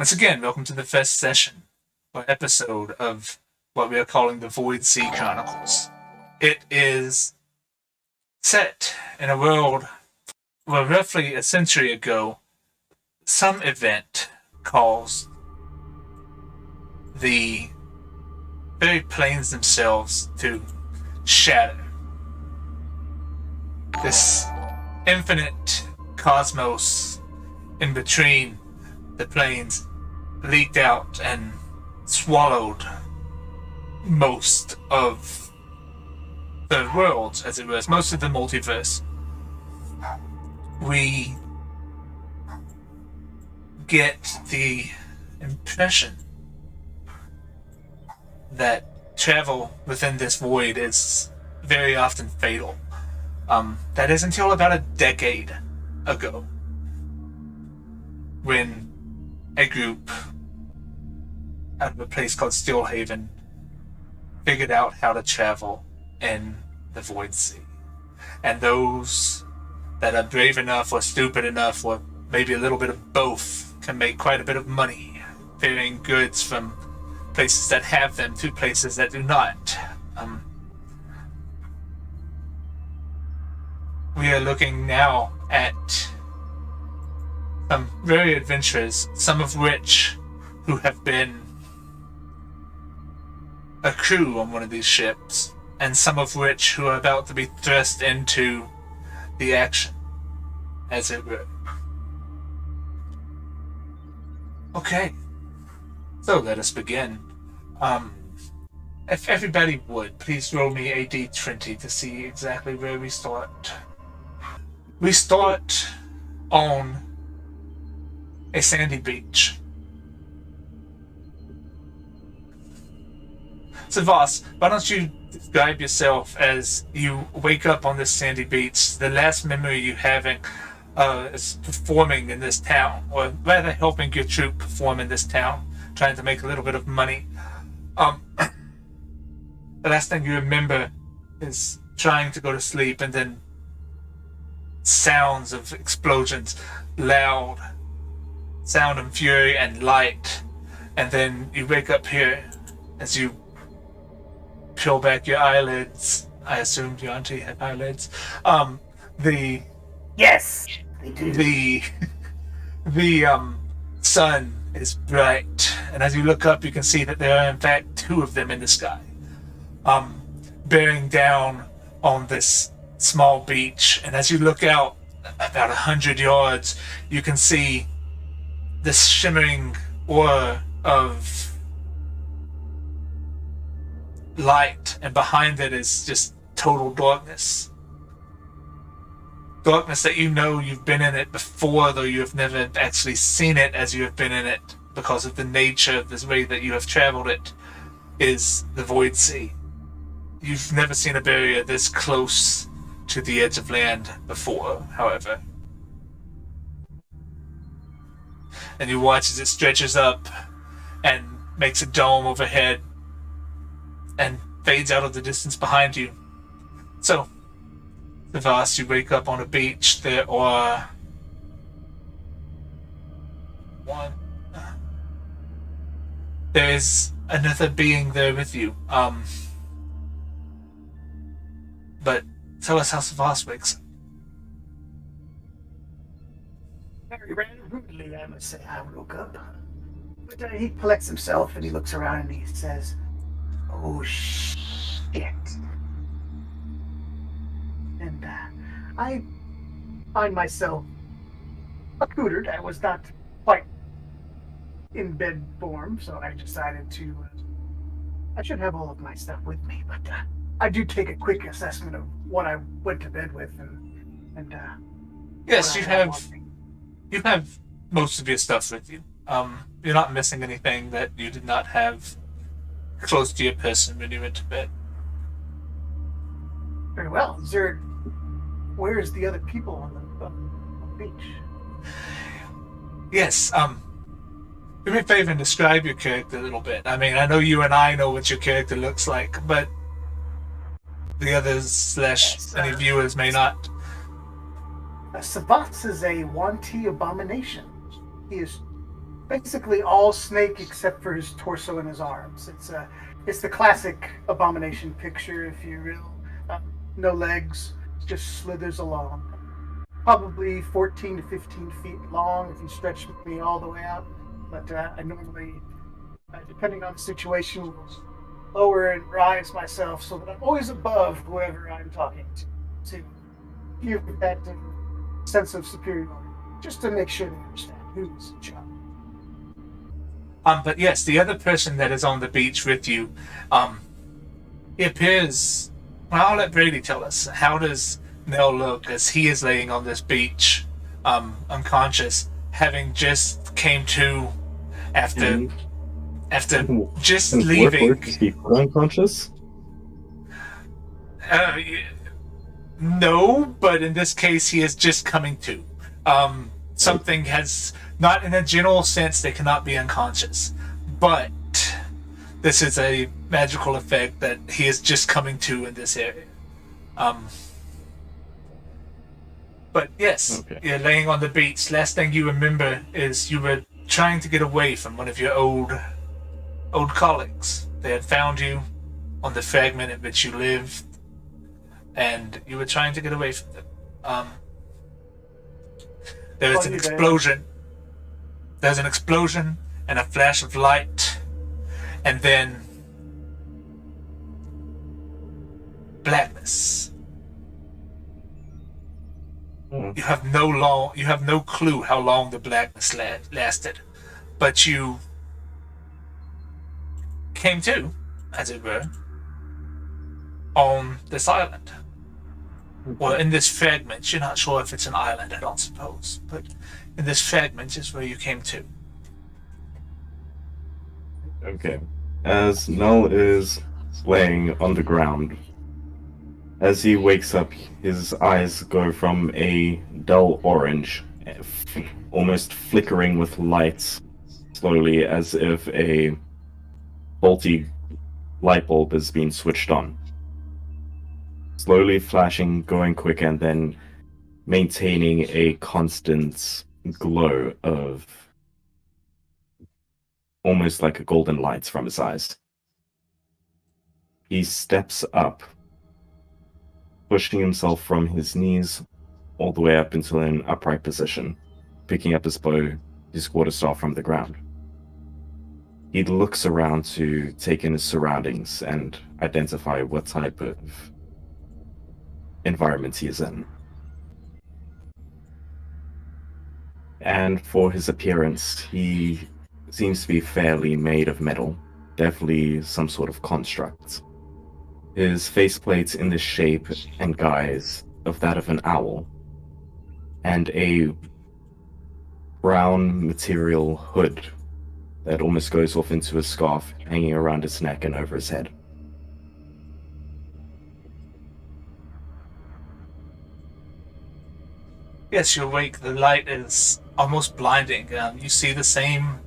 Once again, welcome to the first session, or episode of what we are calling the Sea Chronicles. It is set in a world where roughly a century ago, some event caused the very planes themselves to shatter. This infinite cosmos in between the planes leaked out and swallowed most of the worlds, as it was, most of the multiverse. We get the impression that travel within this void is very often fatal. That is until about a decade ago, when a group out of a place called Stillhaven figured out how to travel in the Void Sea. And those that are brave enough or stupid enough, or maybe a little bit of both, can make quite a bit of money ferrying goods from places that have them to places that do not. We are looking now at some very adventurous, some of which who have been a crew on one of these ships, and some of which who are about to be thrust into the action, as it were. Okay, so let us begin. If everybody would, please roll me a d20 to see exactly where we start. We start on a sandy beach. So Voss, why don't you describe yourself as you wake up on this sandy beach, the last memory you having is performing in this town, or rather helping your troop perform in this town, trying to make a little bit of money. The last thing you remember is trying to go to sleep, and then sounds of explosions, loud sound and fury and light, and then you wake up here as you peel back your eyelids. I assumed your auntie had eyelids. Yes, they do. The sun is bright, and as you look up, you can see that there are in fact two of them in the sky, bearing down on this small beach. And as you look out about 100 yards, you can see this shimmering aura of light, and behind it is just total darkness. Darkness that you know you've been in it before, though you have never actually seen it as you have been in it, because of the nature of this way that you have traveled it, is the Void Sea. You've never seen a barrier this close to the edge of land before, however. And you watch as it stretches up and makes a dome overhead and fades out of the distance behind you. So, Savas, you wake up on a beach. There are there is another being there with you. But tell us how Savas wakes up. Very rudely, I must say, I woke up. But he collects himself and he looks around and he says, "Oh, shit." And I find myself accoutered. I was not quite in bed form, so I decided to... I should have all of my stuff with me, but I do take a quick assessment of what I went to bed with, and yes, you have most of your stuff with you. You're not missing anything that you did not have close to your person when you went to bed. Very well. Where's the other people on the beach? Yes, do me a favor and describe your character a little bit. I mean, I know you and I know what your character looks like, but the others / any viewers may not. Savas is a wanty abomination. He is basically all snake except for his torso and his arms. It's the classic abomination picture, if you will. No legs, just slithers along. Probably 14 to 15 feet long if you stretch me all the way out. But I normally, depending on the situation, will lower and rise myself so that I'm always above whoever I'm talking to give that sense of superiority, just to make sure they understand who's in charge. But yes, the other person that is on the beach with you, um, he appears. Well, I'll let Brady tell us. How does Nell look as he is laying on this beach, unconscious, having just came to after And, after just and leaving? is he put unconscious? Uh, no, but in this case, he is just coming to. Something has not in a general sense they cannot be unconscious, but this is a magical effect that he is just coming to in this area. Um, but yes, Okay. you're laying on the beach. Last thing you remember is you were trying to get away from one of your old colleagues. They had found you on the fragment in which you lived, and you were trying to get away from them. There was an explosion. There's an explosion and a flash of light, and then blackness. Oh, You have no clue how long the blackness lasted, but you came to, as it were, on this island. Well, in this fragment, you're not sure if it's an island, I don't suppose, but in this fragment is where you came to. okay. As Null is laying on the ground, as he wakes up, his eyes go from a dull orange, almost flickering with lights, slowly as if a faulty light bulb has been switched on. Slowly flashing, going quick, and then maintaining a constant glow of almost like a golden light from his eyes. He steps up, pushing himself from his knees all the way up into an upright position, picking up his bow, his quarterstaff from the ground. He looks around to take in his surroundings and identify what type of environment he is in. And for his appearance, he seems to be fairly made of metal, definitely some sort of construct. His faceplate's in the shape and guise of that of an owl, and a brown material hood that almost goes off into a scarf hanging around his neck and over his head. Yes, you awake. The light is almost blinding. You see the same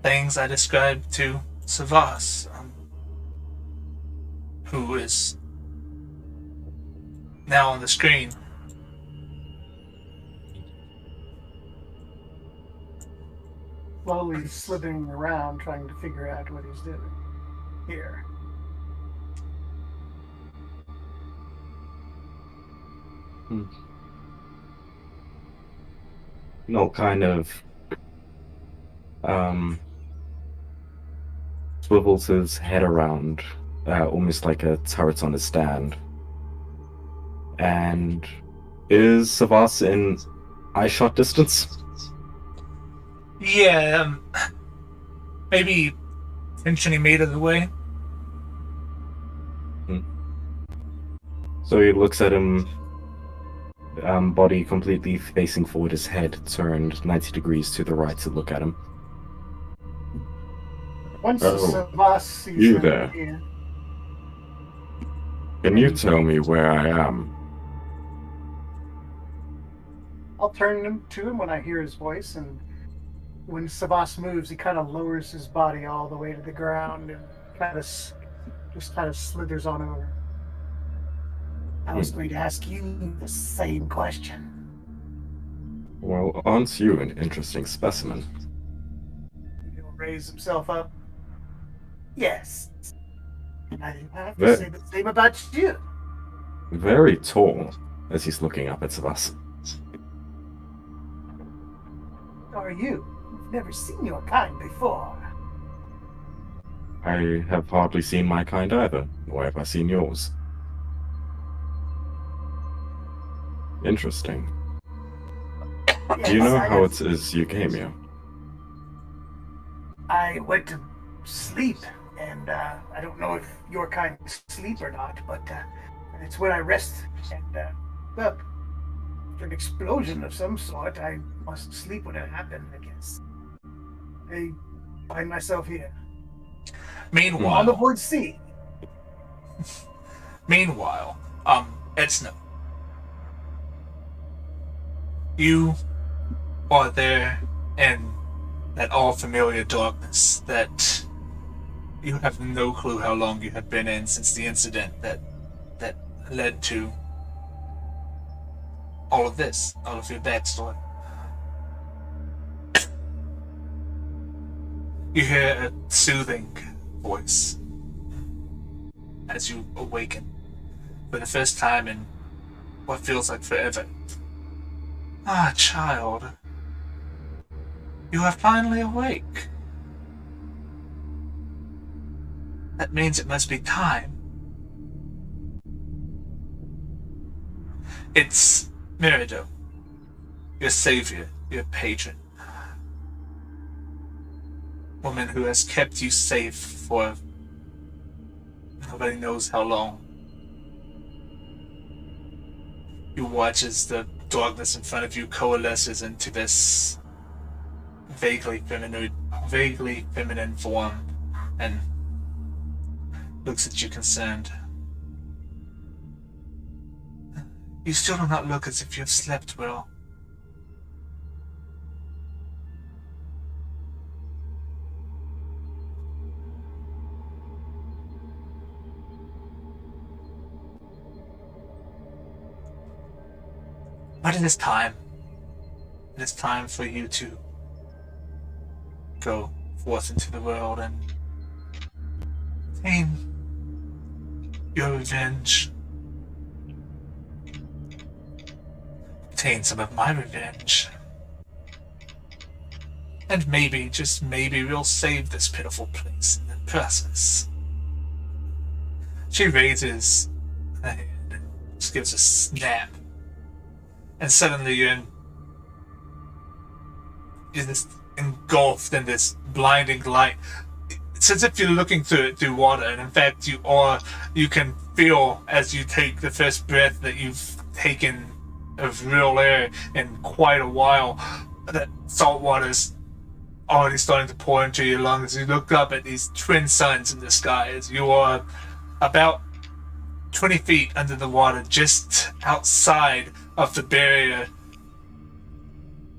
things I described to Savas, who is now on the screen. Slowly slithering around, trying to figure out what he's doing here. Null kind of swivels his head around, almost like a turret on a stand. And is Savas in eye shot distance? Yeah, maybe 10-20 meters away. So he looks at him, body completely facing forward, his head turned 90 degrees to the right to look at him. Once Oh, Savas sees you him there. here, Can you tell me where I am? I'll turn him to him when I hear his voice, and when Savas moves, he kind of lowers his body all the way to the ground and just kind of slithers on over. I was going to ask you the same question. Well, aren't you an interesting specimen? raise himself up. Yes. I have to Ve- say the same about you. Very tall, as he's looking up at us. Who are you? I've never seen your kind before. I have hardly seen my kind either, nor have I seen yours. Interesting. Do you Yes, know I how have- it is you came here? I went to sleep, and I don't know if your kind sleep or not, but it's when I rest, and well, an explosion of some sort. I must sleep when it happened, I guess. I find myself here on the Meanwhile, void sea. Edsno, you are there in that all-familiar darkness that you have no clue how long you have been in since the incident that led to all of this, all of your backstory. You hear a soothing voice as you awaken for the first time in what feels like forever. Ah, child. You are finally awake. That means it must be time. It's Merido, your savior, your patron. Woman who has kept you safe for nobody knows how long. You watch as the darkness in front of you coalesces into this vaguely feminine form and looks at you concerned. You still do not look as if you have slept well. But it is time. It is time for you to go forth into the world and obtain your revenge. Obtain some of my revenge. And maybe, just maybe, we'll save this pitiful place in the process. She raises a hand and just gives a snap. And suddenly you're just engulfed in this blinding light. It's as if you're looking through water, and in fact you can feel as you take the first breath that you've taken of real air in quite a while, that salt water's already starting to pour into your lungs. You look up at these twin suns in the sky as you are about 20 feet under the water, just outside of the barrier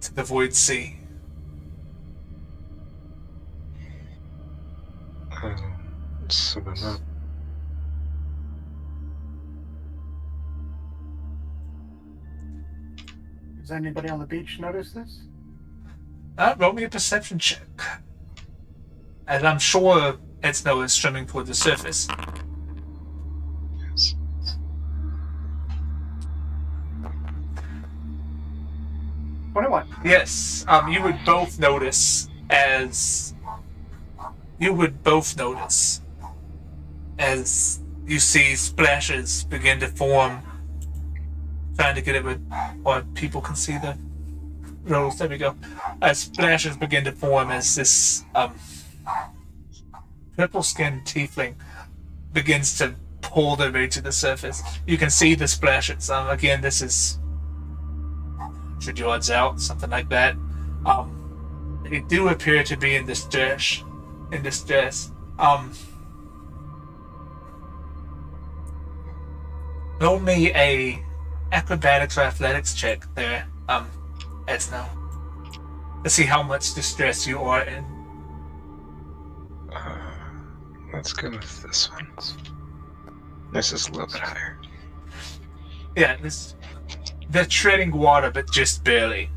to the void sea. Swim up. Does anybody on the beach notice this? Roll me a perception check. And I'm sure Edsno is swimming toward the surface. Yes. What? Yes, you would both notice as you see splashes begin to form. Trying to get it with what people can see the rolls. There we go. As splashes begin to form as this purple-skinned tiefling begins to pull their way to the surface. You can see the splashes. Again, this is 100 yards out, something like that. They do appear to be in distress. Roll me a acrobatics or athletics check there, Edsno, to see how much distress you are in. Let's go with this one. This is a little bit higher. Yeah, they're treading water, but just barely.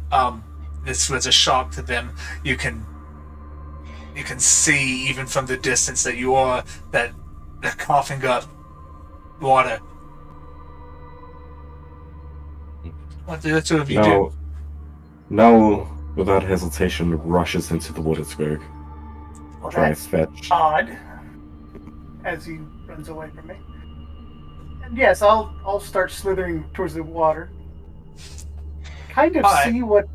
This was a shock to them. You can you can see even from the distance that you are that they're coughing up water. What do the two of you do? Now, without hesitation, rushes into the water to go Well, try that's fetch. odd. As he runs away from me. And yes, I'll start slithering towards the water. Kind of Alright. see what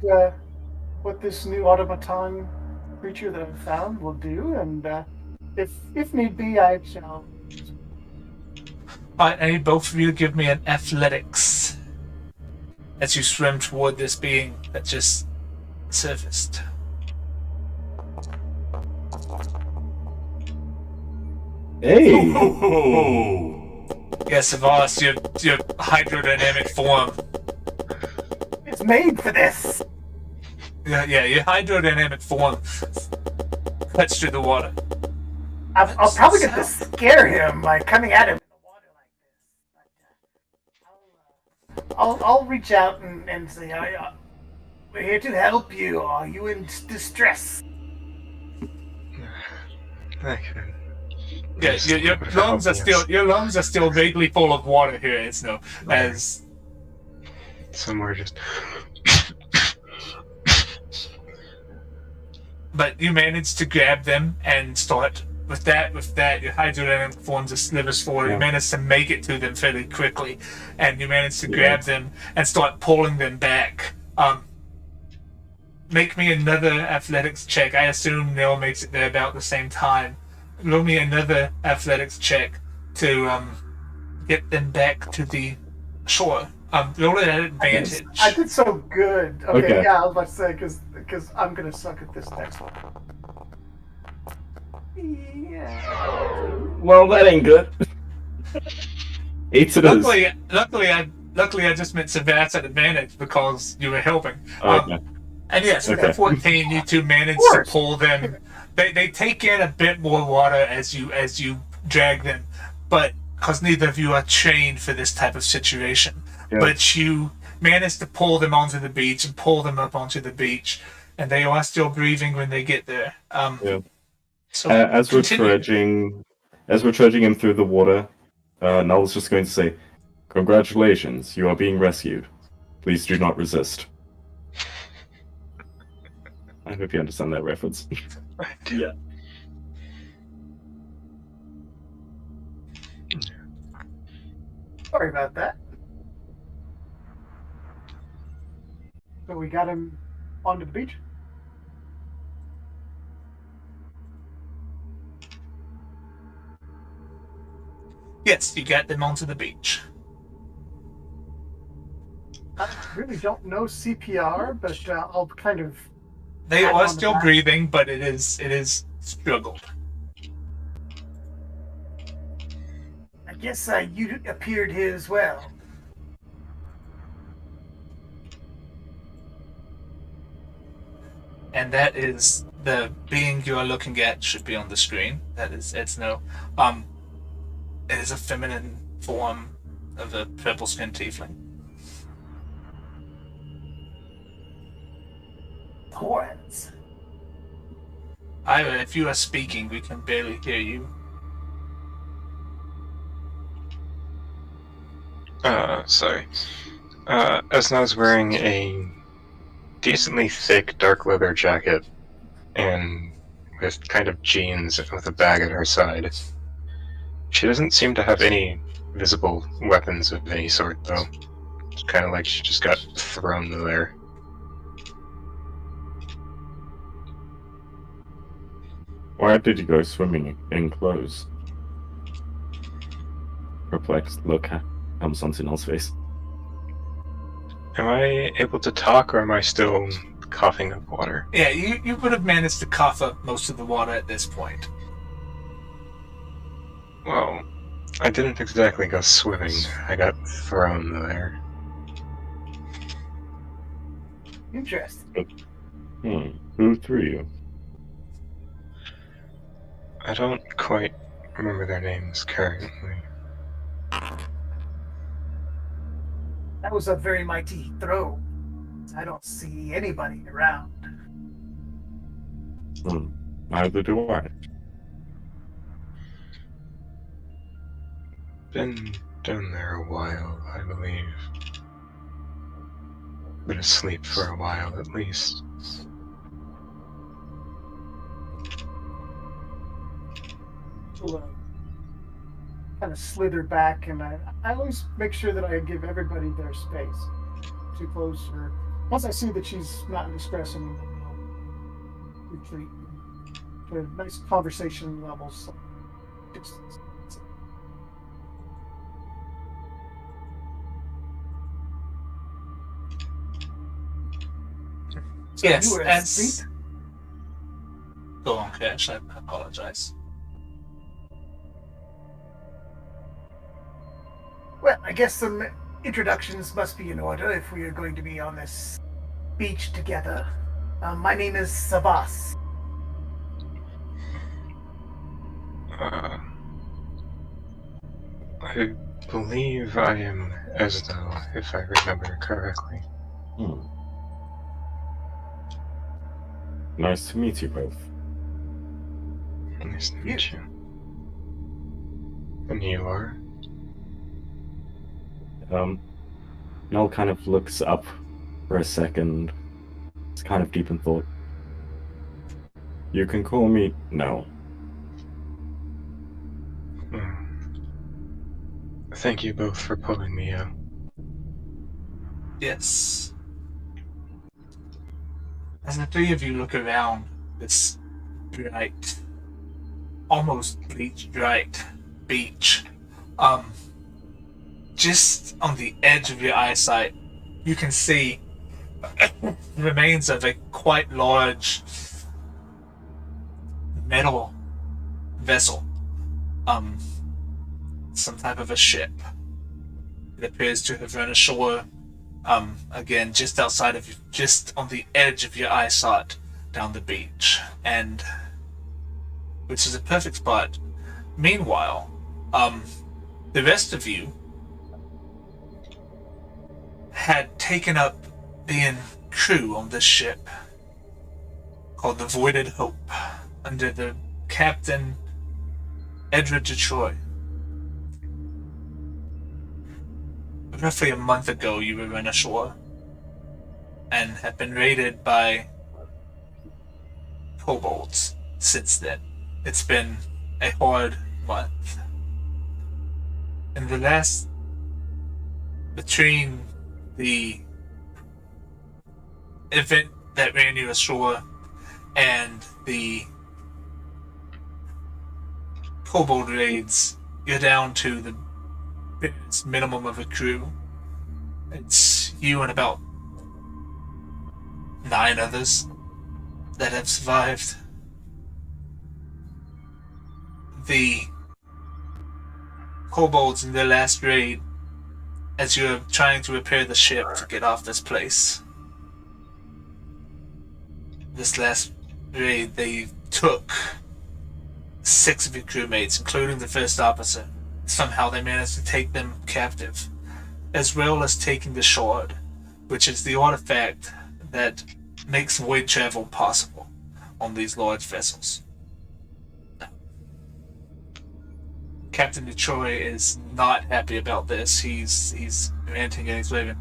this new automaton creature that I've found will do, and if need be, I shall. Alright, I need both of you to give me an athletics as you swim toward this being that just surfaced. Hey! Yes, Savas, your hydrodynamic form. It's made for this. Yeah, your hydrodynamic form cuts through the water. I'll probably get to scare him by coming at him in the water like this. But, I'll reach out and say, we're here to help you. Are you in distress? Yeah, your lungs are still vaguely full of water here, Isno, as somewhere just. But you manage to grab them and start with that. Your hydrodynamic form just slithers forward. Yeah. You manage to make it to them fairly quickly, and you manage to grab them and start pulling them back. Make me another athletics check. I assume Neil makes it there about the same time. Roll me another athletics check to get them back to the shore. Roll it at advantage. I did so good. Okay, Okay. yeah, I was about to say, because I'm going to suck at this next one. Yeah. Well, that ain't good. 8 to this. Luckily, I just meant Savats at advantage because you were helping. Okay. And yes, with Okay. that 14, you two manage to pull them. They take in a bit more water as you drag them, but because neither of you are trained for this type of situation. Yeah. But you manage to pull them onto the beach and pull them up onto the beach, and they are still breathing when they get there. Yeah. So As we're continue. trudging him through the water, Null's just going to say, "Congratulations, you are being rescued. Please do not resist." I hope you understand that reference. Yeah. Sorry about that. So we got him onto the beach? Yes, you got them onto the beach. I really don't know CPR, but I'll kind of... They pat are on the still back. breathing, but it is struggled. I guess you appeared here as well. And that is the being you are looking at should be on the screen. That is Etzno. It is a feminine form of a purple skinned tiefling. Horns. Ira, if you are speaking, we can barely hear you. Sorry. Esna's wearing a decently thick dark leather jacket and with kind of jeans with a bag at her side. She doesn't seem to have any visible weapons of any sort, though. It's kind of like she just got thrown there. Why did you go swimming in clothes? Perplexed look comes onto Null's face. Am I able to talk, or am I still coughing up water? Yeah, you would have managed to cough up most of the water at this point. Well, I didn't exactly go swimming. I got thrown there. Interesting. Who threw you? I don't quite remember their names currently. That was a very mighty throw. I don't see anybody around. Neither do I. Been down there a while, I believe. Been asleep for a while, at least. Kind of slither back, and I always make sure that I give everybody their space. Too close, or once I see that she's not in distress anymore, I'll retreat to nice conversation levels. Distance. So Yes, you were as... asleep? Go on, Cash. I apologize. Well, I guess some introductions must be in order if we are going to be on this beach together. My name is Savas. I believe I am Esno, if I remember correctly. Nice to meet you both. Nice to meet you. And you are? Nell kind of looks up for a second. It's kind of deep in thought. You can call me Nell. Thank you both for pulling me out. Yes. As the three of you look around this bright, almost bleach bright beach, just on the edge of your eyesight, you can see remains of a quite large metal vessel. Some type of a ship. It appears to have run ashore, again, just outside of you, just on the edge of your eyesight down the beach, and which is a perfect spot. Meanwhile, the rest of you had taken up being crew on this ship called the Voided Hope under the Captain Edward Detroit. Roughly a month ago, you were run ashore and have been raided by Kobolds since then. It's been a hard month. And the last, between the event that ran you ashore and the Kobold raids, you're down to the minimum of a crew. It's you and about 9 others that have survived. The Kobolds in their last raid, as you're trying to repair the ship to get off this place. This last raid, they took 6 of your crewmates, including the first officer. Somehow they managed to take them captive, as well as taking the shard, which is the artifact that makes void travel possible on these large vessels. Captain Detroit is not happy about this. He's ranting and he's raving.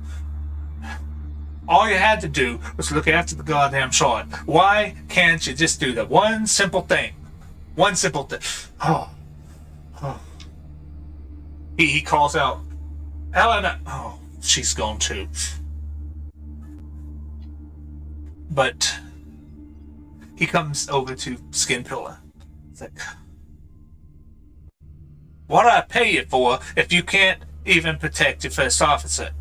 All you had to do was look after the goddamn shard. Why can't you just do that one simple thing? One simple thing. Oh. He calls out, Helena. Oh, she's gone too. But he comes over to Skin Pillar. It's like, what do I pay you for if you can't even protect your first officer?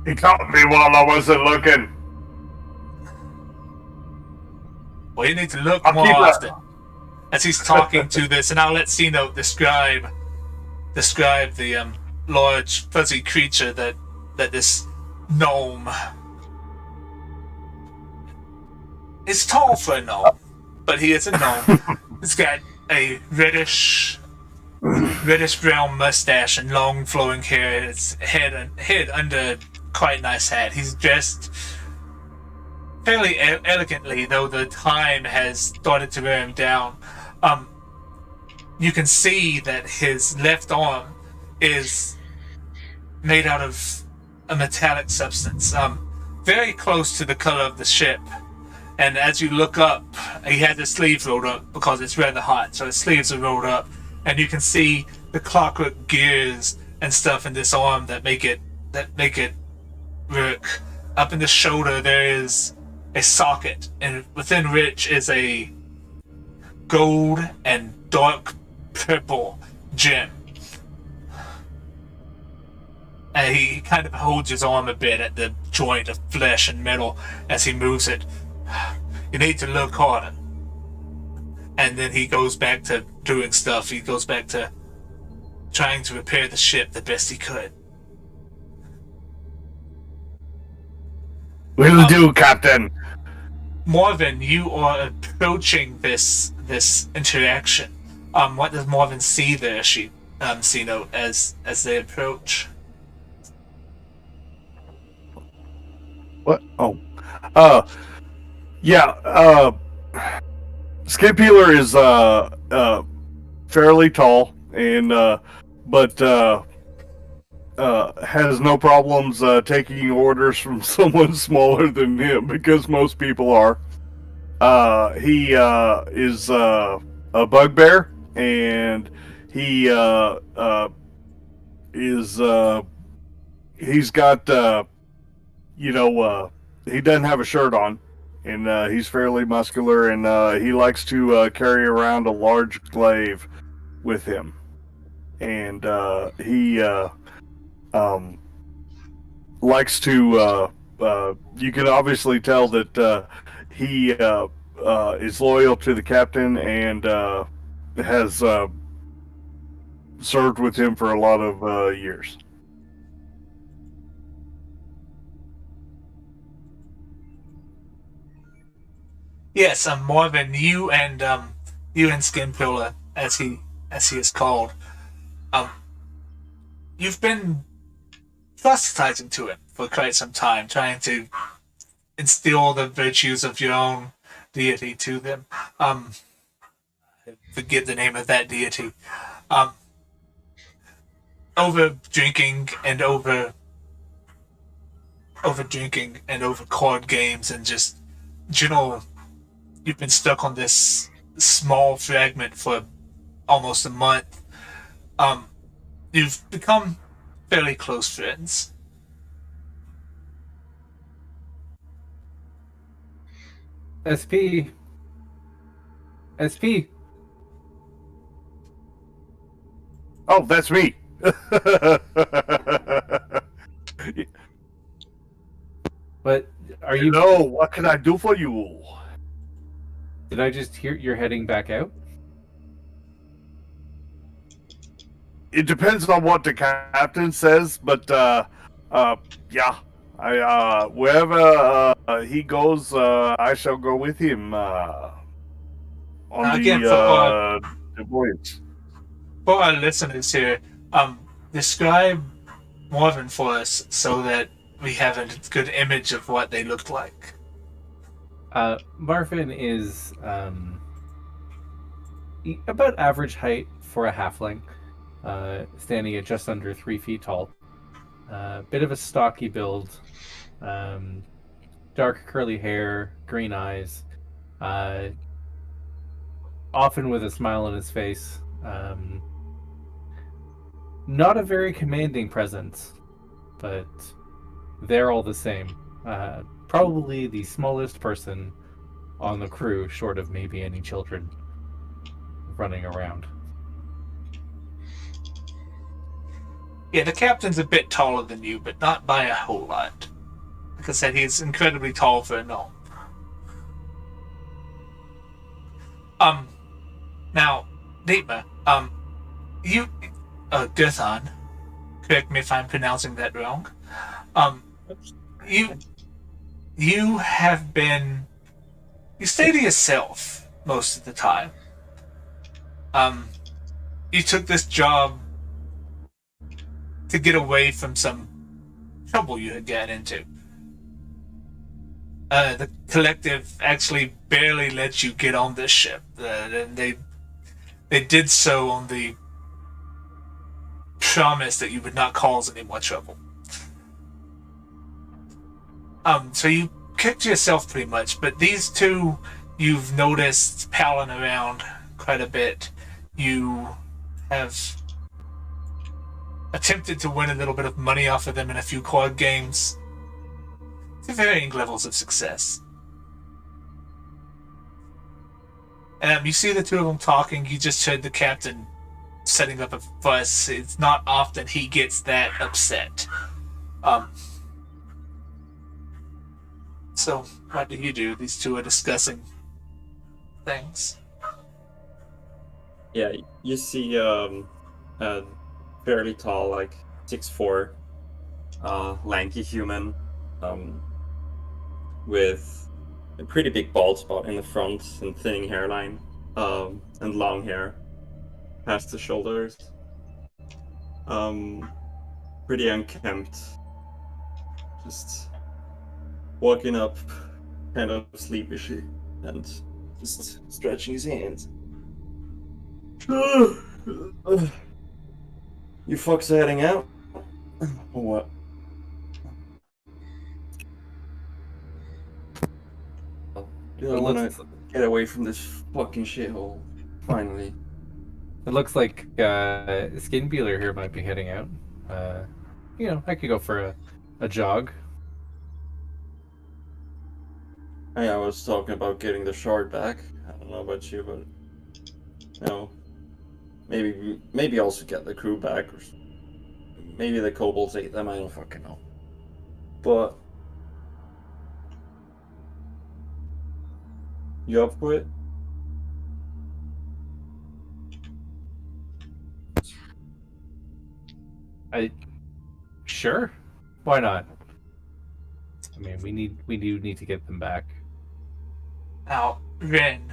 He caught me while I wasn't looking. Well, you need to look more often. As he's talking to this, and I'll let Sino describe the large fuzzy creature that this gnome. It's tall for a gnome, but he is a gnome. He's got a reddish brown mustache and long flowing hair. His head under quite a nice hat. He's dressed fairly elegantly, though the time has started to wear him down. Um, you can see that his left arm is made out of a metallic substance, very close to the color of the ship. And as you look up, he has his sleeves rolled up because it's rather hot, so his sleeves are rolled up, and you can see the clockwork gears and stuff in this arm that make it work. Up in the shoulder, there is a socket, and within which is a gold and dark purple gem. And he kind of holds his arm a bit at the joint of flesh and metal as he moves it. You need to look harder. And then he goes back to doing stuff. He goes back to trying to repair the ship the best he could. Will do, Captain. Marvin, you are approaching this interaction. What does Marvin see there, Sino, as they approach? What? Oh. Yeah, Skid Peeler is, fairly tall, and, but, has no problems, taking orders from someone smaller than him, because most people are. He, is, a bugbear, and he, is, he's got, he doesn't have a shirt on, and he's fairly muscular, and he likes to carry around a large glaive with him, and he likes to. You can obviously tell that he is loyal to the captain and has served with him for a lot of years. Yes, Marvin, you and Skinpillar, as he is called, you've been proselytizing to him for quite some time, trying to instill the virtues of your own deity to them. I forget the name of that deity. Over drinking and over card games and just general. You've been stuck on this small fragment for almost a month. You've become fairly close friends. SP. Oh, that's me. But are you? No, what can I do for you? Did I just hear you're heading back out? It depends on what the captain says, but yeah, I wherever he goes, I shall go with him on Again, the voyage. For our listeners here, describe Marvin for us so that we have a good image of what they looked like. Marvin is about average height for a halfling, standing at just under 3 feet tall. Bit of a stocky build, dark curly hair, green eyes, often with a smile on his face. Not a very commanding presence, but they're all the same. Probably the smallest person on the crew, short of maybe any children running around. Yeah, the captain's a bit taller than you, but not by a whole lot. Like I said, he's incredibly tall for a gnome. Now, Deepma, you, Gerthon, correct me if I'm pronouncing that wrong. You have been, you stay to yourself most of the time. You took this job to get away from some trouble you had gotten into. the collective actually barely let you get on this ship. And they did so on the promise that you would not cause any more trouble. So you kicked yourself pretty much, but these two you've noticed palling around quite a bit. You have attempted to win a little bit of money off of them in a few card games to varying levels of success. You see the two of them talking. You just heard the captain setting up a fuss. It's not often he gets that upset. So, what do you do? These two are discussing things. Yeah, you see a fairly tall, like 6'4", lanky human with a pretty big bald spot in the front and thinning hairline and long hair past the shoulders. Pretty unkempt. Just walking up kind of sleepishly and just stretching his hands. You fucks are heading out? Or what? Do I want to get away from this fucking shithole? Finally. It looks like Skinbeeler here might be heading out. I could go for a jog. Hey, I was talking about getting the shard back. I don't know about you, but maybe also get the crew back, or maybe the kobolds ate them. I don't fucking know. But you up for it? Sure. Why not? I mean, we do need to get them back. Now, Ren,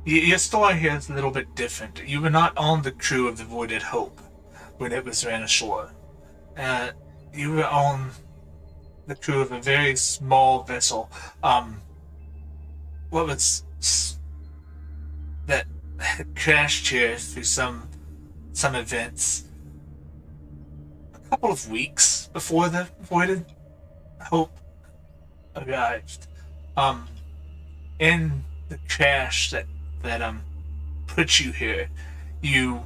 your story here is a little bit different. You were not on the crew of the Voided Hope when it was ran ashore. You were on the crew of a very small vessel. What was that had crashed here through some events a couple of weeks before the Voided Hope arrived. In the crash that put you here, you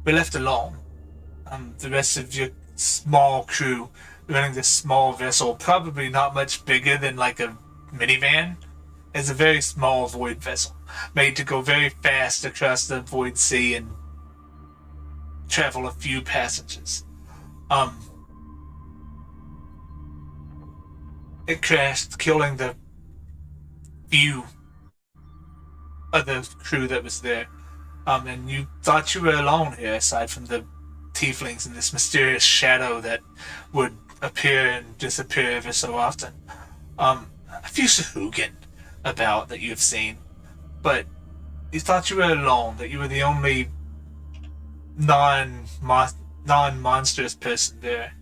were left alone. The rest of your small crew running this small vessel, probably not much bigger than like a minivan, is a very small void vessel, made to go very fast across the void sea and travel a few passages. It crashed, killing the few other crew that was there. And you thought you were alone here, aside from the tieflings and this mysterious shadow that would appear and disappear every so often. A few Sahuagin about that you've seen, but you thought you were alone, that you were the only non-monstrous person there.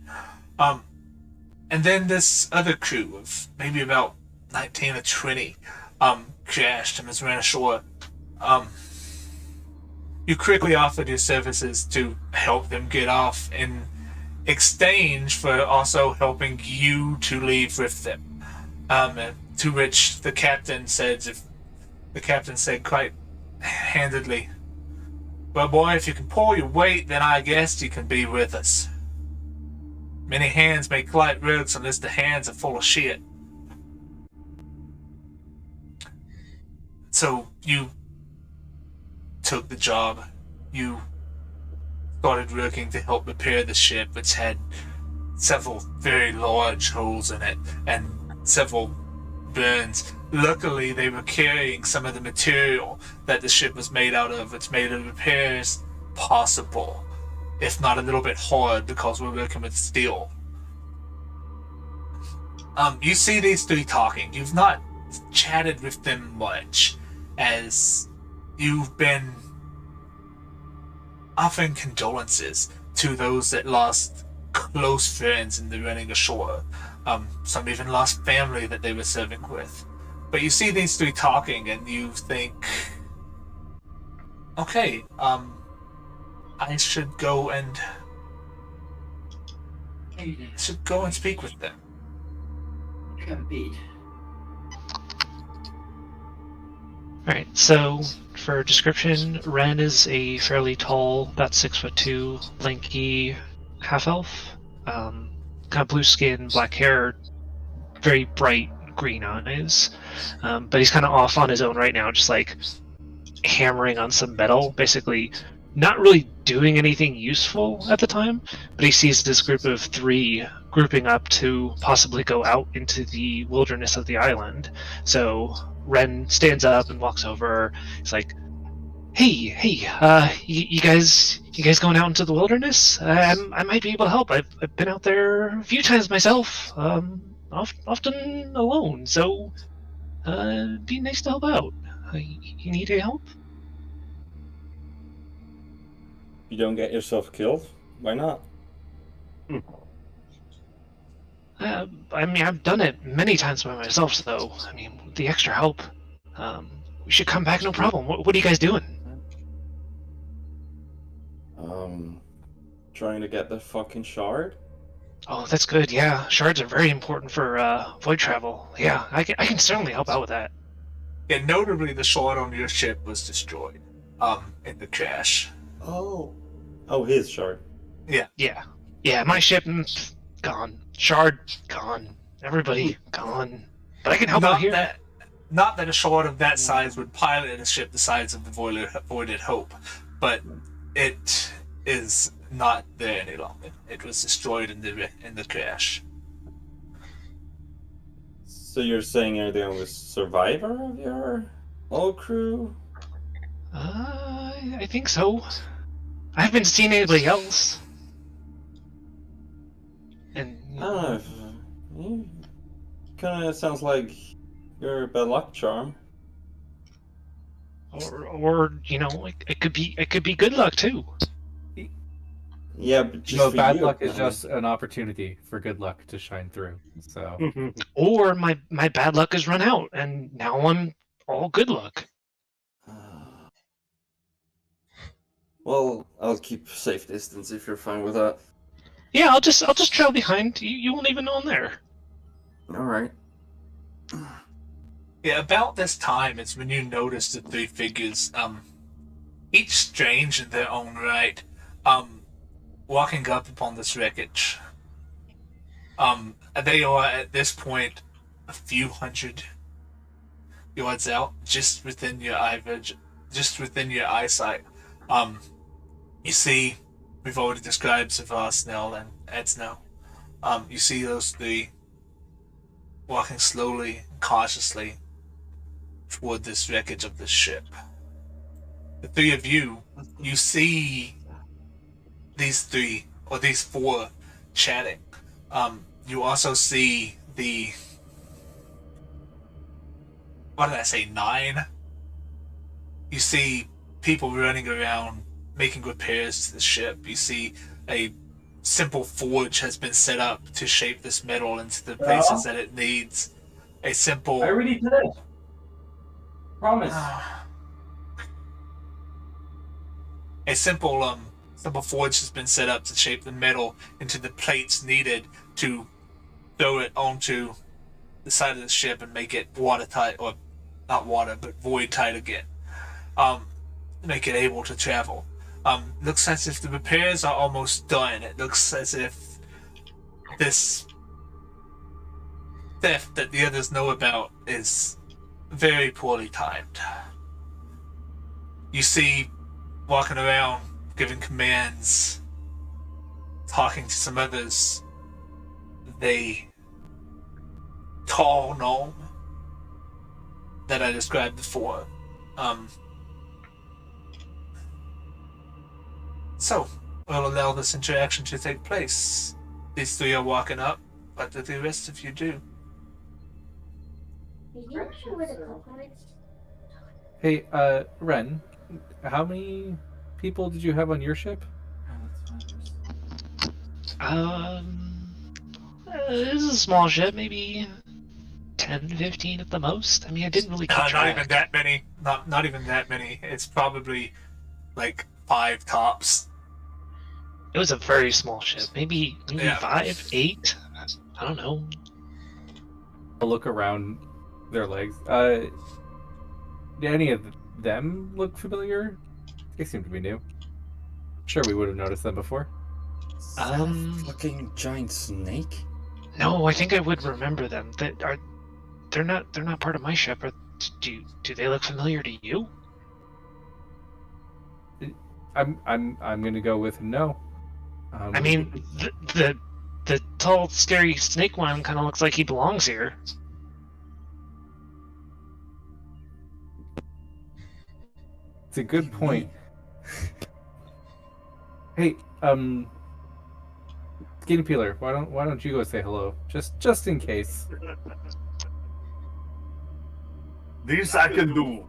And then this other crew of maybe about 19 or 20 crashed and was ran ashore. You quickly offered your services to help them get off in exchange for also helping you to leave with them. To which the captain said quite handedly, "Well, boy, if you can pull your weight, then I guess you can be with us. Many hands make light works unless the hands are full of shit." So you took the job. You started working to help repair the ship, which had several very large holes in it and several burns. Luckily, they were carrying some of the material that the ship was made out of, which made the repairs possible, if not a little bit hard, because we're working with steel. You see these three talking. You've not chatted with them much, as you've been offering condolences to those that lost close friends in the running ashore. Some even lost family that they were serving with. But you see these three talking, and you think, okay, I should go and speak with them. Alright, so for description, Ren is a fairly tall, about 6'2", lanky half-elf. Kind of blue skin, black hair, very bright green eyes. But he's kind of off on his own right now, just like hammering on some metal, basically not really doing anything useful at the time, but he sees this group of three grouping up to possibly go out into the wilderness of the island. So Ren stands up and walks over. He's like, "Hey, you guys going out into the wilderness? I might be able to help. I've been out there a few times myself, often alone. So, it'd be nice to help out. You need any help?" You don't get yourself killed? Why not? I mean, I've done it many times by myself, though. I mean, with the extra help, we should come back, no problem. What are you guys doing? Trying to get the fucking shard? Oh, that's good. Yeah, shards are very important for void travel. Yeah, I can certainly help out with that. Yeah, notably, the shard on your ship was destroyed, in the crash. Oh, his shard. Yeah. My ship gone. Shard gone. Everybody gone. But I can help out here. Not that a shard of that size would pilot a ship the size of the Voided Hope, but it is not there any longer. It was destroyed in the crash. So you're saying you're the only survivor of your whole crew? I think so. I haven't seen anybody else. And I don't know. Kind of sounds like you're a bad luck charm. or it could be good luck too. Yeah, but just No, for bad you, luck is man. just an opportunity for good luck to shine through. So Or my bad luck has run out, and now I'm all good luck. Well, I'll keep safe distance if you're fine with that. Yeah, I'll just trail behind. You won't even know I'm there. All right. Yeah, about this time is when you notice the three figures, each strange in their own right, walking up upon this wreckage. They are at this point a few hundred yards out, just within your eyesight. You see, we've already described Savar, Snell, and Ed Snow. You see those three walking slowly and cautiously toward this wreckage of the ship. The three of you see these four chatting. You also see the, what did I say, 9? You see people running around making repairs to the ship. You see a simple forge has been set up to shape this metal into the places that it needs. A simple... I already did it. Promise. A simple forge has been set up to shape the metal into the plates needed to throw it onto the side of the ship and make it watertight, or not water, but void tight again. Make it able to travel. Looks as if the repairs are almost done. It looks as if this theft that the others know about is very poorly timed. You see, walking around, giving commands, talking to some others, the tall gnome that I described before. So, we'll allow this interaction to take place. These three are walking up. What do the rest of you do? hey, Ren, how many people did you have on your ship? This is a small ship, maybe 10, 15 at the most. I mean, I didn't really keep Not track. even that many. Not even that many. It's probably like 5 tops. It was a very small ship. Maybe Yeah. 5, 8. I don't know. I'll look around their legs. Do any of them look familiar? They seem to be new. Sure, we would have noticed them before. Is that a fucking giant snake? No, I think I would remember them. They're not part of my ship. Do they look familiar to you? I'm gonna go with no. I mean, the tall, scary snake one kind of looks like he belongs here. it's a good point. Hey, Skinny Peeler, why don't you go say hello? Just in case. This I can do.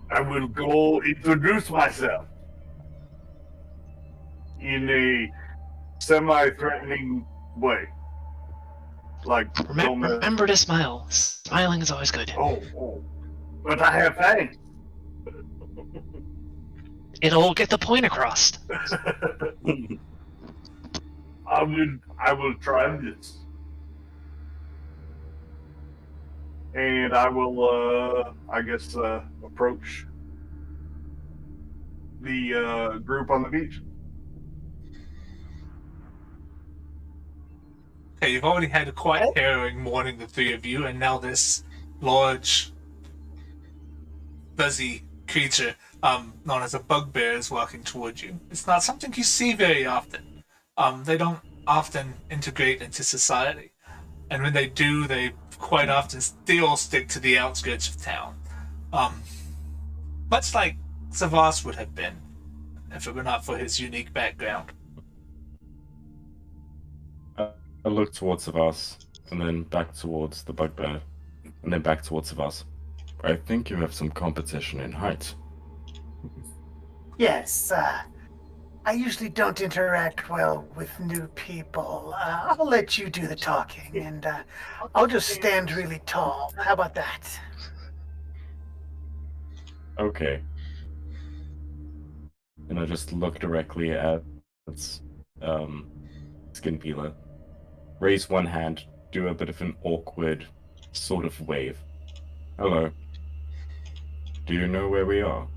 I will go introduce myself in a semi-threatening way. Like, Remember to smile. Smiling is always good. oh, but I have fangs. It'll get the point across. I will try this. And I will, I guess, approach the group on the beach. Okay, you've already had a quite harrowing morning, the three of you, and now this large, fuzzy creature, known as a bugbear, is walking towards you. It's not something you see very often. They don't often integrate into society, and when they do, they quite often still stick to the outskirts of town. Much like Savas would have been, if it were not for his unique background. I look towards Savas, and then back towards the bugbear, and then back towards Savas. I think you have some competition in height. Yes, I usually don't interact well with new people. I'll let you do the talking, and I'll just stand really tall. How about that? Okay. And I just look directly at Skin Peeler. Raise one hand, do a bit of an awkward sort of wave. Hello. Do you know where we are?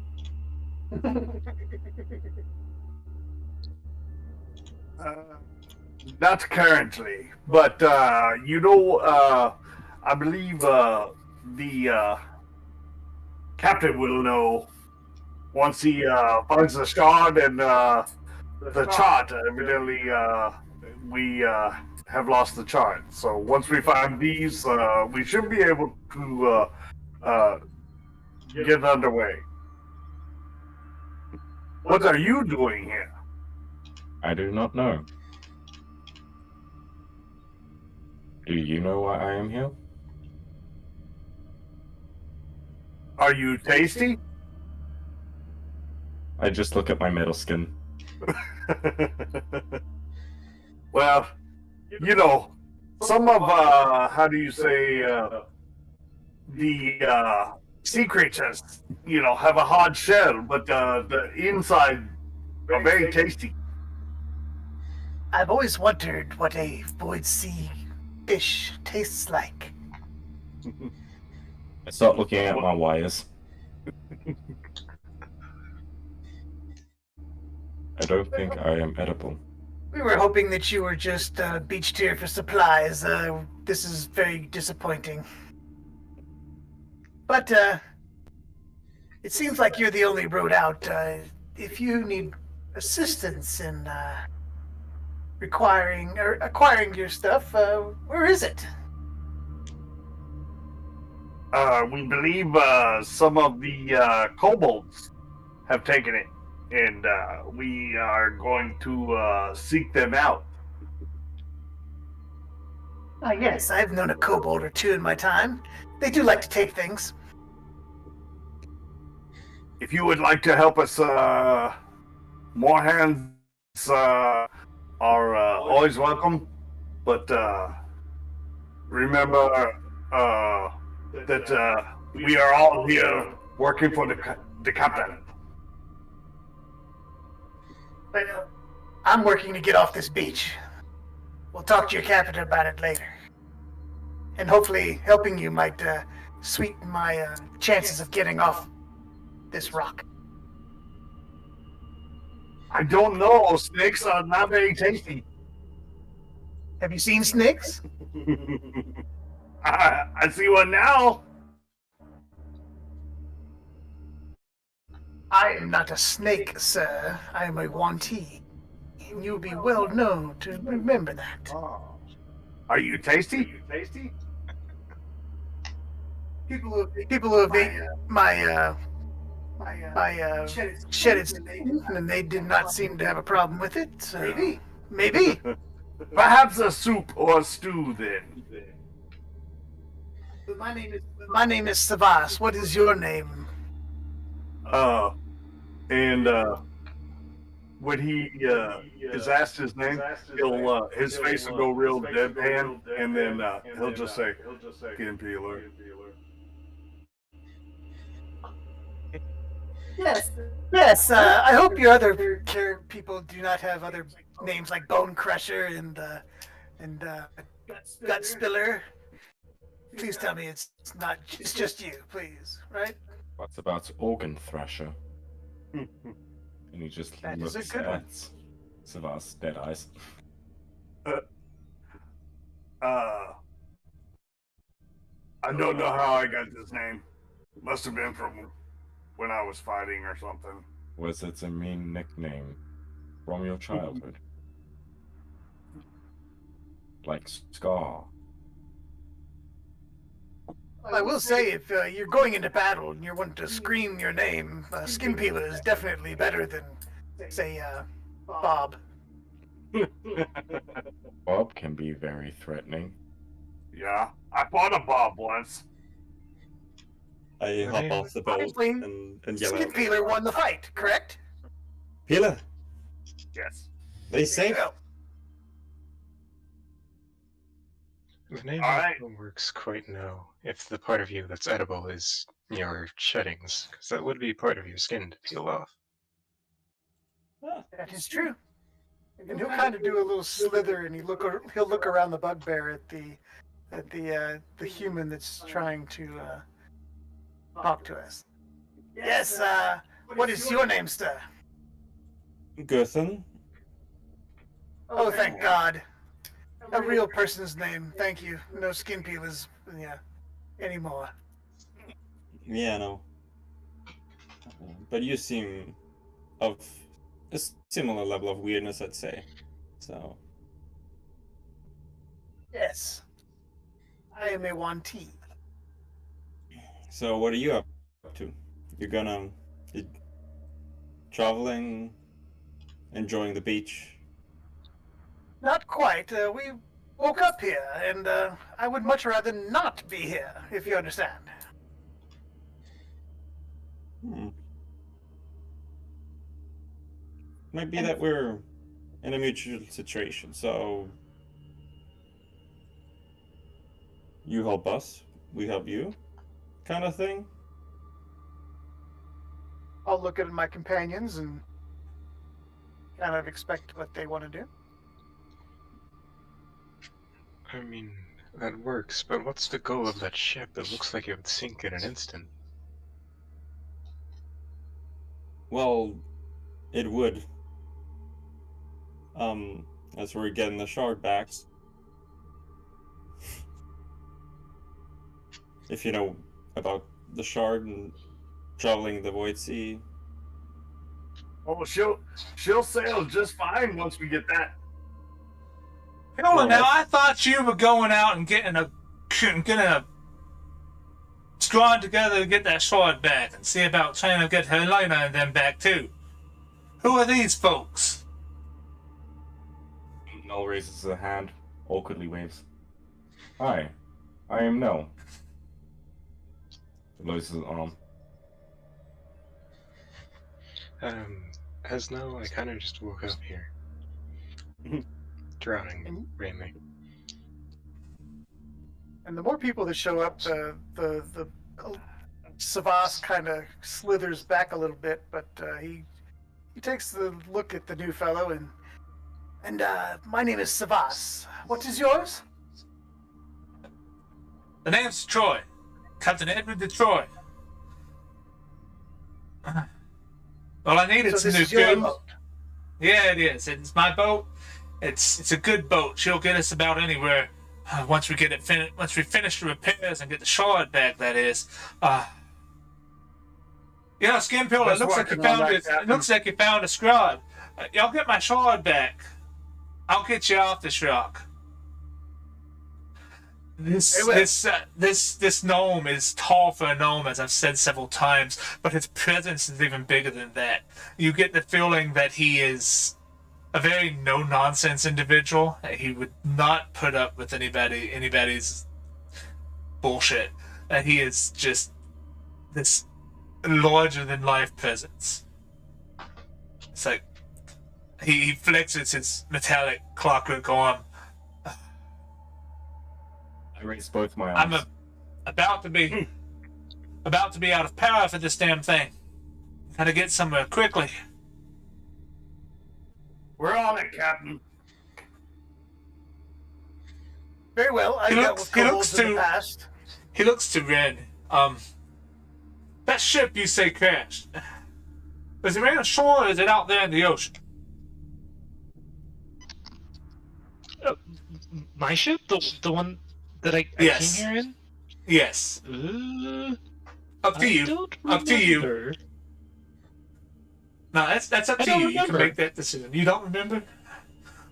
Not currently, but I believe the captain will know once he finds the shard and the chart. Evidently, we have lost the chart. So once we find these, we should be able to get underway. What are you doing here? I do not know. Do you know why I am here? Are you tasty? I just look at my metal skin. Well, you know, some of how do you say the sea creatures, have a hard shell, but the inside are very tasty. I've always wondered what a void sea fish tastes like. I start looking at my wires. I don't think I am edible. We were hoping that you were just beached here for supplies. This is very disappointing. But it seems like you're the only road out. If you need assistance in acquiring your stuff, where is it? We believe some of the kobolds have taken it, and we are going to seek them out. Yes, I've known a kobold or two in my time. They do like to take things. If you would like to help us, more hands are always welcome. But remember that we are all here working for the captain. But I'm working to get off this beach. We'll talk to your captain about it later. And hopefully helping you might sweeten my chances of getting off this rock. I don't know. Snakes are not very tasty. Have you seen snakes? I see one now. I am not a snake, sir. I am a wantee. And you'll be well known to remember that. Are you tasty? People who have eaten my shedded snake, and they did not seem to have a problem with it. So maybe. Perhaps a soup or a stew then. My name is Savas. What is your name? And when he is asked his name, he'll his face will go real deadpan, and then he'll just say, "Skin peeler." Yes. I hope your other people do not have other names like Bone Crusher and Gut Spiller. Please tell me it's not. It's just you, please. Right? What's about Organ Thrasher? And he just That is a looks good at one. Savas dead eyes. I don't know how I got this name. Must have been from when I was fighting or something. Was it a mean nickname from your childhood? Like Scar? I will say, if you're going into battle and you're wanting to scream your name, Skin Peeler is definitely better than, say, Bob. Bob can be very threatening. Yeah, I fought a Bob once. I hop off the boat Obviously, and yell Skin out, Peeler won the fight, correct? Peeler, Yes. they safe? Well, The name Alright. works quite now if the part of you that's edible is your sheddings, because that would be part of your skin to peel off. that is true. And he'll kind of do a little slither, and he'll look around the bugbear at the human that's trying to talk to us. Yes. What is your name, sir? Guthen? Oh, thank God. A real person's name. Thank you. No skin peelers, anymore. Yeah, no. But you seem of a similar level of weirdness, I'd say. So, Yes. I am a wantee. so what are you up to? You're gonna traveling, enjoying the beach. Not quite. We woke up here, and I would much rather not be here, if you understand. Hmm. Might be that we're in a mutual situation. So you help us, we help you, kind of thing. I'll look at my companions and kind of expect what they want to do. I mean, that works, but what's the goal of that ship? It looks like it would sink in an instant. Well, it would. As we're getting the shard back. If you know about the shard and traveling the void sea. Oh, she'll sail just fine once we get that. Hold on Well, now, I thought you were going out and getting a squad together to get that sword back and see about trying to get Helena and them back too. Who are these folks? Null raises a hand, awkwardly waves. Hi, I am Null. Lowers his arm. As no, I kind of just woke up here. Drowning, mainly. And the more people that show up, the Savas kind of slithers back a little bit, but he takes a look at the new fellow and my name is Savas. What is yours? The name's Troy. Captain Edward de Troy. Well, I needed So some this new is your food. boat. Yeah, it is. It's my boat. It's a good boat. She'll get us about anywhere. Once we get it once we finish the repairs and get the shard back, that is. Skin Pill, it Let's looks like you working on found that, it. It Captain. looks like you found a scribe. Y'all get my shard back. I'll get you off this rock. This Hey, Will. this gnome is tall for a gnome, as I've said several times, but his presence is even bigger than that. You get the feeling that he is a very no-nonsense individual. He would not put up with anybody's bullshit. That he is just this larger-than-life presence. It's like he flexes his metallic clockwork arm. I raise both my I'm arms. about to be out of power for this damn thing. Gotta get somewhere quickly. We're on it, Captain. Very well. I He dealt looks- with he kobolds looks in to- the past. He looks to Ren. That ship you say crashed. Is it right on shore or is it out there in the ocean? My ship, the one that I Yes. came here in. Yes. Up to I you. don't Up to you. remember. No, that's up I to don't you. You can remember. make that decision. You don't remember?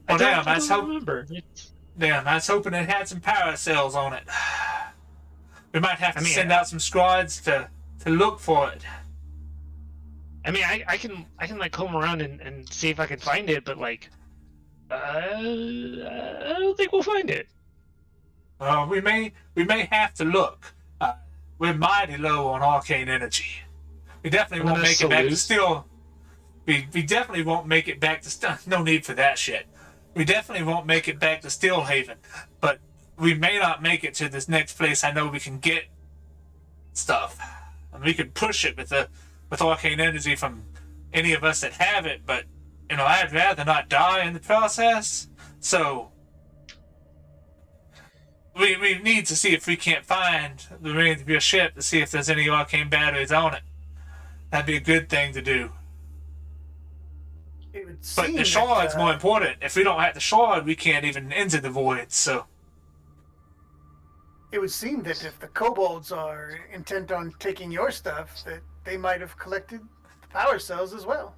I Oh damn! don't remember. I was hoping it had some power cells on it. We might have to I mean, send out some squads to look for it. I mean, I can like comb around and see if I can find it, but like, I don't think we'll find it. We may have to look. We're mighty low on arcane energy. We definitely I'm won't gonna make it back to salute. steel. We definitely won't make it back to no need for that shit. We definitely won't make it back to Steelhaven, but we may not make it to this next place. I know we can get stuff, and we could push it with arcane energy from any of us that have it. But I'd rather not die in the process. So we need to see if we can't find the remains of your ship to see if there's any arcane batteries on it. That'd be a good thing to do. It would But seem the shard's that, more important. If we don't have the shard, we can't even enter the void. So It would seem that if the kobolds are intent on taking your stuff, that they might have collected the power cells as well.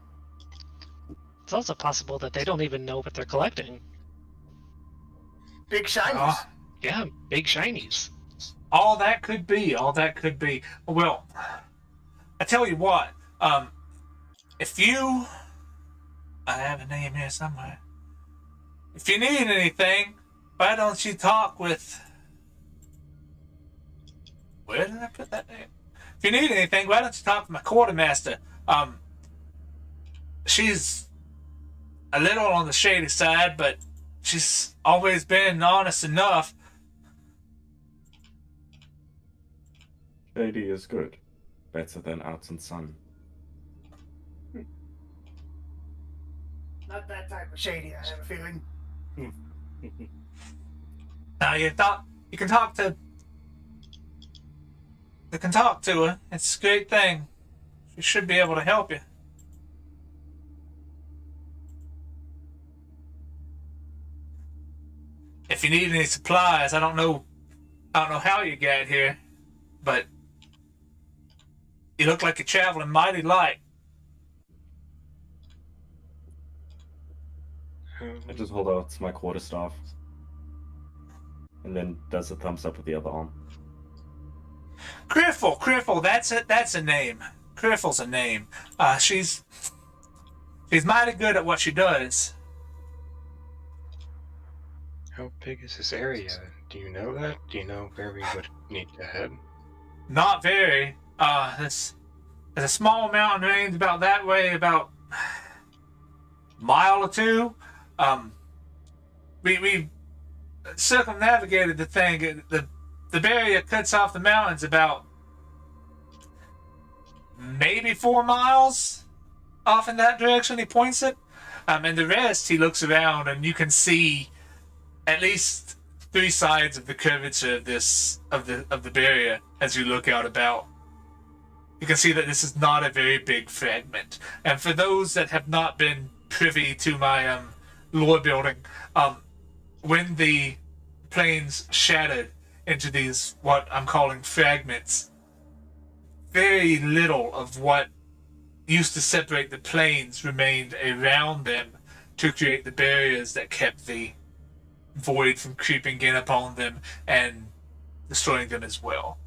It's also possible that they don't even know what they're collecting. Big shinies. Oh. Yeah, big shinies. all that could be. Well, I tell you what. If you, I have a name here somewhere. If you need anything, why don't you talk with? Where did I put that name? If you need anything, why don't you talk with my quartermaster? She's a little on the shady side, but she's always been honest enough. Shady is good. Better than out and sun. Not that type of shady, I have a feeling. Now you can talk to. You can talk to her. It's a great thing. She should be able to help you. If you need any supplies, I don't know how you got here, but you look like you're traveling mighty light. I just hold out my quarterstaff. And then does a thumbs up with the other arm. Criffle, that's a name. Criffle's a name. She's mighty good at what she does. How big is this area? Do you know that? Do you know where we would need to head? Not very. There's a small mountain range about that way, about a mile or two. We circumnavigated the thing. The the barrier cuts off the mountains about maybe 4 miles off in that direction. He points it. And the rest, he looks around, and you can see at least 3 sides of the curvature of the barrier as you look out about. You can see that this is not a very big fragment. And for those that have not been privy to my lore building, when the planes shattered into these what I'm calling fragments, very little of what used to separate the planes remained around them to create the barriers that kept the void from creeping in upon them and destroying them as well.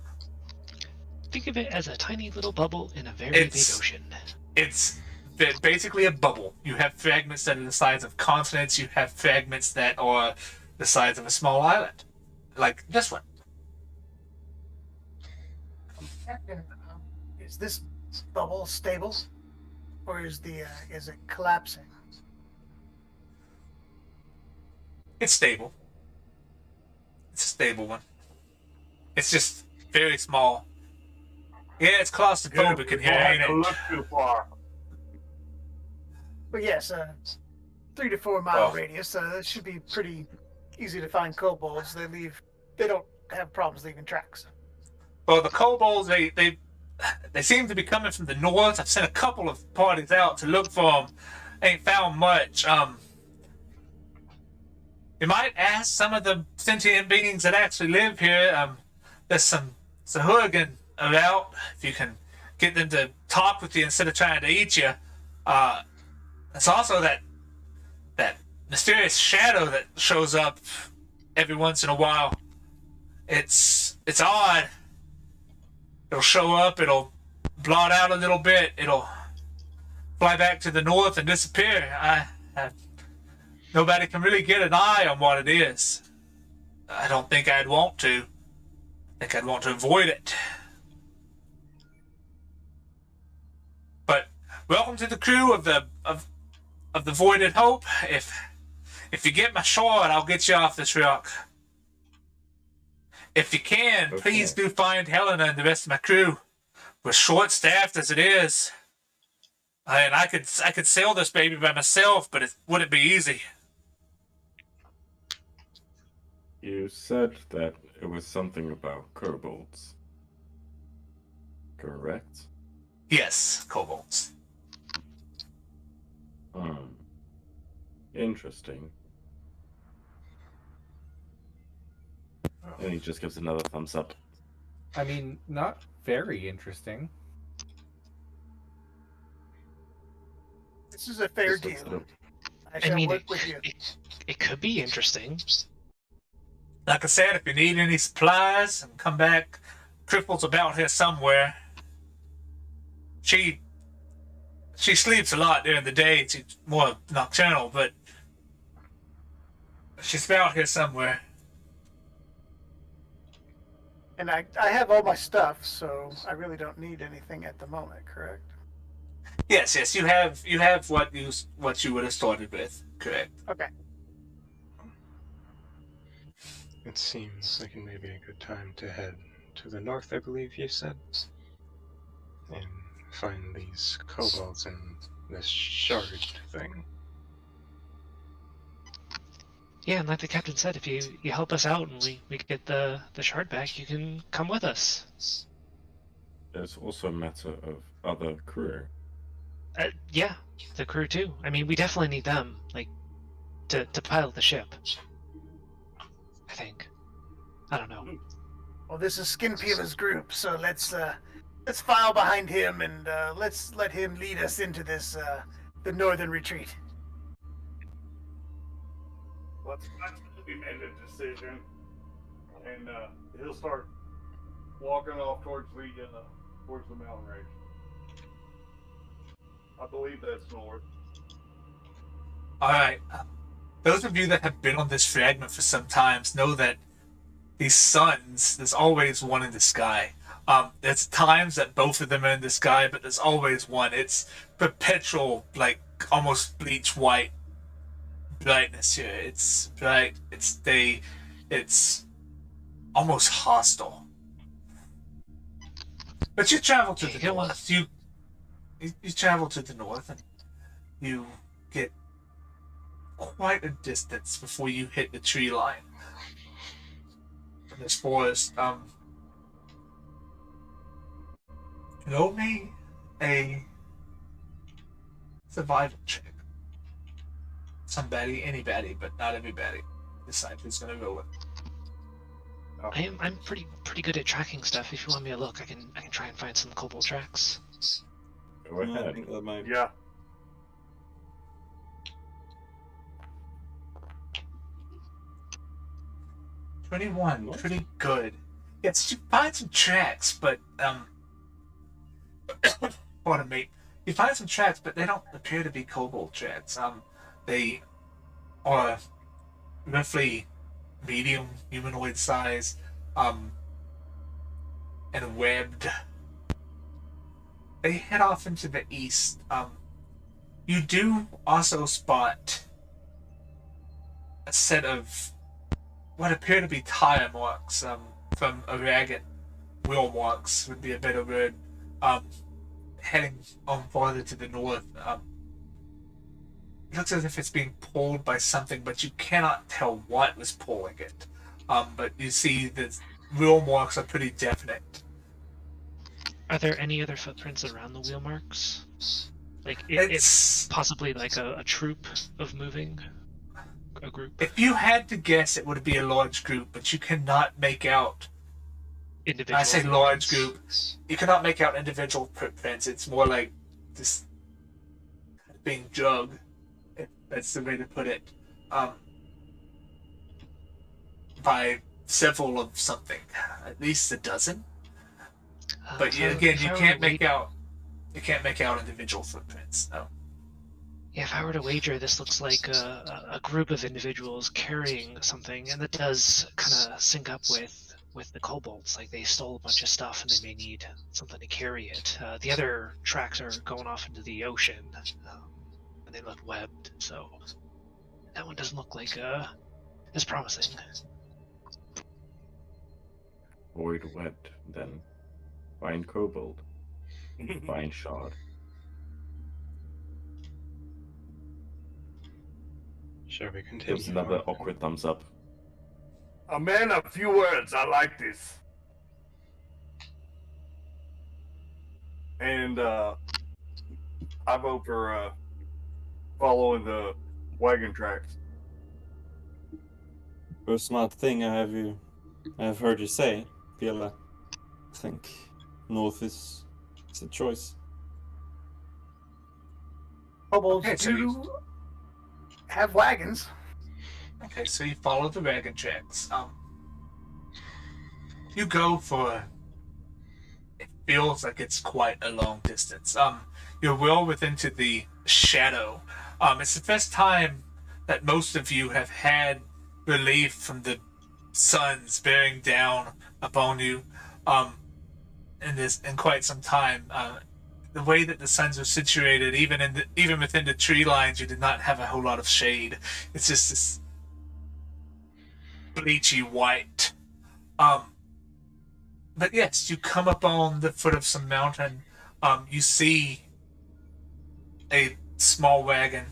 Think of it as a tiny little bubble in a very big ocean. It's basically a bubble. You have fragments that are the size of continents. You have fragments that are the size of a small island, like this one. Captain, is this bubble stable, or is it collapsing? It's stable. It's a stable one. It's just very small. Yeah, it's claustrophobic in here, ain't it? Look too far. But yes, 3 to 4 mile radius. That should be pretty easy to find kobolds. They don't have problems leaving tracks. Well, the kobolds, they seem to be coming from the north. I've sent a couple of parties out to look for them. Ain't found much. You might ask some of the sentient beings that actually live here. There's some Sahurgan about. If you can get them to talk with you instead of trying to eat you. It's also that mysterious shadow that shows up every once in a while. It's odd. It'll show up, it'll blot out a little bit, it'll fly back to the north and disappear. Nobody can really get an eye on what it is. I don't think I'd want to. I think I'd want to avoid it. But welcome to the crew of the Voided Hope. If you get my shard, I'll get you off this rock. If you can, please do find Helena and the rest of my crew. We're short-staffed as it is. And I could sail this baby by myself, but it wouldn't be easy. You said that it was something about kobolds. Correct? Yes, kobolds. Interesting. And he just gives another thumbs up. I mean, not very interesting. This is a fair Just deal. I I shall mean, work with you. it could be interesting. Like I said, if you need any supplies and come back, Cripple's about here somewhere. She sleeps a lot during the day. She's more nocturnal, but she's about here somewhere. And I have all my stuff, so I really don't need anything at the moment, correct? Yes, you have what you would have started with, correct? Okay. It seems like it may be a good time to head to the north, I believe you said, and find these kobolds and this shard thing. Yeah, and like the captain said, if you help us out and we get the shard back, you can come with us. It's also a matter of other crew. Yeah, the crew too. I mean, we definitely need them, like, to pilot the ship. I think. I don't know. Well, this is Skin Peeler's group, so let's file behind him and let's let him lead us into this the northern retreat. We made a decision, and he'll start walking off towards the mountain range. I believe that's north. Alright. Those of you that have been on this fragment for some times know that these suns, there's always one in the sky. There's times that both of them are in the sky, but there's always one. It's perpetual, like almost bleach white brightness here. It's bright, it's day, it's almost hostile. But you travel to Okay, the go on. north. You travel to the north, and you get quite a distance before you hit the tree line in this forest. Roll me a survival check. Somebody, anybody, but not everybody. Decide who's gonna go with. I'm pretty good at tracking stuff. If you want me to look, I can try and find some kobold tracks. Go No, I ahead. think that might. Yeah. 21, Nice. pretty good. Yes, you find some tracks, but pardon me. You find some tracks, but they don't appear to be kobold tracks. They are roughly medium humanoid size, and webbed. They head off into the east. You do also spot a set of what appear to be tire marks, from a ragged wheel marks would be a better word, heading on farther to the north. It looks as if it's being pulled by something, but you cannot tell what was pulling it. But you see the wheel marks are pretty definite. Are there any other footprints around the wheel marks? Like It's it's possibly like a troop of moving, a group. If you had to guess, it would be a large group, but you cannot make out. Individual. I say large footprints. group. You cannot make out individual footprints. It's more like this being drug, if that's the way to put it, by several of something, at least a dozen. But So again, if you I were can't to make out. You can't make out individual footprints. No. Yeah, if I were to wager, this looks like a group of individuals carrying something, and that does kind of sync up with the kobolds. Like they stole a bunch of stuff, and they may need something to carry it. The other tracks are going off into the ocean, and they look webbed. So that one doesn't look like as promising. Void wet, then. Find kobold. Find shard. Shall we continue? Gives another awkward thumbs up. A man of few words. I like this. And I vote for following the wagon tracks. First smart thing I've heard you say, Biela. I think north is a choice. Kobolds Okay, so do have wagons. Okay, so you follow the wagon tracks. You go for. It feels like it's quite a long distance. You're well within to the shadow. It's the first time that most of you have had relief from the suns bearing down upon you. In quite some time. The way that the suns are situated, even within the tree lines, you did not have a whole lot of shade. It's just this bleachy white. But yes, you come up on the foot of some mountain. You see a small wagon,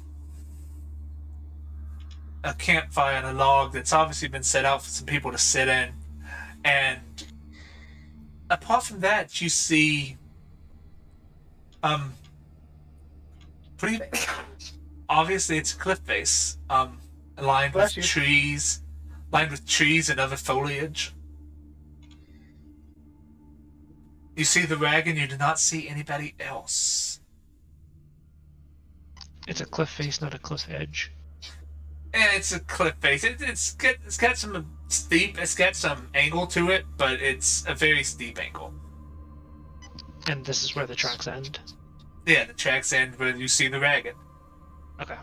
a campfire, and a log that's obviously been set out for some people to sit in. And apart from that, you see pretty obviously it's a cliff face, lined Bless with you. trees, and other foliage. You see the wagon. You do not see anybody else. It's a cliff face, not a cliff edge. And it's a cliff face. It's got some steep. It's got some angle to it, but it's a very steep angle. And this is where the tracks end. Yeah, the tracks end where you see the wagon. Okay.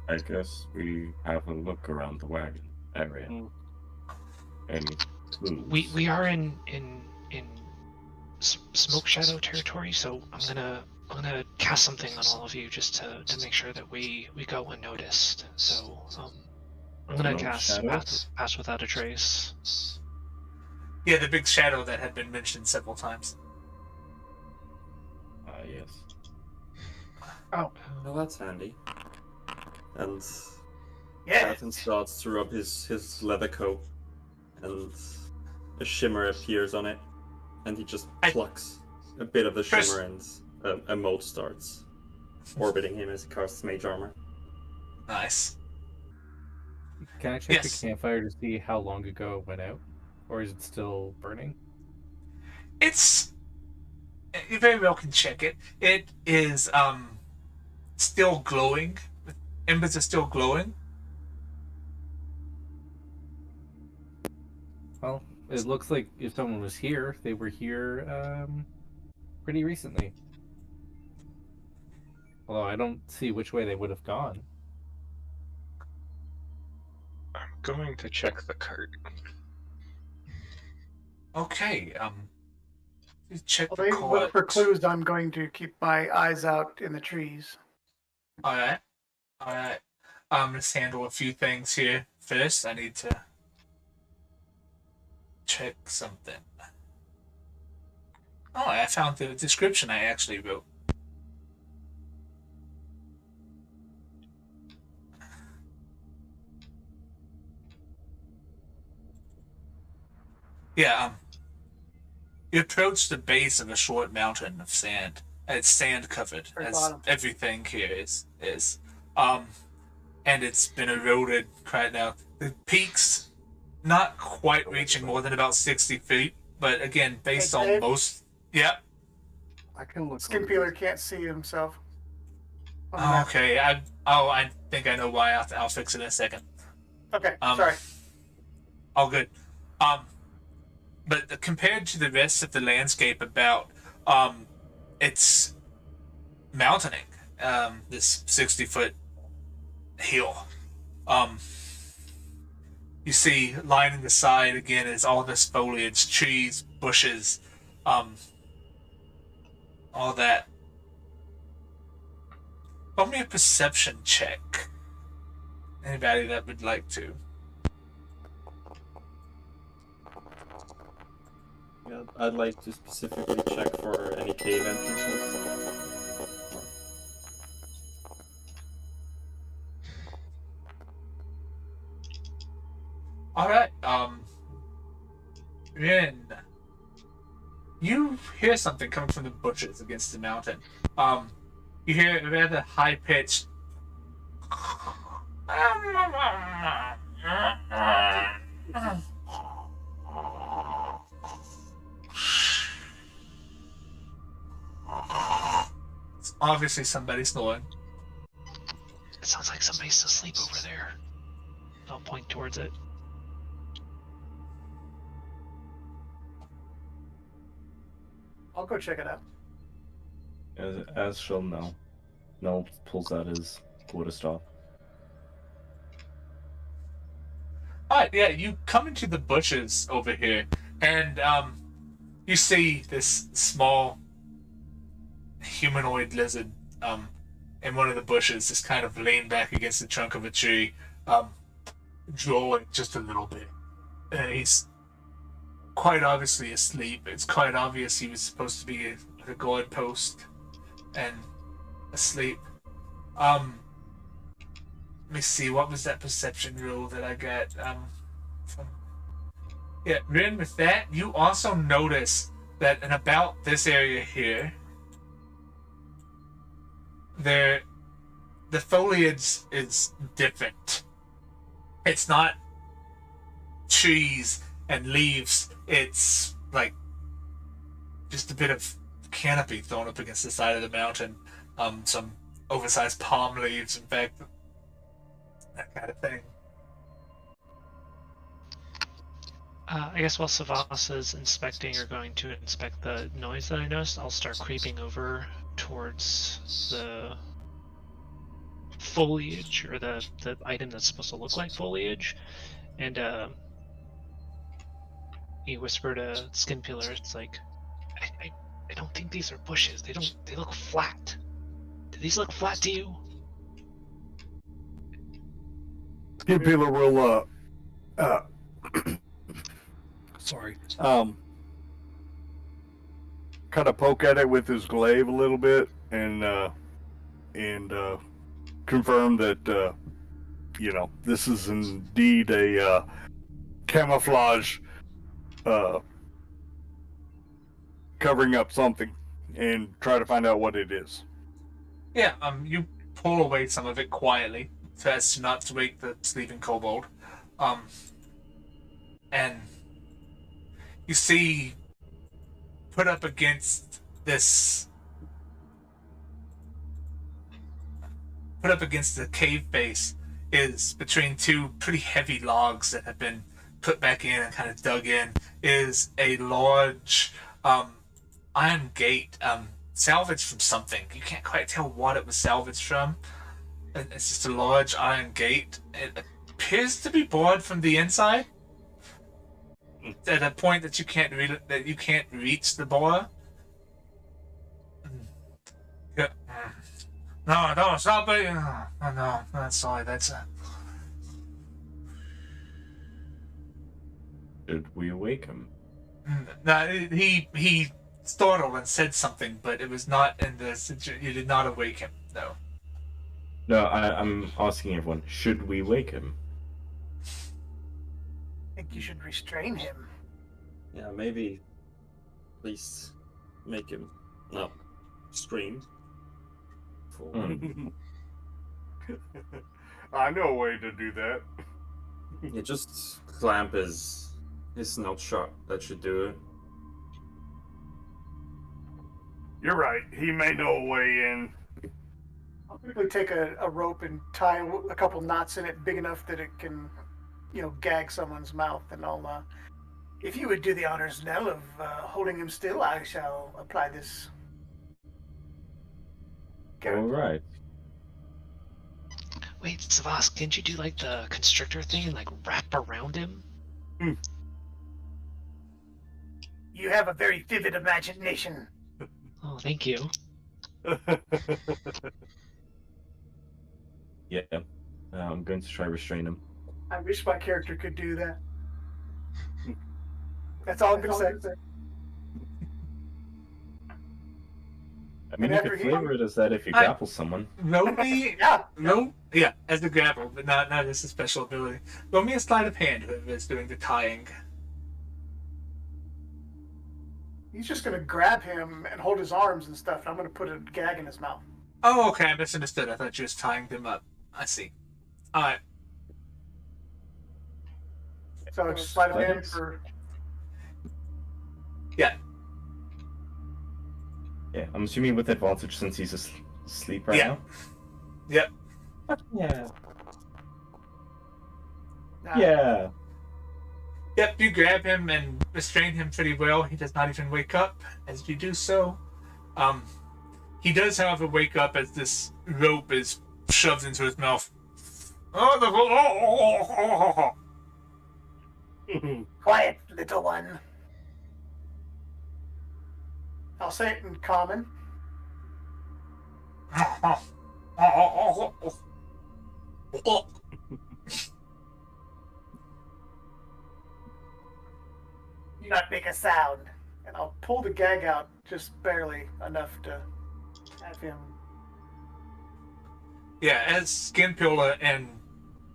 I guess we have a look around the wagon area. Any clues? We are in smoke shadow territory, so I'm gonna cast something on all of you just to make sure that we go unnoticed. So I'm gonna No cast shadows? pass without a trace. Yeah, the big shadow that had been mentioned several times. Yes. Oh, Well, that's handy. And yeah. Patton starts to rub his leather coat, and a shimmer appears on it, and he just plucks a bit of the Chris. shimmer, and a mote starts orbiting him as he casts mage armor. Nice. Can I check Yes. the campfire to see how long ago it went out? Or is it still burning? It's you very well can check it. It is still glowing. Embers are still glowing. Well, it looks like if someone was here, they were here pretty recently. Although I don't see which way they would have gone. I'm going to check the cart. Okay. You check Well, the they look for cart. clues. I'm going to keep my eyes out in the trees. All right. All right. Let's handle a few things here first. I need to check something. Oh, I found the description I actually wrote. Yeah, you approach the base of a short mountain of sand. It's sand covered, Very as bottom. everything here is. And it's been eroded right now. The peaks not quite reaching more than about 60 feet, but again, based Hey, on Dave? most. Yep. I can look. Skin peeler can't see himself. On the Oh, map. okay. I think I know why. I'll fix it in a second. Okay, Um, sorry. All good. But compared to the rest of the landscape about, it's mountaining. This 60-foot hill. You see lining the side again is all this foliage, trees, bushes, all that. Roll me a perception check. Anybody that would like to. Yeah, I'd like to specifically check for any cave entrances. Alright, Rin. You hear something coming from the bushes against the mountain. You hear a rather high pitched. It's obviously somebody snoring. It sounds like somebody's asleep over there. I'll point towards it. I'll go check it out. As shall Nell. Nell pulls out his quarterstaff. Alright, yeah, you come into the bushes over here, and you see this small humanoid lizard in one of the bushes, just kind of leaned back against the trunk of a tree, drooling just a little bit. He's quite obviously asleep. It's quite obvious he was supposed to be at a guard post and asleep. Let me see, what was that perception roll that I got? Yeah, Rin, with that, you also notice that in about this area here, the foliage is different. It's not trees and leaves, it's like just a bit of canopy thrown up against the side of the mountain. Some oversized palm leaves, in fact, that kind of thing. I guess while Savas is inspecting or going to inspect the noise that I noticed, I'll start creeping over towards the foliage, or the item that's supposed to look like foliage, and he whispered to Skin Peeler, it's like, I don't think these are bushes. They look flat. Do these look flat to you? Skimpeeler will sorry, kind of poke at it with his glaive a little bit and confirm that this is indeed a camouflage covering up something, and try to find out what it is. Yeah, you pull away some of it quietly, so as to not to wake the sleeping kobold. And you see, put up against the cave face is, between two pretty heavy logs that have been put back in and kind of dug in, is a large iron gate, salvaged from something. You can't quite tell what it was salvaged from. It's just a large iron gate. It appears to be barred from the inside, at a point that you can't reach the bar. Yeah. No, stop it! No, that's sorry. That's Should we awake him? No, he startled and said something, but it was not in the situation. You did not awake him, no. No, I'm asking everyone. Should we wake him? I think you should restrain him. Yeah, maybe at least make him not scream. I know a way to do that. Yeah, just clamp his snout shut. That should do it. You're right. He may know a way in. I'll quickly take a rope and tie a couple knots in it big enough that it can, gag someone's mouth. And I'll, if you would do the honors, Nell, of holding him still, I shall apply this. All right. Wait, Savas, can't you do like the constrictor thing and like wrap around him? You have a very vivid imagination. Oh, thank you. Yeah. I'm going to try restrain him. I wish my character could do that. That's all I'm going to say. I mean, And you after could he- flavor it as that if you grapple someone. Roll me, Yeah. as a grapple, but not as a special ability. Roll me a sleight of hand, whoever is doing the tying. He's just going to grab him and hold his arms and stuff. And I'm going to put a gag in his mouth. Oh, okay, I misunderstood. I thought you was tying them up. I see. Alright. So it's sleight of hand Athletics? for. Yeah. Yeah, I'm assuming with advantage since he's asleep right Yeah. now. Yep. Yeah. Nah, Yeah. Yep, you grab him and restrain him pretty well. He does not even wake up as you do so. He does, however, wake up as this rope is shoved into his mouth. Quiet, little one. I'll say it in common. Do not make a sound. And I'll pull the gag out just barely enough to have him. Yeah, as Skinpillar and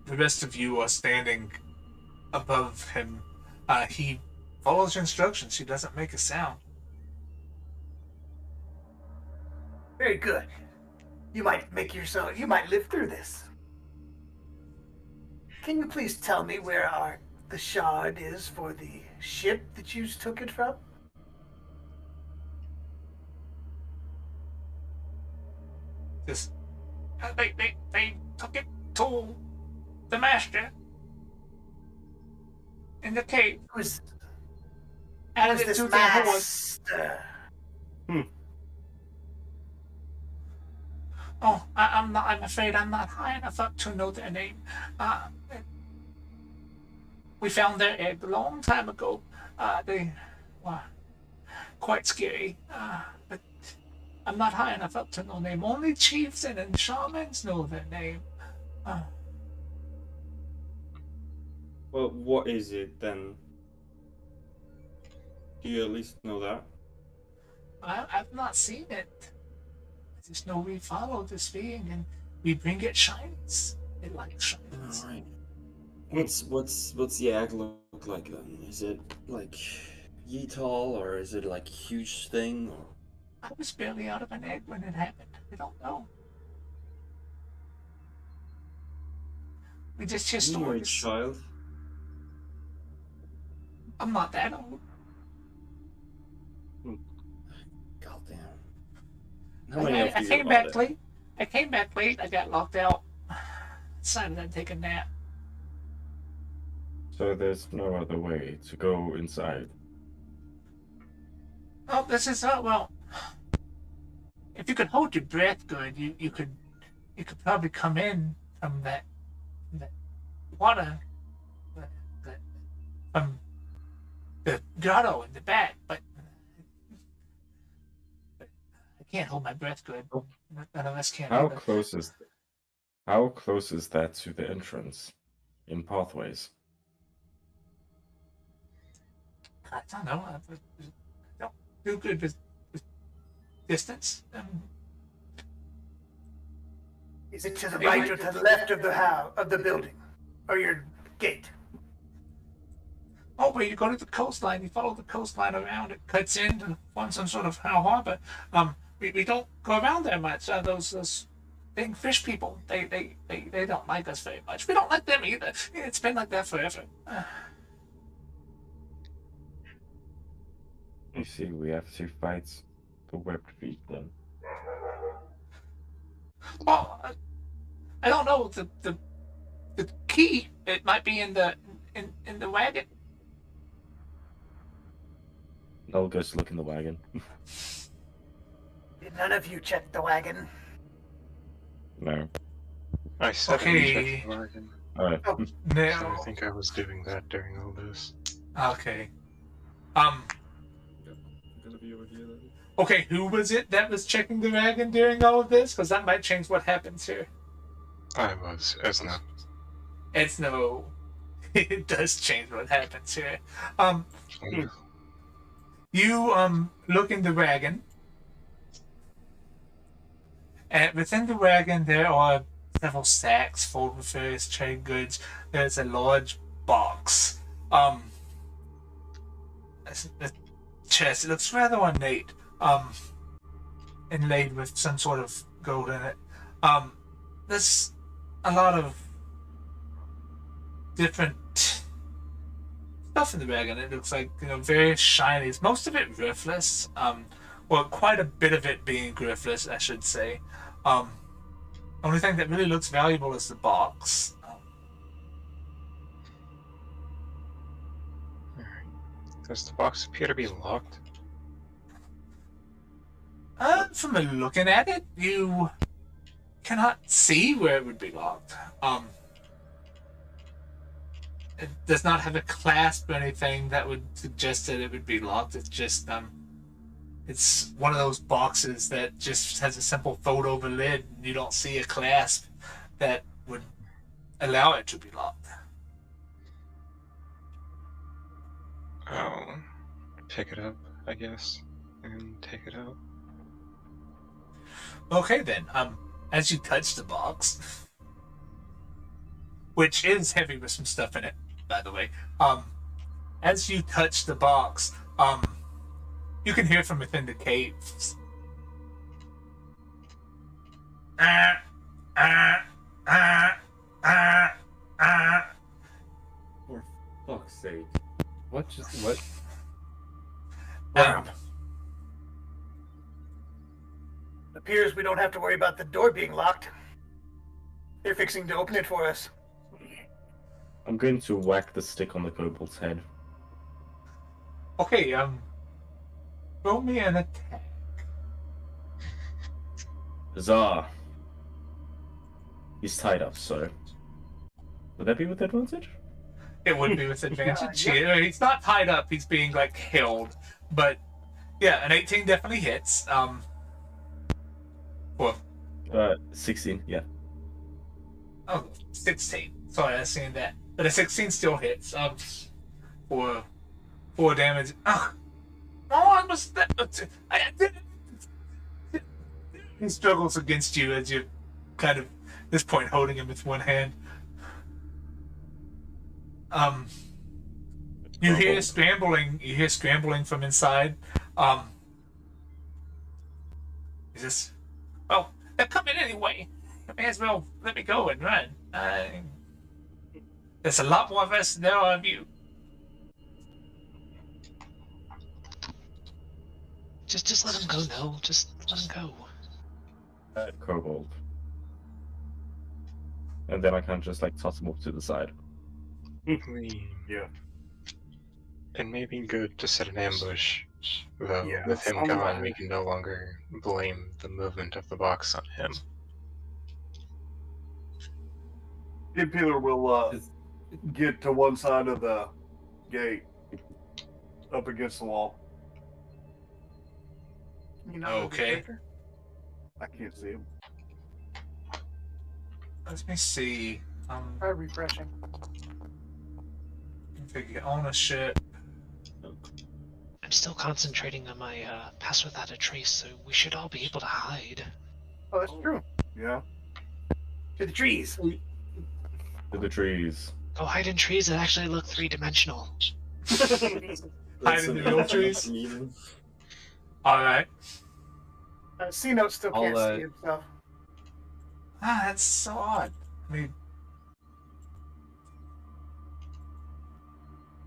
the rest of you are standing above him, he follows your instructions. He doesn't make a sound. Very good. You might live through this. Can you please tell me where the shard is for the ship that you took it from? Just, they took it to the master in the cave. Who's Added it this to their horse. master? Oh, I'm afraid I'm not high enough up to know their name. We found their egg a long time ago. They were quite scary. But I'm not high enough up to know name. Only chiefs and shamans know their name. Well, what is it then? Do you at least know that? I've not seen it. I just know we follow this being and we bring it shinies. It likes shinies. Alright. What's the egg look like then? Is it like ye tall, or is it like huge thing? Or... I was barely out of an egg when it happened. I don't know. We just hear You were a stories. child. I'm not that old. Goddamn. How many of I these came are back there? late. I came back late. I got locked out. Decided I'd take a nap. So there's no other way to go inside. Oh, this is well. If you could hold your breath good, you could probably come in from that water, from the grotto in the back, but I can't hold my breath good. None of us can. How either. close is that to the entrance in pathways? I don't know. I don't do good with distance. Is it to the right or to the left of the building, or your gate? Oh, where you go to the coastline, you follow the coastline around. It cuts into some sort of harbor. We don't go around there much. Those big fish people, they don't like us very much. We don't like them either. It's been like that forever. You see, we have to fight the webbed feet then. Well, I don't know the key. It might be in the wagon. I'll go look in the wagon. Did none of you check the wagon? No. I said Okay. I checked the wagon. Alright. So No. I think I was doing that during all this. Okay. Gonna be over here then. Okay, who was it that was checking the wagon during all of this? Because that might change what happens here. I was, Esna. It's no. It does change what happens here. You look in the wagon, and within the wagon there are several sacks full of various trade goods. There's a large box. A chest. It looks rather ornate. Inlaid with some sort of gold in it. There's a lot of different stuff in the wagon. It looks like, various shinies. Most of it griffless. Well, quite a bit of it being griffless, I should say. Only thing that really looks valuable is the box. Does the box appear to be locked? From looking at it, you cannot see where it would be locked. It does not have a clasp or anything that would suggest that it would be locked. It's just it's one of those boxes that just has a simple fold-over lid, and you don't see a clasp that would allow it to be locked. I'll pick it up, I guess, and take it out. Okay then. As you touch the box, which is heavy with some stuff in it, by the way. As you touch the box, you can hear from within the caves. For fuck's sake. What? Appears we don't have to worry about the door being locked. They're fixing to open it for us. I'm going to whack the stick on the kobold's head. Okay, roll me an attack. Huzzah! He's tied up, so... Would that be with advantage? It would be with advantage. Yeah. He's not tied up, he's being, held. But, yeah, an 18 definitely hits. Well, 16, yeah. oh, 16. Sorry, I was seeing that. But a 16 still hits. For 4 damage. Oh, I was. He struggles against you as you kind of, at this point, holding him with one hand. You hear scrambling. You hear scrambling from inside. Is this? Well, they're coming anyway. You may as well let me go and run. There's a lot more of us than there are of you. Just let him go. No, just let him go. Kobold. And then I can just like toss him off to the side. Yeah. It may be good to set an ambush, though Yeah, with him on the gone, line. we can no longer blame the movement of the box on him. Kid Peeler will Is- get to one side of the gate, up against the wall. You know, Okay. I can't see him. Let me see. Try refreshing. Configure ownership. I'm still concentrating on my pass without a trace, so we should all be able to hide. Oh, that's true. Yeah. To the trees. To the trees. Go hide in trees that actually look 3-dimensional. Hide in the real trees. All right. C-Note still can't I'll, see himself. That's so odd. I mean,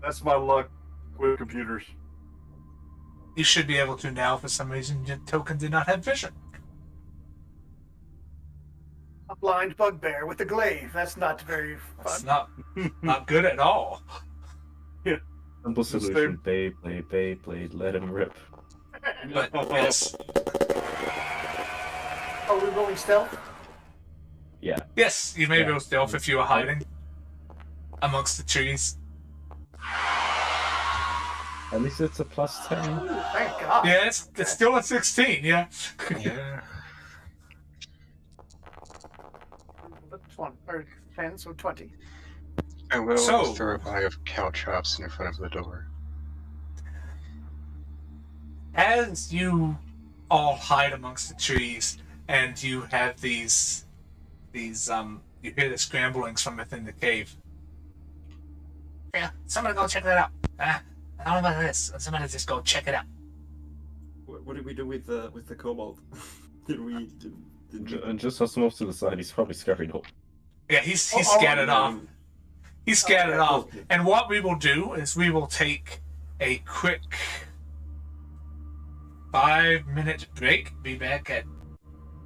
That's my luck with computers. you should be able to now. For some reason, your token did not have vision. A blind bugbear with a glaive. That's not very That's fun. not good at all. Simple Just solution. Beyblade, let him rip. But yes, Are we rolling stealth? Yeah. yes, you may be Yeah. able to stealth if you are hiding amongst the trees. At least it's a +10. Ooh, thank God. Yeah, it's still a 16. Yeah. Yeah. That's one. Or 10, so 20. I will So- throw a bag of caltrops in front of the door. As you all hide amongst the trees, and you have these, you hear the scramblings from within the cave. Yeah, somebody go check that out. I don't know about this. Somebody just go check it out. What did we do with the kobold? And just toss him off to the side. He's probably scurried off. Yeah, he's scattered off. He's scattered Okay. off. And what we will do is we will take a quick 5-minute break. Be back at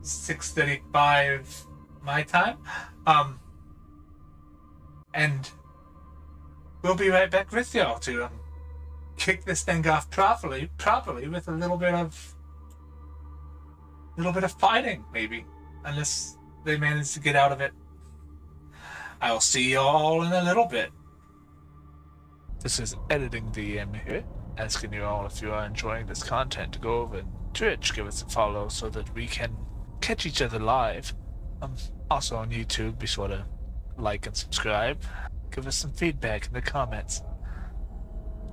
6:35 my time. And we'll be right back with y'all to kick this thing off properly with a little bit of fighting, maybe, unless they manage to get out of it. I'll see y'all in a little bit. This is Editing DM here, asking you all if you are enjoying this content to go over to Twitch, give us a follow so that we can catch each other live. Also on YouTube, be sure to like and subscribe. Give us some feedback in the comments.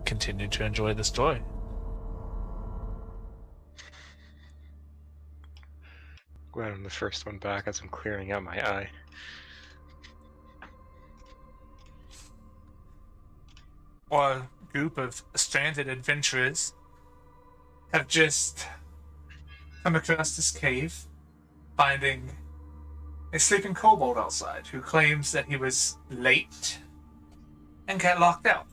Continue to enjoy the story. Glad I'm the first one back as I'm clearing out my eye. Or a group of stranded adventurers have just come across this cave, finding a sleeping kobold outside who claims that he was late and got locked out.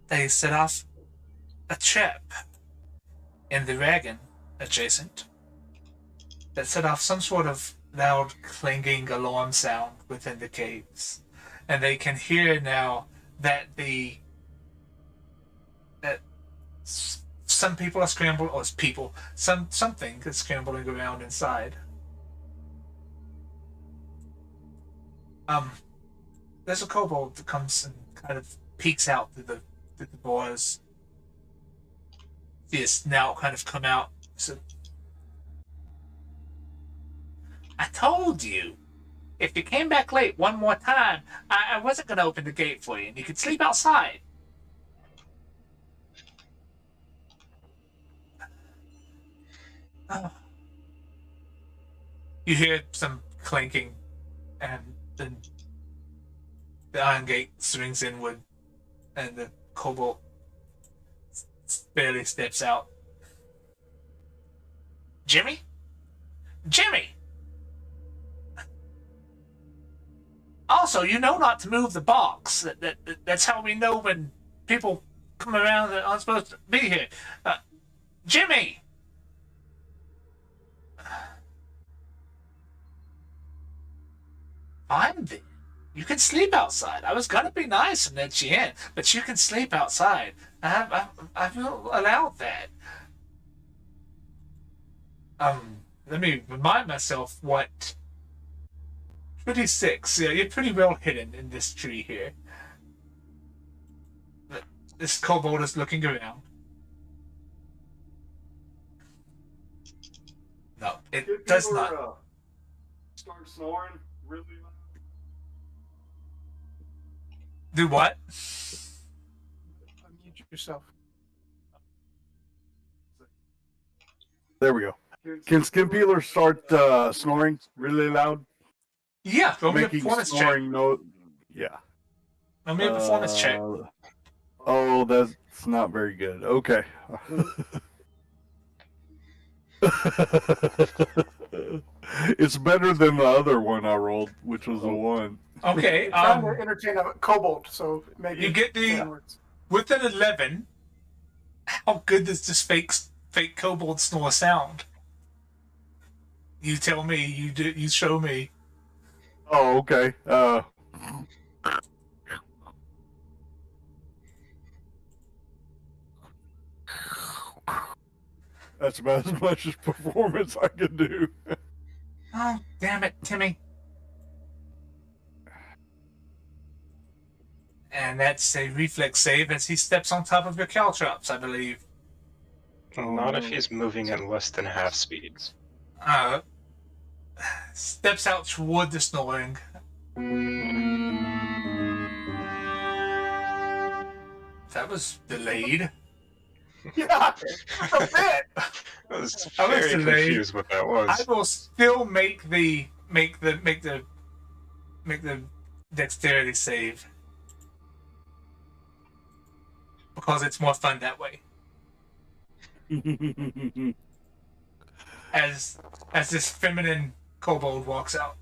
They set off a trap in the wagon adjacent that set off some sort of loud clanging alarm sound within the caves. And they can hear now that some people are scrambling, or something is scrambling around inside. There's a kobold that comes and kind of peeks out through the bars. See a snout kind of come out. So, I told you. If you came back late one more time, I wasn't going to open the gate for you, and you could sleep outside. Oh. You hear some clanking, and then the iron gate swings inward, and the kobold barely steps out. Jimmy? Jimmy! Also, you know not to move the box. That's how we know when people come around that aren't supposed to be here. Jimmy! Fine then. You can sleep outside. I was gonna be nice and let you in, but you can sleep outside. I will allow that. Let me remind myself what... 26. Yeah, you're pretty well hidden in this tree here. This kobold is looking around. No, it does not. Start snoring really loud. Do what? Unmute yourself. There we go. Can Skin Peeler start snoring really loud? Yeah, throw me a Making performance check. snoring no. Yeah. Throw me a performance check. Oh, that's not very good. Okay. It's better than the other one I rolled, which was a 1. Okay, Trying to entertain a kobold, so maybe you get with an 11. How good does this fake kobold snore sound? You tell me. You show me. Oh, okay. That's about as much as performance I can do. Oh, damn it, Timmy. And that's a reflex save as he steps on top of your caltrops, I believe. Not if he's moving at less than half speed. Steps out toward the snoring. That was delayed. Yeah, a bit. I was I was very delayed. confused what that was. I will still make the dexterity save because it's more fun that way. As this feminine kobold walks out.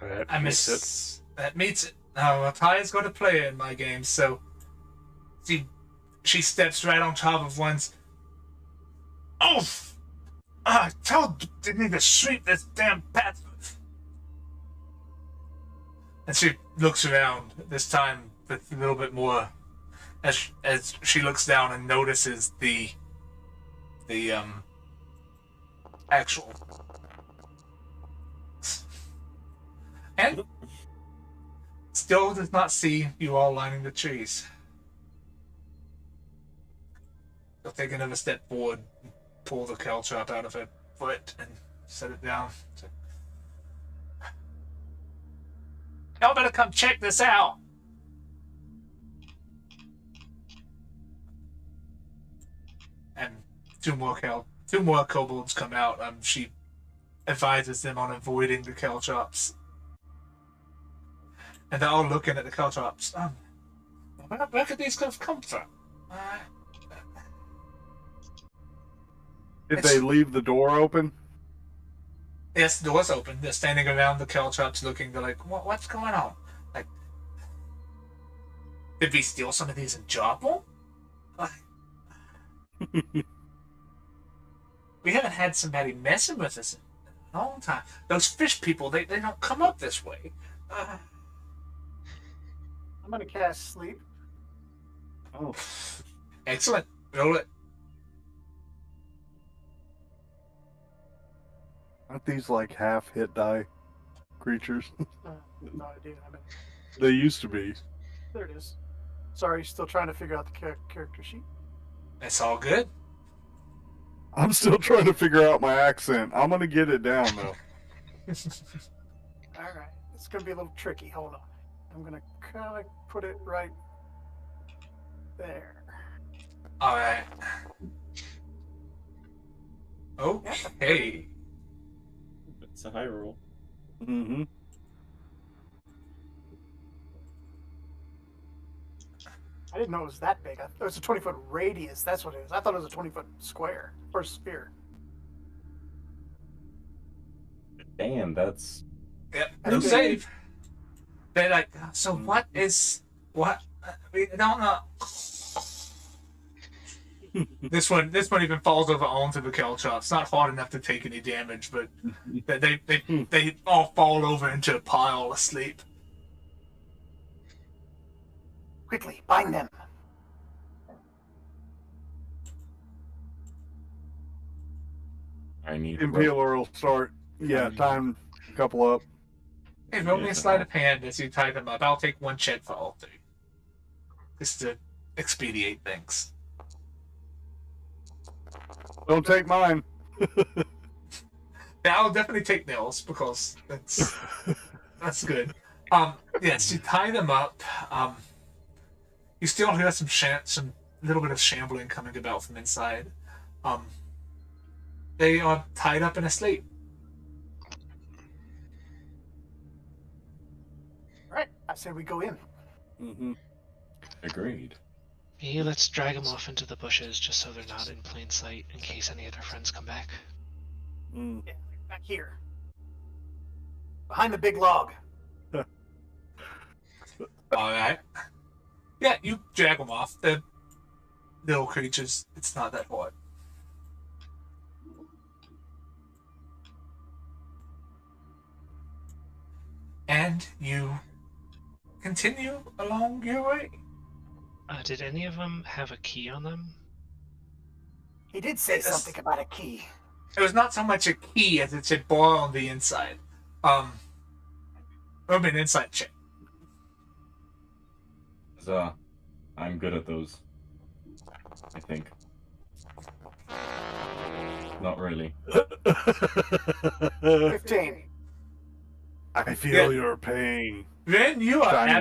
That meets it. That meets it. Now, Ty is going to play in my game, so she steps right on top of one's. Oh! I told you need to sweep this damn path. And she looks around, this time with a little bit more, as she looks down and notices the actual. And still does not see you all lining the trees. She'll take another step forward, pull the caltrop out of her foot, and set it down. Y'all better come check this out. And two more kobolds come out. She advises them on avoiding the caltrops. And they're all looking at the caltrops. Where could these have come from? Did they leave the door open? Yes, the door's open. They're standing around the caltrops looking. They're like, what's going on? Like, did we steal some of these in Jopple? We haven't had somebody messing with us in a long time. Those fish people, they don't come up this way. I'm gonna cast sleep. Oh, excellent. Roll it. Aren't these like half hit die creatures? No idea. They used to be. There it is. Sorry, still trying to figure out the character sheet. That's all good. I'm still trying to figure out my accent. I'm gonna get it down though. All right, it's gonna be a little tricky. Hold on. I'm gonna kind of put it right there. All right. Okay. It's a high roll. Mm-hmm. I didn't know it was that big. I thought it was a 20-foot radius. That's what it is. I thought it was a 20-foot square or sphere. Damn, that's Yep. That's No good. save. They're like, so what is what? We don't know. This one even falls over onto the Kelchop. It's not hard enough to take any damage, but they all fall over into a pile asleep. Quickly, bind them. I need Impaler will start. Yeah, time a couple up. Hey, roll me Yeah. a sleight of hand as you tie them up. I'll take one check for all three. Just to expedite things. Don't take mine. Yeah, I'll definitely take Nils because that's good. Yes, you tie them up. You still hear some little bit of shambling coming about from inside. They are tied up and asleep. All right, I said we go in. Mm-hmm. Agreed. Maybe let's drag them off into the bushes just so they're not in plain sight in case any of their friends come back. Mm. Yeah, back here. Behind the big log. Alright. Yeah, you drag them off. They're little creatures. It's not that hard. And you continue along your way. Did any of them have a key on them? He did say Yes. something about a key. It was not so much a key as it said bar on the inside. Or an inside check. I'm good at those. I think. Not really. 15. I feel Yeah. your pain. Ren, you are Shiny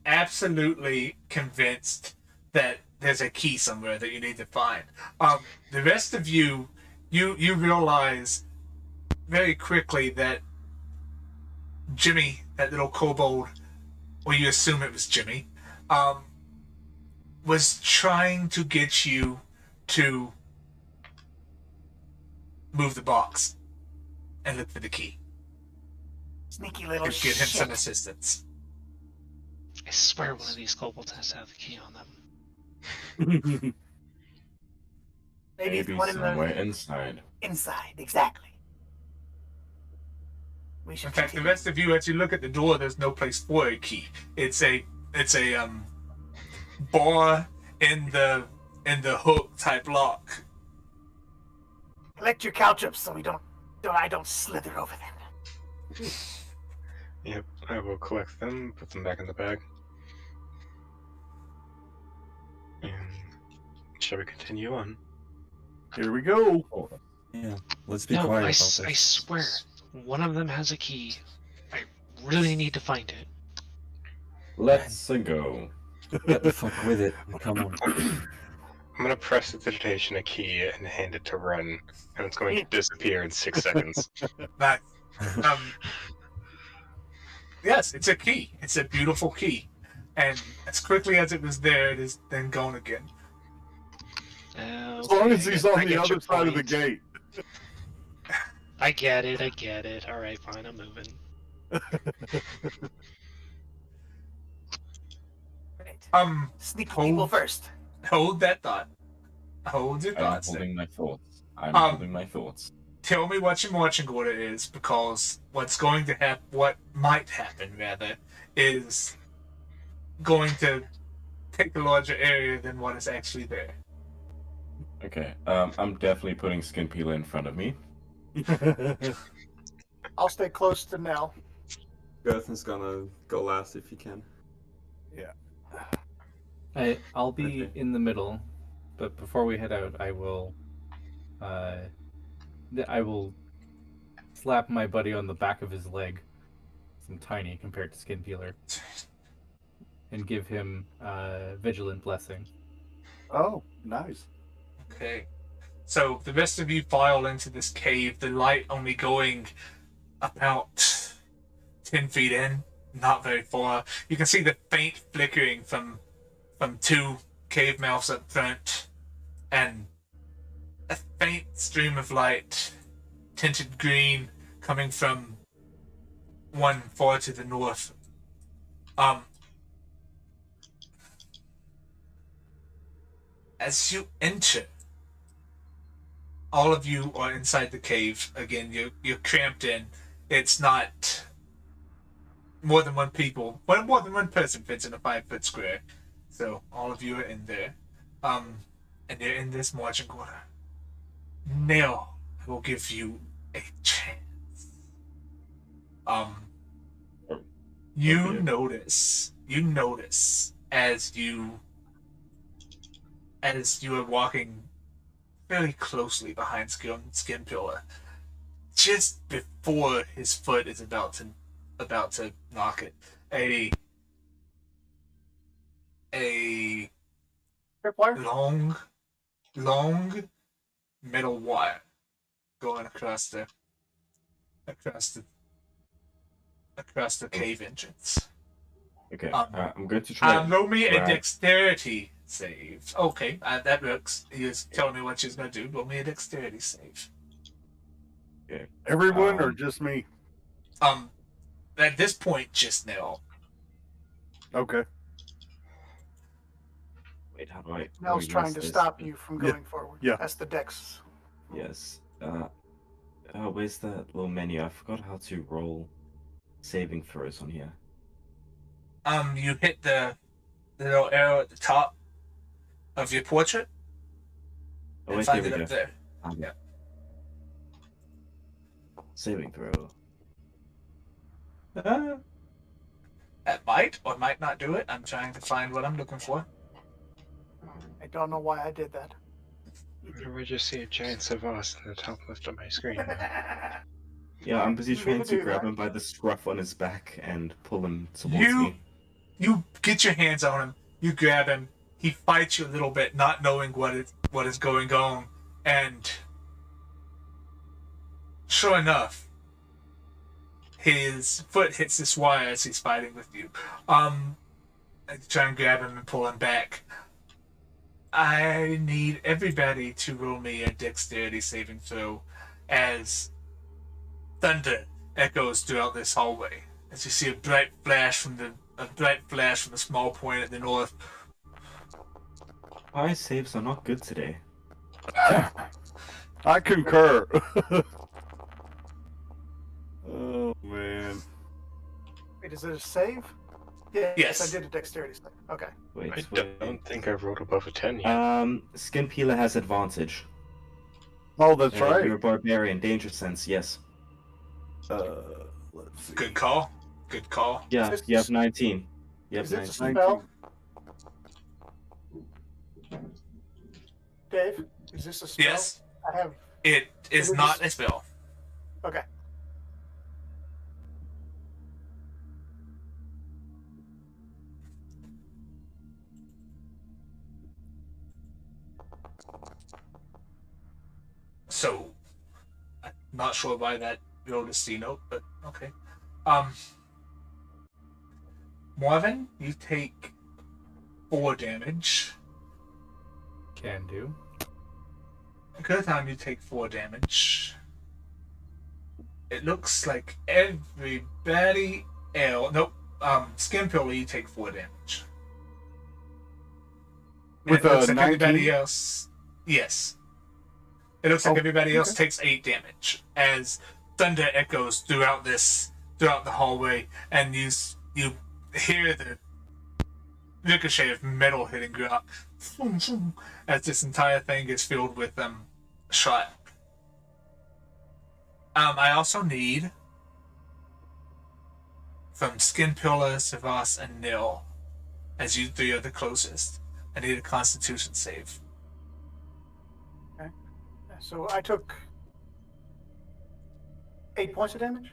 absolutely convinced that there's a key somewhere that you need to find. The rest of you realize very quickly that Jimmy, that little kobold, or you assume it was Jimmy, was trying to get you to move the box and look for the key. Sneaky little To get him shit. some assistance. I swear one of these kobolds has to have the key on them. Maybe it's Maybe one in somewhere the inside. inside. Exactly. We should In fact, the continue. rest of you, as you look at the door, there's no place for a key. It's a bar in the hook type lock. Collect your caltrops so I don't slither over them. Yep, I will collect them, put them back in the bag. And shall we continue on? Here we go. Yeah, let's be No, quiet I about this. swear, one of them has a key. I really need to find it. Let's go. Get the fuck with it. Come on. I'm gonna press the digitation a key and hand it to Ren, and it's going to disappear in 6 seconds. But yes, it's a key. It's a beautiful key, and as quickly as it was there, it is then gone again. As long as he's on I the get other your side of the point. gate. I get it. Alright, fine, I'm moving. Right. Sneaky people first. Hold that thought. Hold your I'm thoughts. holding my thoughts. I'm Um, holding my thoughts. Tell me what your marching order is, because what's going to happen, what might happen rather, is going to take a larger area than what is actually there. Okay. I'm definitely putting Skin Peeler in front of me. I'll stay close to Nell. Gerthen's gonna go last if he can. I'll be Okay. in the middle, But before we head out, I will slap my buddy on the back of his leg. I'm tiny compared to Skin Peeler, and give him Vigilant Blessing. Oh, nice. Okay. So the rest of you file into this cave, the light only going about 10 feet in, not very far. You can see the faint flickering from two cave mouths up front, and a faint stream of light, tinted green, coming from one far to the north. As you enter, all of you are inside the cave. Again, you're cramped in. It's not more than one person fits in a 5-foot square. So all of you are in there. And you're in this marching order. Now I will give you a chance. You notice as you are walking fairly closely behind Skin Pillar, just before his foot is about to knock it, a Tripwire? long metal wire going across the cave entrance. Okay, I'm going to try. Roll me a grab- dexterity save. Okay, that works. He was telling me what she's going to do. Roll me a dexterity save. Okay. Everyone or just me? At this point, just now. Okay. Wait, how do I? Mel's trying to this? stop you from going forward. Yeah. That's the dex. Yes. Where's that little menu? I forgot how to roll saving throws on here. You hit the little arrow at the top of your portrait Oh, and wait, find here it we up go. there. Yeah. Saving throw. That might or might not do it. I'm trying to find what I'm looking for. I don't know why I did that. We just see a giant Savas in the top left of my screen. Yeah, I'm busy You need trying to to do grab that. him by the scruff on his back and pull him towards You me. you get your hands on him. You grab him. He fights you a little bit, not knowing what is going on, and sure enough, his foot hits this wire as he's fighting with you. I try and grab him and pull him back. I need everybody to roll me a dexterity saving throw as thunder echoes throughout this hallway. As you see a bright flash from a small point at the north. My saves are not good today. I concur. Oh man. Wait, is it a save? Yeah, Yes. I did a dexterity save. Okay. Wait, I wait. don't think I've rolled above a 10 yet. Skin Peeler has advantage. Oh, that's You're a right. barbarian, danger sense, yes. Let's see. Good call. Good call. Yeah, this- you have 19. You have Is this a 19. spell? Dave, is this a spell? Yes, I have. it is Is it not just- a spell. Okay. So, I'm not sure why that rolled a C note, but okay. Marvin, you take 4 damage. Can do. Good time you take 4 damage. It looks like everybody else. Nope. Skin Pillar, you take 4 damage. And With it looks a like everybody 19? else. Yes. It looks like Oh, everybody else okay. takes 8 damage as thunder echoes throughout the hallway, and you hear the ricochet of metal hitting ground as this entire thing is filled with shot. I also need from Skin Pillar, Savas, and Nil, as you three are the closest. I need a Constitution save. So I took 8 points of damage.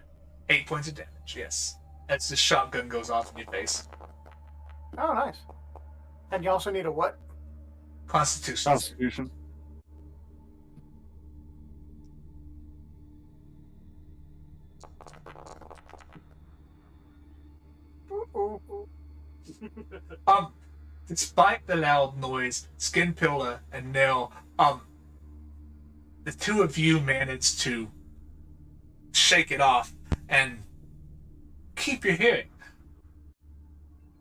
8 points of damage, yes. As the shotgun goes off in your face. Oh, nice. And you also need a what? Constitution. Constitution. Despite the loud noise, Skin Pillar and Nell, the two of you managed to shake it off and keep your hearing.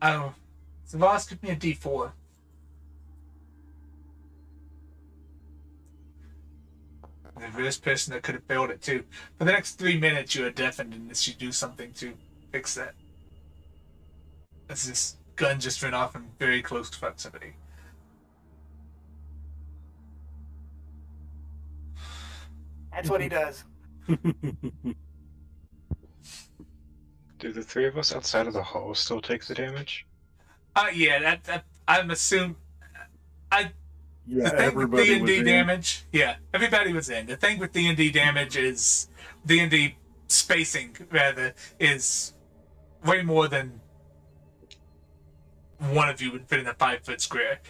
Savas, give me a D4. The first person that could have failed it too. For the next 3 minutes, you are deafened unless you do something to fix that. As this gun just went off in very close proximity. That's what he does. Do the three of us outside of the hall still take the damage? Yeah, that I'm assuming. Yeah, The thing with everybody D&D was in. damage, yeah, everybody was in. The thing with D&D damage is D&D spacing, rather, is way more than one of you would fit in a 5-foot square.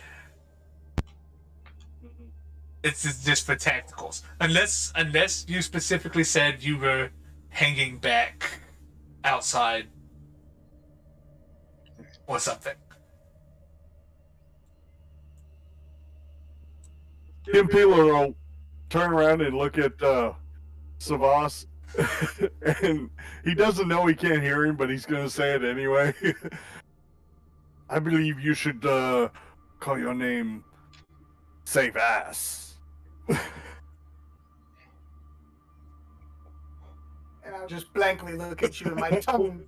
It's just for tacticals. Unless you specifically said you were hanging back outside or something. Tim Peeler will turn around and look at Savas, and he doesn't know he can't hear him, but he's going to say it anyway. I believe you should call your name Save Ass. And I'll just blankly look at you, and my tongue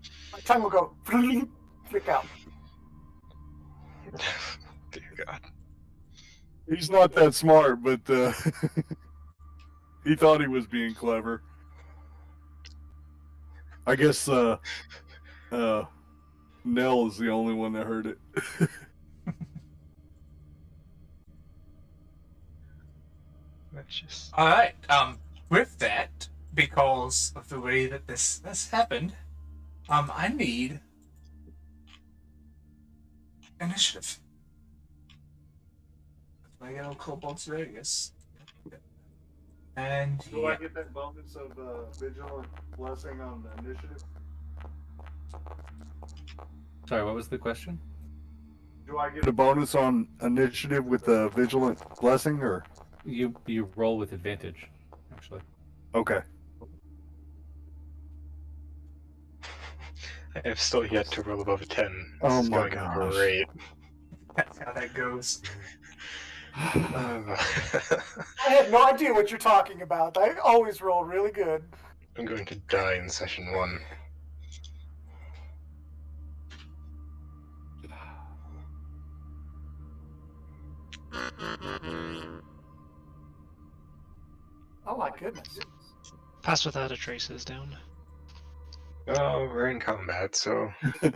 will go flick out. Dear God. He's not that smart, but he thought he was being clever. I guess Nell is the only one that heard it. That's just... All right. With that, because of the way that this happened, I need initiative. I get all kobolds there, yes. And Do I yeah. get that bonus of Vigilant Blessing on the initiative? Sorry, what was the question? Do I get a bonus on initiative with the Vigilant Blessing, or? You roll with advantage, actually. Okay. I have still yet to roll above a 10. Oh This is my going gosh. great. That's how that goes. I have no idea what you're talking about. I always roll really good. I'm going to die in session 1. Oh my goodness. Pass without a trace is down. Oh, we're in combat, so Yeah,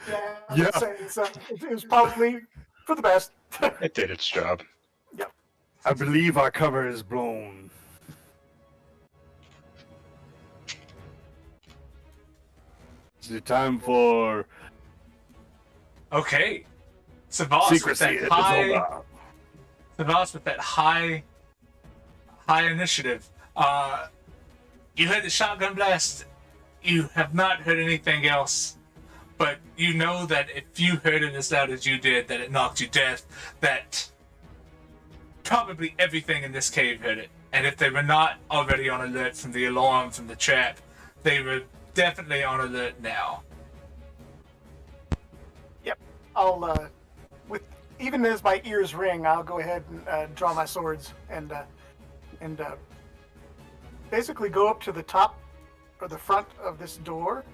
Yeah. It was probably for the best. it did its job. I believe our cover is blown. Is it time for Okay. Savas with secrecy? that It is high over. Savas with that high initiative. You heard the shotgun blast. You have not heard anything else. But you know that if you heard it as loud as you did, that it knocked you dead, that probably everything in this cave heard it. And if they were not already on alert from the alarm from the trap, they were definitely on alert now. I'll, even as my ears ring, I'll go ahead and draw my swords and basically go up to the top or the front of this door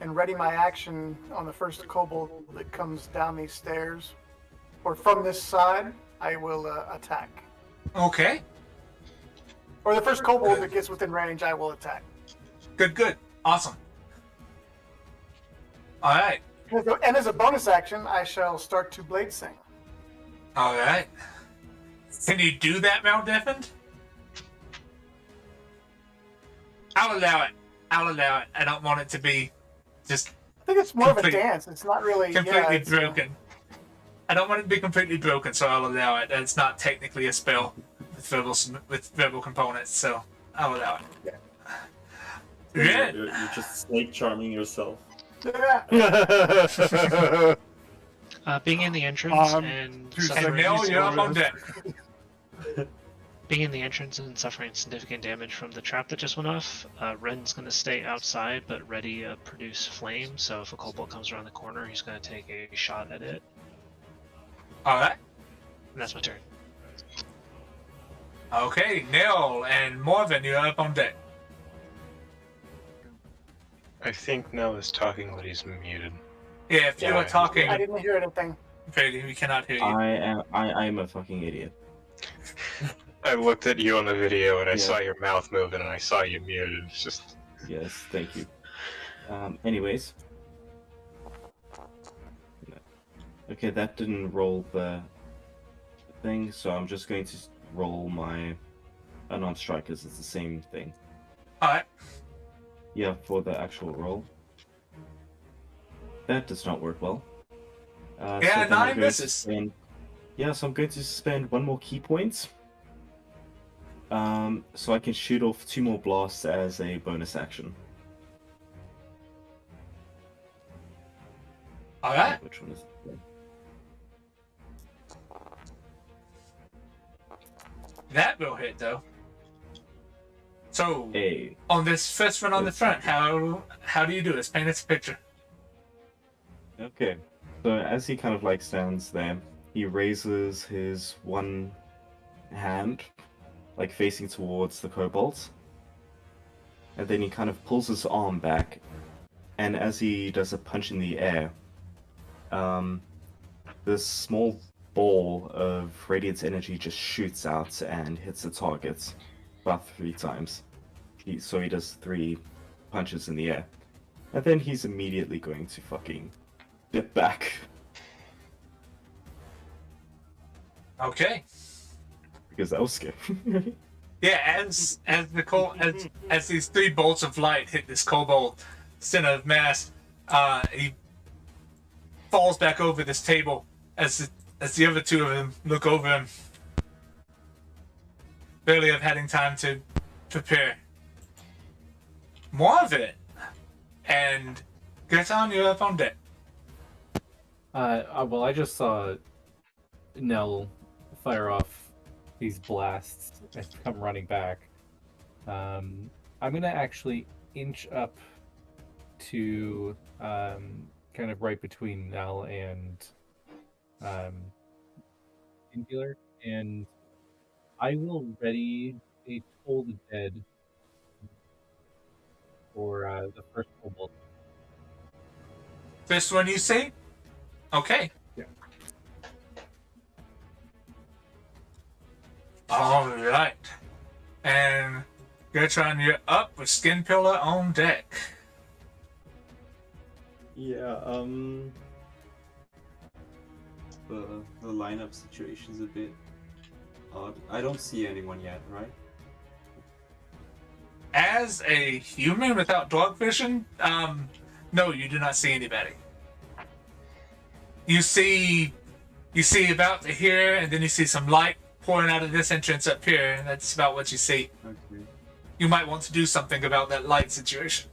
and ready my action on the first kobold that comes down these stairs or from this side. I will attack. Okay. Or the first kobold that gets within range, I will attack. Good. Awesome. Alright. And as a bonus action, I shall start to blade sing. Alright. Can you do that, Mount Deafened? I'll allow it. I'll allow it. I don't want it to be just I think it's more of a Complete- dance. It's not really completely it's, broken. I don't want it to be completely broken, so I'll allow it. And it's not technically a spell with verbal components, so I'll allow it. Yeah. Yeah. You're just snake charming yourself. Yeah. Being in the entrance and And suffering, now you're up on deck. being in the entrance and suffering significant damage from the trap that just went off, Ren's going to stay outside but ready to produce flame. So if a kobold comes around the corner, he's going to take a shot at it. Alright. And that's my turn. Okay, Neil and Morven, you're up on deck. I think Nell is talking, but he's muted. Yeah, if you Yeah, are talking, I didn't hear anything. Brady, we cannot hear you. I am a fucking idiot. I looked at you on the video and I Yeah. saw your mouth moving and I saw you muted. It's just Yes, thank you. Anyways. Okay, that didn't roll the thing, so I'm just going to roll my unarmed strikers. It's the same thing. Alright. Yeah, for the actual roll. That does not work well. Yeah, then I'm 9 going to misses. Yeah, so I'm going to spend 1 more key point. So I can shoot off 2 more blasts as a bonus action. Alright. Which one is it? That will hit, though. So, A. on this first one on the front, how do you do this? Paint us a picture. Okay. So as he kind of like stands there, he raises his one hand, like facing towards the kobolds. And then he kind of pulls his arm back. And as he does a punch in the air, this small ball of radiant energy just shoots out and hits the target about 3 times. So he does 3 punches in the air. And then he's immediately going to fucking dip back. Okay. Because that was scary. Yeah, as these 3 bolts of light hit this kobold center of mass, he falls back over this table as the other 2 of them look over him, barely have having time to prepare. More of it, and Gerton, you're up on deck. Well, I just saw Nell fire off these blasts and come running back. I'm gonna actually inch up to kind of right between Nell and Singular, and I will ready a Toll the Dead for the first kobold. First one you say? Okay. Yeah. Alright. And Gertrude, you're up with Skin Pillar on deck. Yeah, the lineup situation's a bit odd. I don't see anyone yet, right? As a human without dog vision, no, you do not see anybody. You see about to here, and then you see some light pouring out of this entrance up here, and that's about what you see. Okay. You might want to do something about that light situation.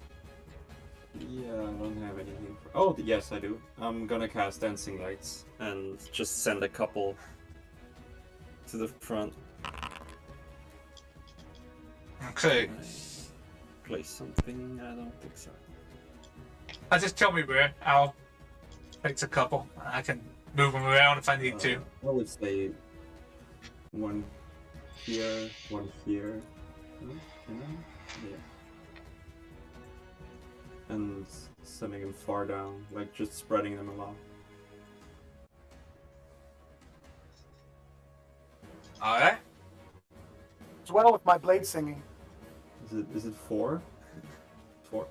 Yeah, I don't have anything for... Oh, yes, I do. I'm gonna cast Dancing Lights and just send a couple to the front. Okay. Can I place something? I don't think so. Just tell me where. I'll place a couple. I can move them around if I need to. I would say one here, one here. Hmm, can I? Yeah. And sending them far down, like just spreading them along. Alright. As well with my blade singing. Is it 4? 4.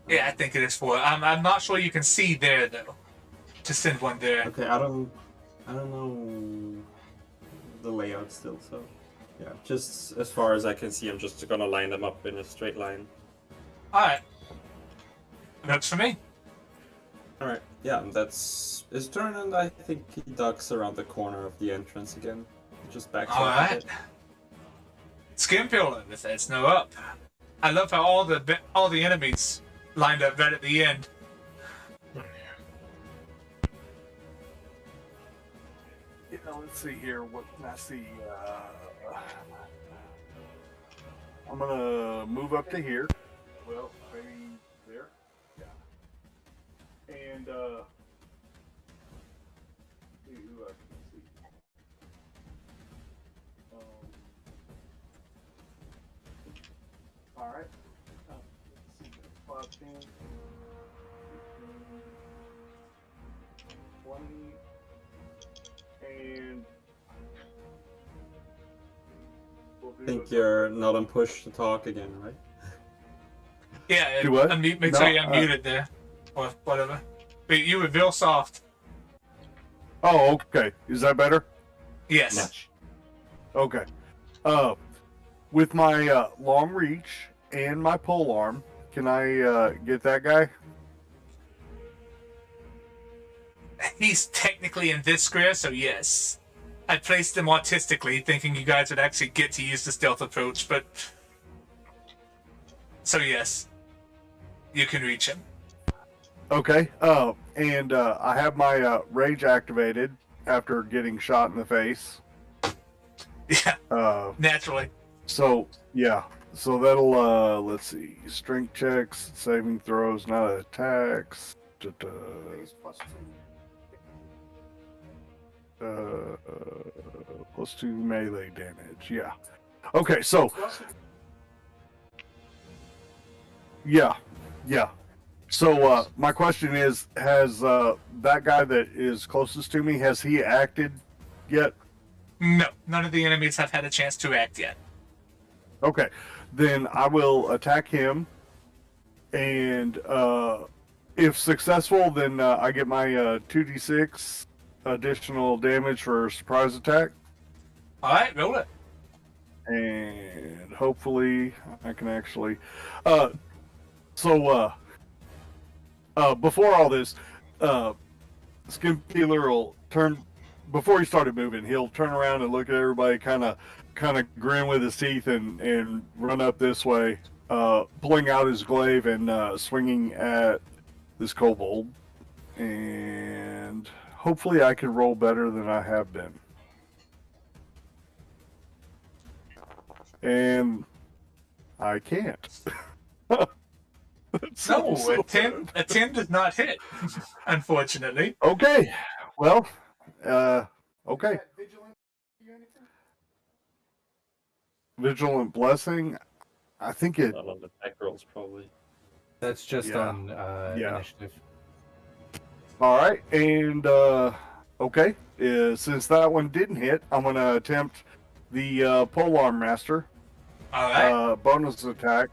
Yeah, I think it is 4. I'm not sure you can see there though. To send one there. Okay, I don't know the layout still, so Yeah, just as far as I can see, I'm just gonna line them up in a straight line. Alright. Works for me. Alright, yeah, that's his turn, and I think he ducks around the corner of the entrance again. Just backs up a Alright. bit. Skin peeler with that snow up. I love how all the enemies lined up right at the end. Yeah, let's see here. What can I see? I'm gonna move up to here. Well, maybe there. Yeah. And see who I can see. All right. Let's see. 5, 10, 20, and we'll I think you're not on push to talk again, right? Yeah, Do what? Make No, sure you're unmuted there. Or whatever. But you were real soft. Oh, okay. Is that better? Yes. Much. Okay. With my long reach and my pole arm, can I get that guy? He's technically in this square, so yes. I placed him artistically, thinking you guys would actually get to use the stealth approach, but... So yes. You can reach him. Okay. And I have my rage activated after getting shot in the face. Yeah, naturally. So yeah. So that'll let's see. Strength checks, saving throws, not attacks. Plus 2 melee damage. Yeah. Okay, so yeah. So my question is, has that guy that is closest to me, has he acted yet? No, none of the enemies have had a chance to act yet. Okay, then I will attack him, and if successful, then I get my 2d6 additional damage for surprise attack, Alright, roll it. and hopefully I can actually. Before all this, Skin Peeler will turn. Before he started moving, he'll turn around and look at everybody, kind of grin with his teeth, and run up this way, pulling out his glaive and swinging at this kobold. And hopefully, I can roll better than I have been. And I can't. No, a 10 does not hit, unfortunately. Okay. Well, okay. Vigilant Blessing. I think it. Not on the attack rolls, probably. That's just Yeah. on Yeah. initiative. All right. And, okay. Since that one didn't hit, I'm going to attempt the Polearm Master. Alright. Bonus attack.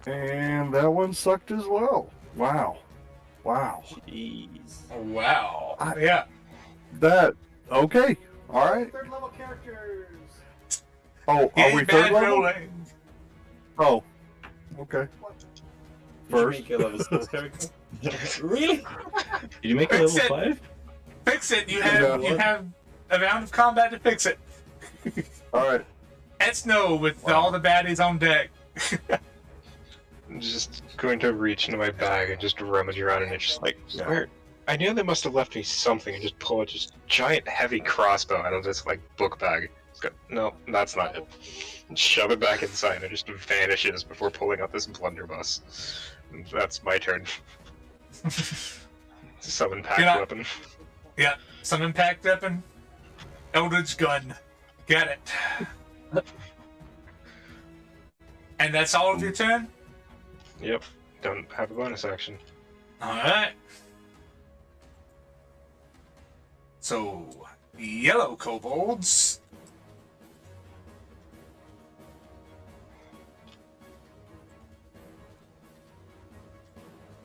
And that one sucked as well. Wow. Jeez. Wow. I- Yeah. That. Okay. All right. Third level characters. Oh, are Yay, we bad third level? rolling. Oh. Okay. First. Did you make a level 6 character? Really? Did you make a Fix level it. 5? Fix it. You Yeah. have a round of combat to fix it. All right. At snow with all the baddies on deck. I'm just going to reach into my bag and just rummage around, and it's just like, where? I knew they must have left me something, and just pull a just giant heavy crossbow out of this like book bag. It's got, no, that's not it. And shove it back inside, and it just vanishes before pulling out this blunderbuss. And that's my turn. Summon packed Can I- weapon. Yeah. Some impact weapon. Eldritch gun. Get it. And that's all of your turn? Yep. Don't have a bonus action. Alright. So, yellow kobolds.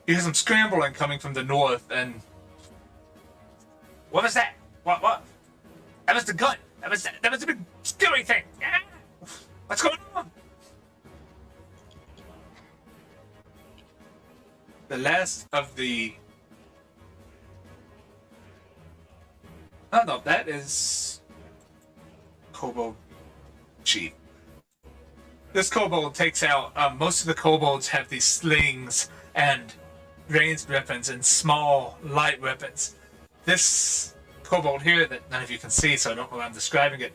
You hear some scrambling coming from the north, and... What was that? What? Hello? was the gun. That was the big scary thing. Ah! What's going on? The last of the... Oh, no, that is... Kobold Chief. This kobold takes out... most of the kobolds have these slings and ranged weapons and small, light weapons. This kobold here, that none of you can see, so I don't know how I'm describing it,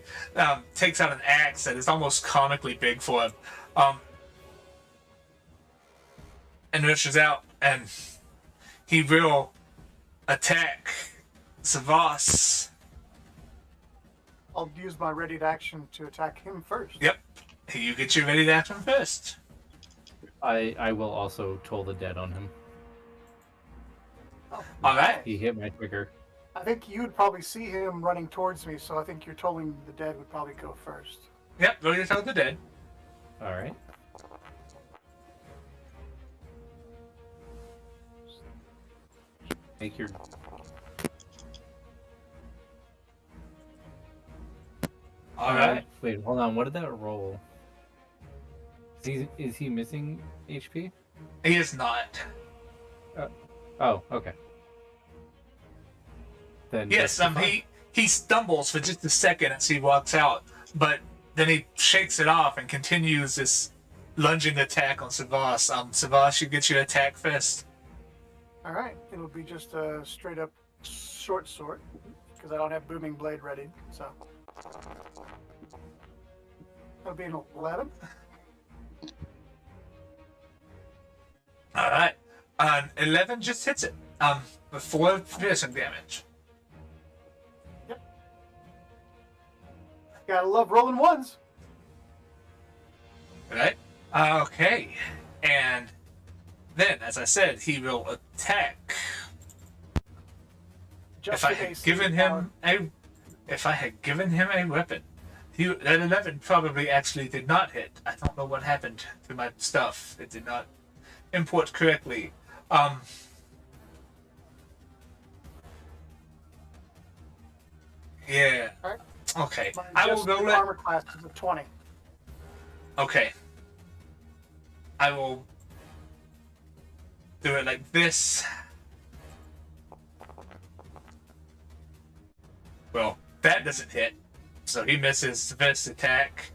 takes out an axe that is almost comically big for him. And rushes out, and he will attack Savas. I'll use my ready to action to attack him first. Yep. You get your ready to action first. I will also toll the dead on him. Alright. He hit my trigger. I think you would probably see him running towards me, so I think your tolling the dead would probably go first. Yep, roll your toll the dead. Alright. Make your... Alright. Wait, hold on. What did that roll? Is he missing HP? He is not. Oh, okay. Then Yes, that's fine. he stumbles for just a second as he walks out, but then he shakes it off and continues this lunging attack on Savas. Savas, you get your attack first. Alright, it'll be just a straight up short sword, because I don't have booming blade ready, so. That'll be an 11. Alright. 11 just hits it. With 4 piercing damage. Gotta love rolling ones. Right? Okay. And then, as I said, he will attack. Just If I with had AC given power. him a weapon, that 11 probably actually did not hit. I don't know what happened to my stuff. It did not import correctly. Yeah. Alright. Okay. My I will adjusted roll it. armor class is a 20. Okay. I will do it like this. Well, that doesn't hit. So he misses the first attack.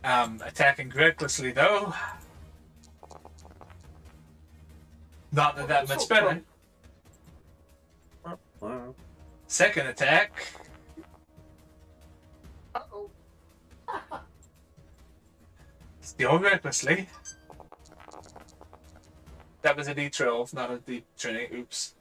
Attacking recklessly though. Not that much better. Second attack. Uh-oh. Still recklessly. That was a D12, not a D20. Oops.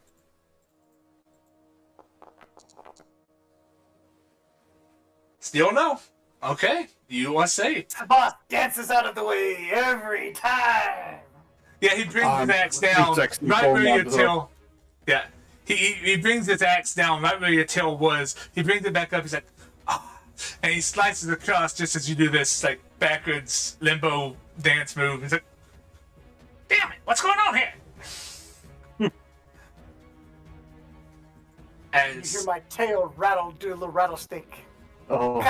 Still no. Okay, you are safe. The boss dances out of the way every time. Yeah, he brings his axe down sexy right phone where your number. tail. Yeah, he brings his axe down right where your tail was. He brings it back up. He's like, oh, and he slices across just as you do this like backwards limbo dance move. He's like, damn it, what's going on here? You As hear my tail rattle, do a little rattlesnake. Oh,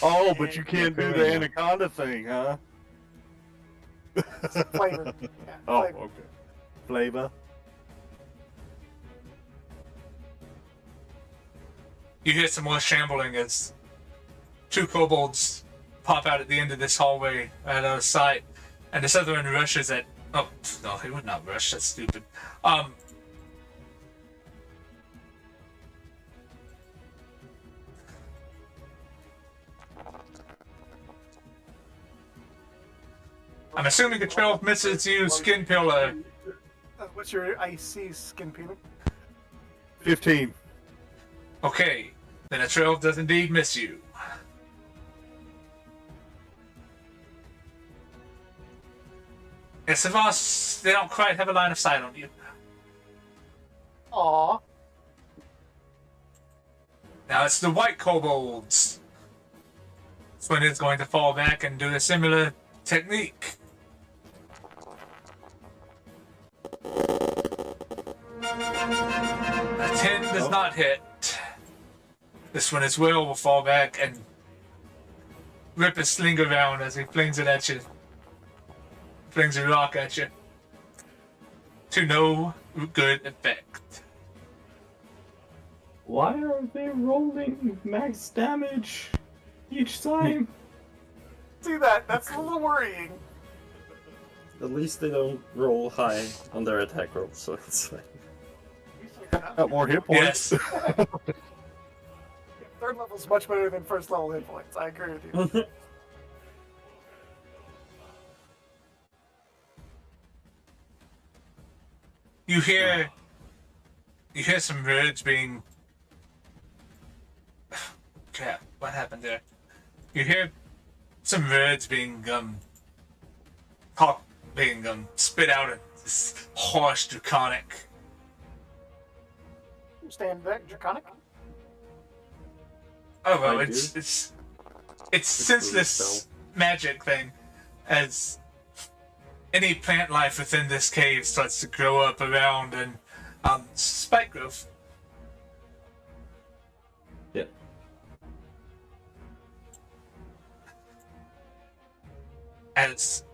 oh, but you can't do the anaconda thing, huh? Flavor. Yeah, Oh, flavor. okay. Flavor. you hear some more shambling as 2 kobolds pop out at the end of this hallway right out of sight, and this other one rushes at. Oh no, he would not rush. That's stupid. I'm assuming a 12 misses you, skin pillar. What's your IC skin peeling? 15. Okay, then a 12 does indeed miss you. Yes, Savas, they don't quite have a line of sight on you. Aww. Now it's the white kobolds. Swin is going to fall back and do a similar technique. A 10 does not hit. This one as well will fall back and rip his sling around as he flings it at you. Flings a rock at you. To no good effect. Why are they rolling max damage each time? See that? That's a little worrying. At least they don't roll high on their attack roll, so it's like. Got more hit points. Yes. Third level's much better than first level hit points. I agree with you. You hear some words being. Crap! What happened there? You hear some words being spit out in this harsh draconic. Stand back, Draconic. Oh well, I it's really senseless magic thing, as any plant life within this cave starts to grow up around and spike growth. Yep. As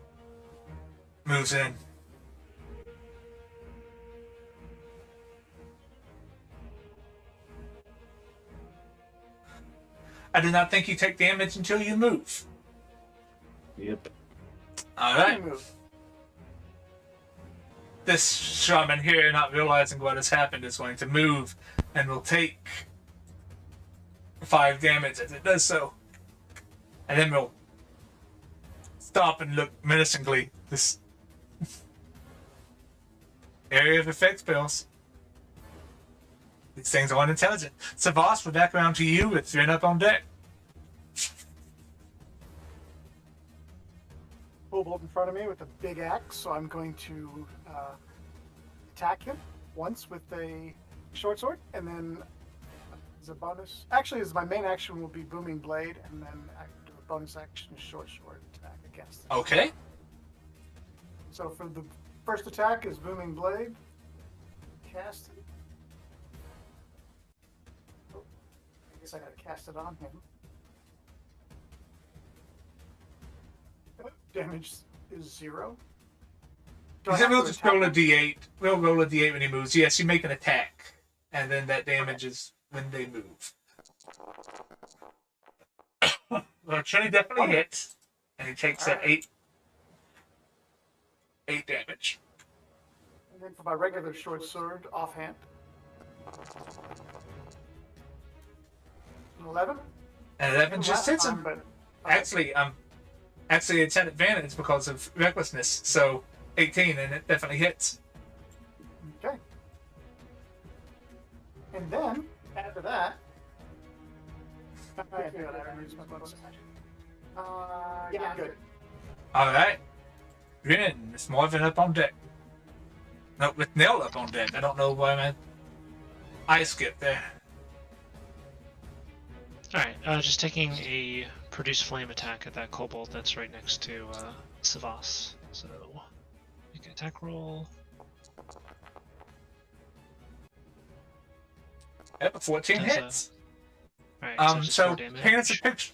moves in. I do not think you take damage until you move. Yep. Alright. This shaman here, not realizing what has happened, is going to move and will take 5 damage as it does so. And then we'll stop and look menacingly. This area of effect spells. These things are unintelligent. Savas, we're back around to you with Ren up on deck. Kobold in front of me with a big axe, so I'm going to attack him once with a short sword, and then as a bonus, actually, as my main action will be Booming Blade, and then I can do a bonus action short sword attack against him. Okay. So for the first attack is Booming Blade. Cast it. Oh, I guess I gotta cast it on him. Damage is 0. Do I Because have we'll to just attack roll a him? d8. We'll roll a d8 when he moves. Yes, you make an attack. And then that damage is when they move. Well, Trini definitely hits. And he takes that 8 damage. And then for my regular short sword, offhand. 11. And 11 just hits him. But Actually, it's at advantage because of recklessness. So 18, and it definitely hits. okay. And then after that, I use my bonus action. Yeah, good. Alright. Rin, Miss Marvin up on deck. No, with Nell up on deck. I don't know why I skipped there. Alright, just taking a produce flame attack at that kobold that's right next to Savas. So, make an attack roll. Yep, 14 That's hits. Alright, just So 4 damage.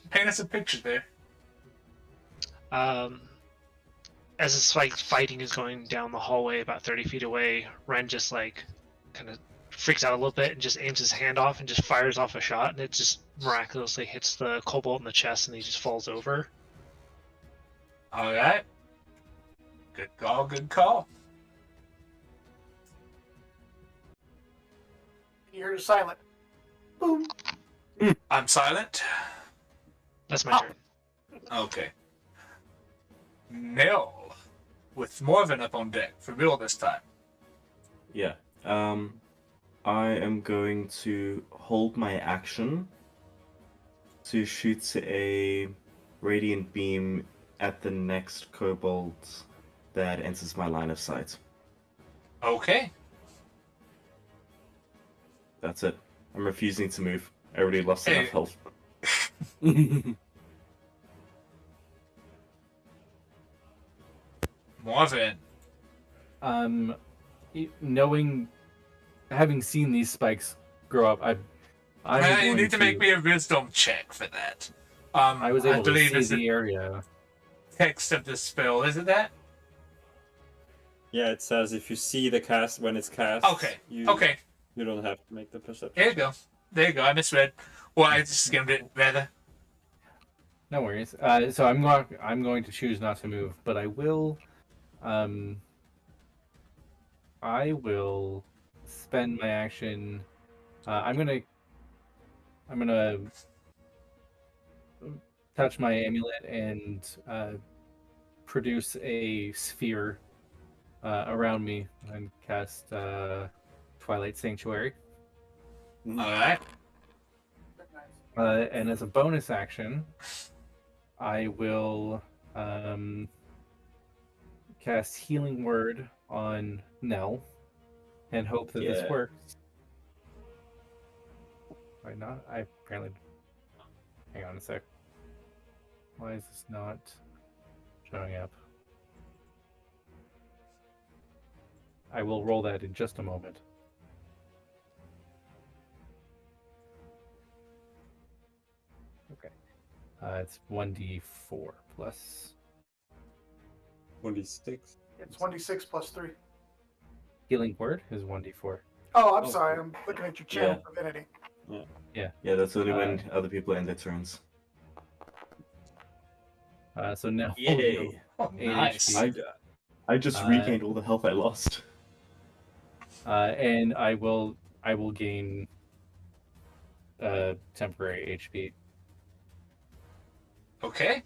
paint us a picture there. As it's like fighting is going down the hallway about 30 feet away, Ren just like kind of freaks out a little bit and just aims his hand off and just fires off a shot, and it just miraculously hits the kobold in the chest and he just falls over. Alright. Good call, good call. You're silent. Boom. I'm silent. That's my turn. Okay. Nell, with Morven up on deck, for real this time. Yeah. I am going to hold my action to shoot a radiant beam at the next kobold that enters my line of sight. Okay. That's it. I'm refusing to move. I already lost Hey. enough health. Morven. Having seen these spikes grow up, I was You going need to make me a wisdom check for that. I was able to believe see it's the the area. text of the spell. Is it that? Yeah, it says if you see the cast when it's cast. Okay. Okay. You don't have to make the perception. There you go. There you go. I misread. Well, I just skimmed it rather. No worries. So I'm going to choose not to move, but I will spend my action. I'm gonna touch my amulet and produce a sphere around me and cast Twilight Sanctuary. All right. And as a bonus action, I will cast Healing Word on Nell and hope that this works. Why not? I apparently. Hang on a sec. Why is this not showing up? I will roll that in just a moment. Okay. It's 1d4 plus. 1d6. It's 1d6 plus 3. Healing Word is 1d4. Oh, I'm sorry. I'm looking at your channel Yeah. divinity. Yeah, that's only when other people end their turns. So now. Yay! Oh, 8 nice. HP. I just regained all the health I lost. And I will gain temporary HP. Okay.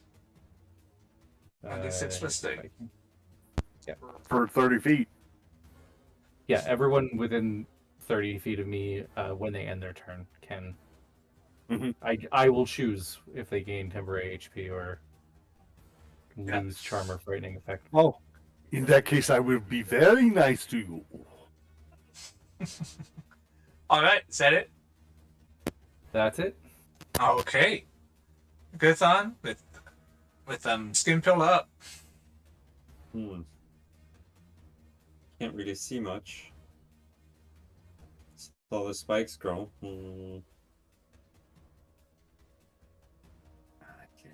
1d6 plus 3. For 30 feet. Yeah, everyone within 30 feet of me, when they end their turn, can. Mhm. I will choose if they gain temporary HP or lose charm or frightening effect. Oh, in that case, I will be very nice to you. All right. Is that it? That's it. Okay. Good on with skin pillar up. Can't really see much. Saw the spikes grow. I can't.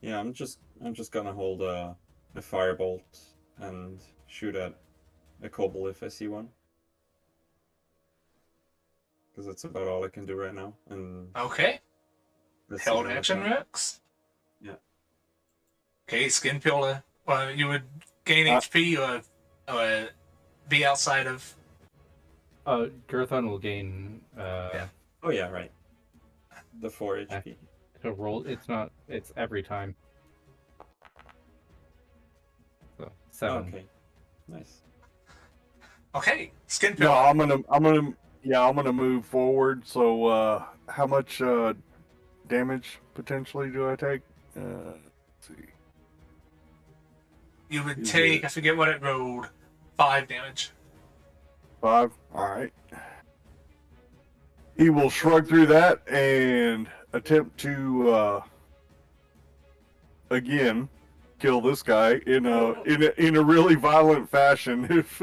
Yeah, I'm just gonna hold a firebolt and shoot at a kobold if I see one. Because that's about all I can do right now. And Okay. that's Held the action time. works. Yeah. Okay, skin pillar. Well, you would gain HP or be outside of. Girthon will gain. Oh yeah, right. The 4 HP. To roll. It's every time. So 7. Okay. Nice. Okay, skin No, pillar. I'm gonna move forward. So, how much damage potentially do I take? Let's see. You would Is take. it- I forget what it rolled. 5 damage. 5. All right. He will shrug through that and attempt to again kill this guy in a really violent fashion if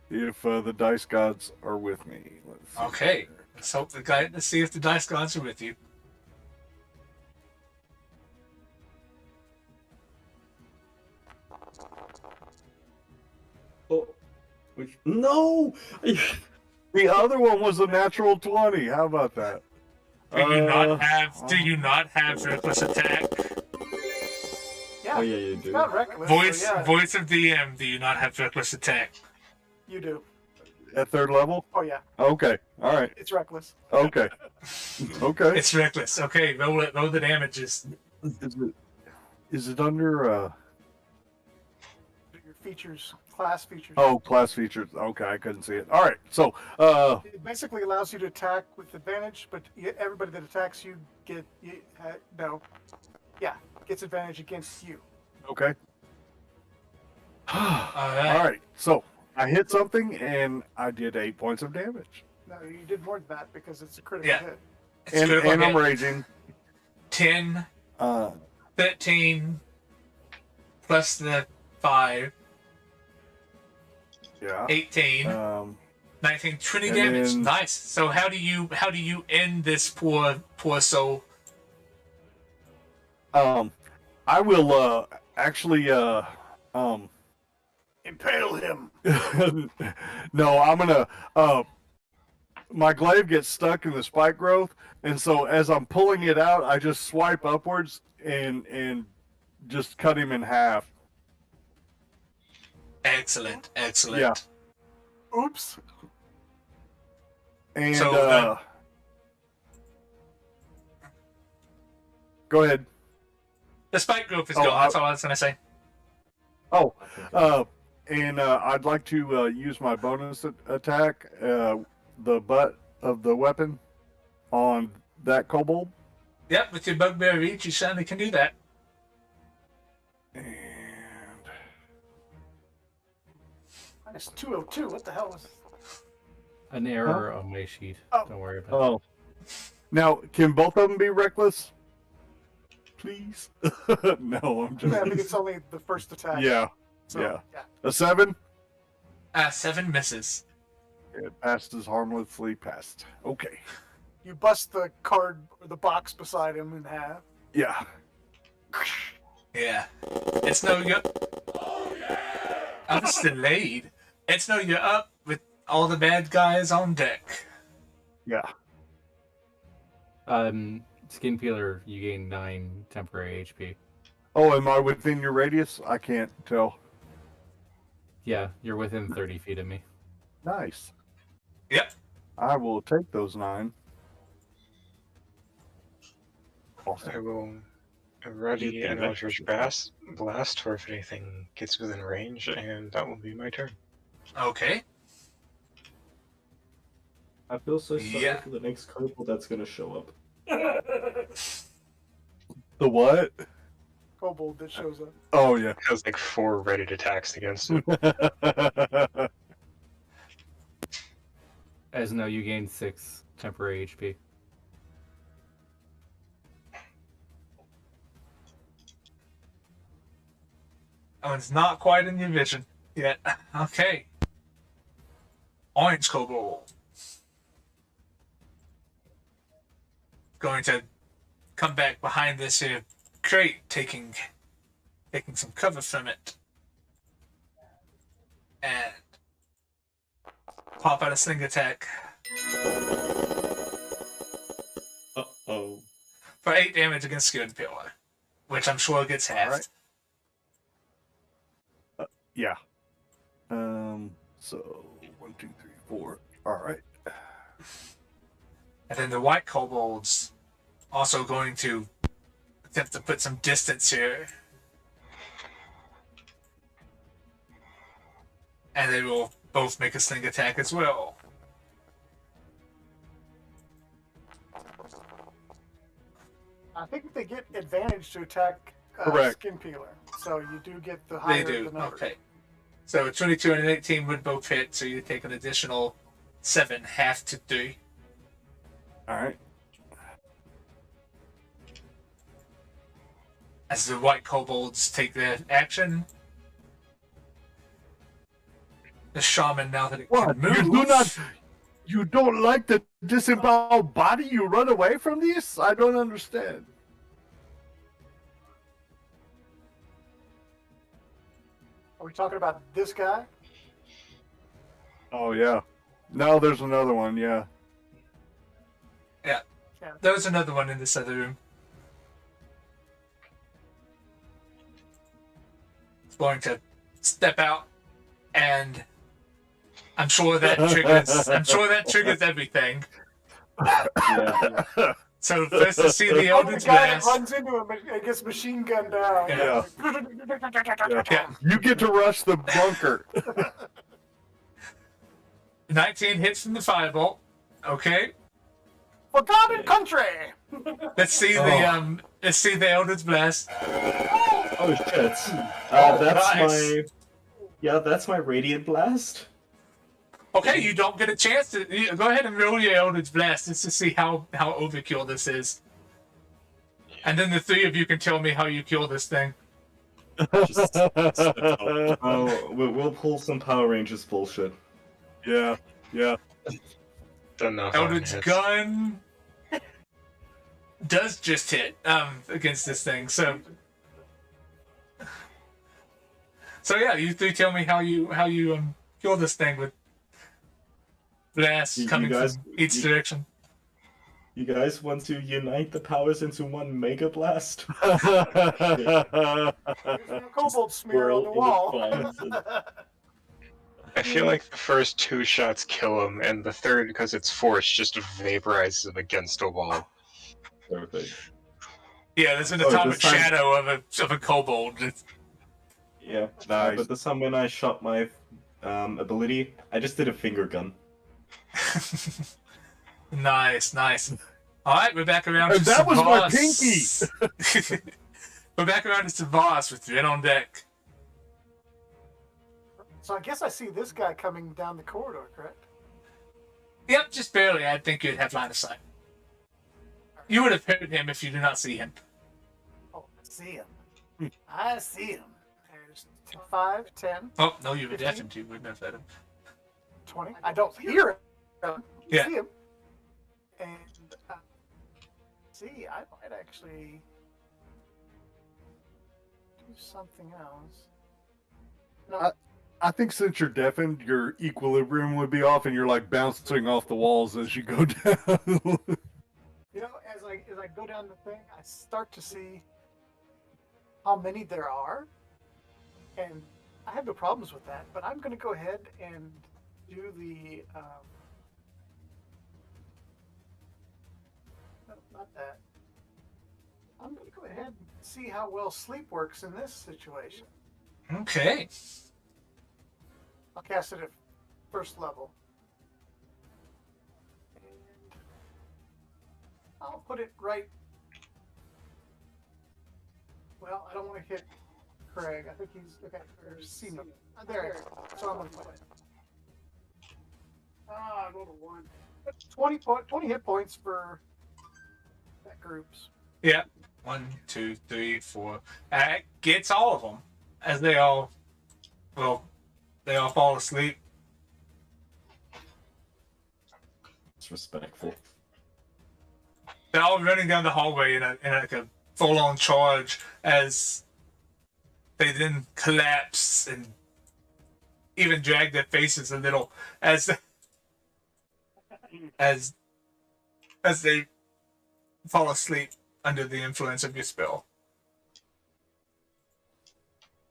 if the dice gods are with me. Let's see Okay. here. Let's see if the dice gods are with you. Oh, no! The other one was a natural 20. How about that? Do you not have reckless attack? Yeah. Oh yeah, you It's do. not reckless. Voice so yeah, voice of DM. Do you not have reckless attack? You do. At third level? Oh yeah. Okay. All right. It's reckless. Okay. Okay. It's reckless. Okay, roll it. Roll the damages. Is it under Your features, class features. oh, class features. Okay, I couldn't see it. All right. So, It basically allows you to attack with advantage, but everybody that attacks you gets advantage against you. okay. All All right. right. So, I hit something and I did 8 points of damage. No, you did more than that because it's a critical Yeah. hit. It's And critical I'm hit. raging. 10, Uh 13, plus the 5, yeah. 18. 19, 20 And damage. then- Nice. So how do you end this poor soul? I will actually Impale him. no, I'm gonna my glaive gets stuck in the spike growth, and so as I'm pulling it out, I just swipe upwards and just cut him in half. Excellent. Yeah. Oops. And So, go ahead. The spike group is Oh, gone. That's all I was gonna say. Oh, and I'd like to use my bonus attack, the butt of the weapon, on that kobold. Yep, with your bugbear reach, you certainly can do that. And Minus 202. What the hell was An error on my sheet. Oh. Don't worry about it. oh, now can both of them be reckless? Please. No, I'm just. Yeah, I think it's only the first attack. Yeah, So, yeah. A 7. 7 misses. It passes harmlessly past. Okay. You bust the card or the box beside him in half. Yeah. Yeah. It's no you're. I was delayed. It's no you're up with all the bad guys on deck. Yeah. Skin peeler, you gain 9 temporary HP. Oh, am I within your radius? I can't tell. Yeah, you're within 30 feet of me. Nice. Yep. I will take those 9. I will ready an Eldritch Blast for if anything gets within range, and that will be my turn. Okay. I feel so sorry Yeah. for the next kobold that's gonna show up. The what? Kobold that shows up. Oh, yeah. It has like 4 readied attacks against it. As no, you gain 6 temporary HP. Oh, it's not quite in your vision yet. Okay. Orange Kobold. Going to come back behind this here crate, taking some cover from it. And pop out a sling attack Uh-oh. for 8 damage against Skin Peeler, which I'm sure gets halved. Right. Yeah. So 1, 2, 3, 4. All right. And then the white kobolds also going to attempt to put some distance here. And they will both make a sling attack as well. I think they get advantage to attack Correct. Skin Peeler. So you do get the They higher do. the number. Okay. So 22 and an 18 would both hit, so you take an additional 7, half to 3. All right. As the white kobolds take their action. The shaman, now that it What? can move. You do not. You don't like the disemboweled body? You run away from this? I don't understand. Are we talking about this guy? Oh yeah. No, there's another one. Yeah. There was another one in this other room. It's going to step out, and I'm sure that triggers everything. Yeah. So first to see the Oh, the Eldritch guy that Blast. runs into him and gets machine gunned down. Yeah. Yeah. You get to rush the bunker. 19 hits from the firebolt. Okay. Forgotten country. Let's see the Eldritch Blast. Oh shit. Oh, That's nice. that's my radiant blast. Okay, you don't get a chance to go ahead and roll your Eldritch Blast just to see how overkill this is. And then the 3 of you can tell me how you kill this thing. Oh, we'll pull some Power Rangers bullshit. Yeah. Yeah. Don't know if Eldritch hits. gun does just hit against this thing. So yeah, you three tell me how you kill this thing with blasts You coming guys- from each direction. You guys want to unite the powers into one Mega Blast? There's no kobold smear on the wall. I feel like the first 2 shots kill him, and the third, because it's force, just vaporizes him against a wall. Perfect. Yeah, there's an Oh, atomic this time- shadow of a kobold. Yeah. Nice. But this time when I shot my ability, I just did a finger gun. Nice. All right, we're back around. And to that was my Savas. We're back around to Savas with Ren on deck. So I guess I see this guy coming down the corridor, correct? Yep, just barely. I think you'd have line of sight. You would have heard him if you do not see him. Oh, I see him. I see him. There's 5, 10, Oh no, you were 15? deafened. You wouldn't have heard him. 20. I don't hear him. Yeah. See him. And see, I might actually do something else. No, I think since you're deafened, your equilibrium would be off, and you're like bouncing off the walls as you go down. you know, as I go down the thing, I start to see how many there are, and I have no problems with that. But I'm going to go ahead and do the no, not that. I'm going to go ahead and see how well sleep works in this situation. Okay. I'll cast it at first level. And I'll put it right. Well, I don't want to hit Craig. I think he's okay. Or see me. There. So I'm going to put it. I rolled a 1. 20 hit points for that group's. Yeah. 1, 2, 3, 4. Gets all of them as they all fall asleep. It's respectful. They're all running down the hallway in like a full-on charge as they then collapse and even drag their faces a little as they fall asleep under the influence of your spell.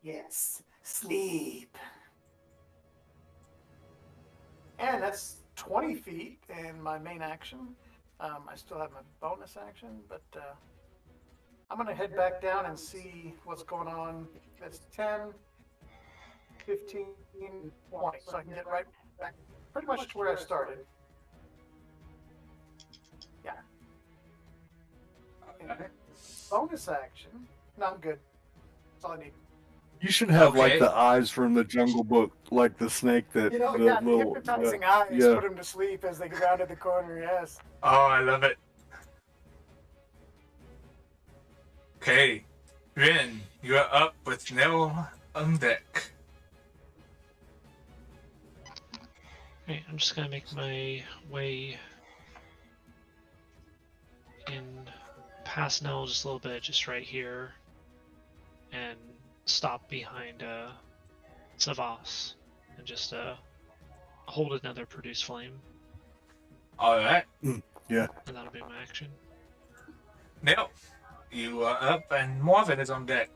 Yes, sleep. And that's 20 feet in my main action. I still have my bonus action, but I'm going to head back down and see what's going on. That's 10, 15, 20. So I can get right back pretty much to where I started. Yeah. Okay. Bonus action. No, I'm good. That's all I need. You should have Okay. like the eyes from the Jungle Book, like the snake that You know, the yeah, the little hypnotizing eyes yeah. put him to sleep as they go round to the corner, yes. Oh, I love it. Okay. Rin, you are up with Nell on deck. Okay, I'm just gonna make my way in past Nell just a little bit, just right here, and stop behind Savas, and just hold another produce flame, Alright. and that'll be my action. Nell, you are up and Marvin is on deck.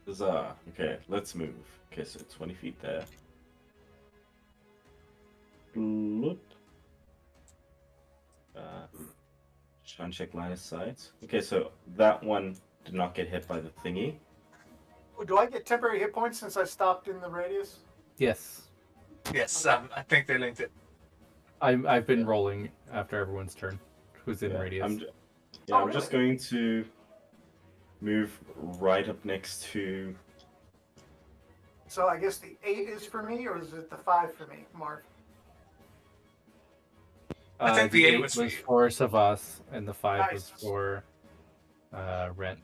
Huzzah. Okay, let's move. Okay, so 20 feet there. Bloop. Try and check line of sight. Okay, so that one did not get hit by the thingy. Do I get temporary hit points since I stopped in the radius? Yes. Yes, I think they linked it. I've been rolling after everyone's turn. Who's in Yeah, radius? I'm just going to move right up next to. So I guess the 8 is for me, or is it the 5 for me, Mark? I think the 8 was was for for Savas, and the 5 was Nice. for Rent.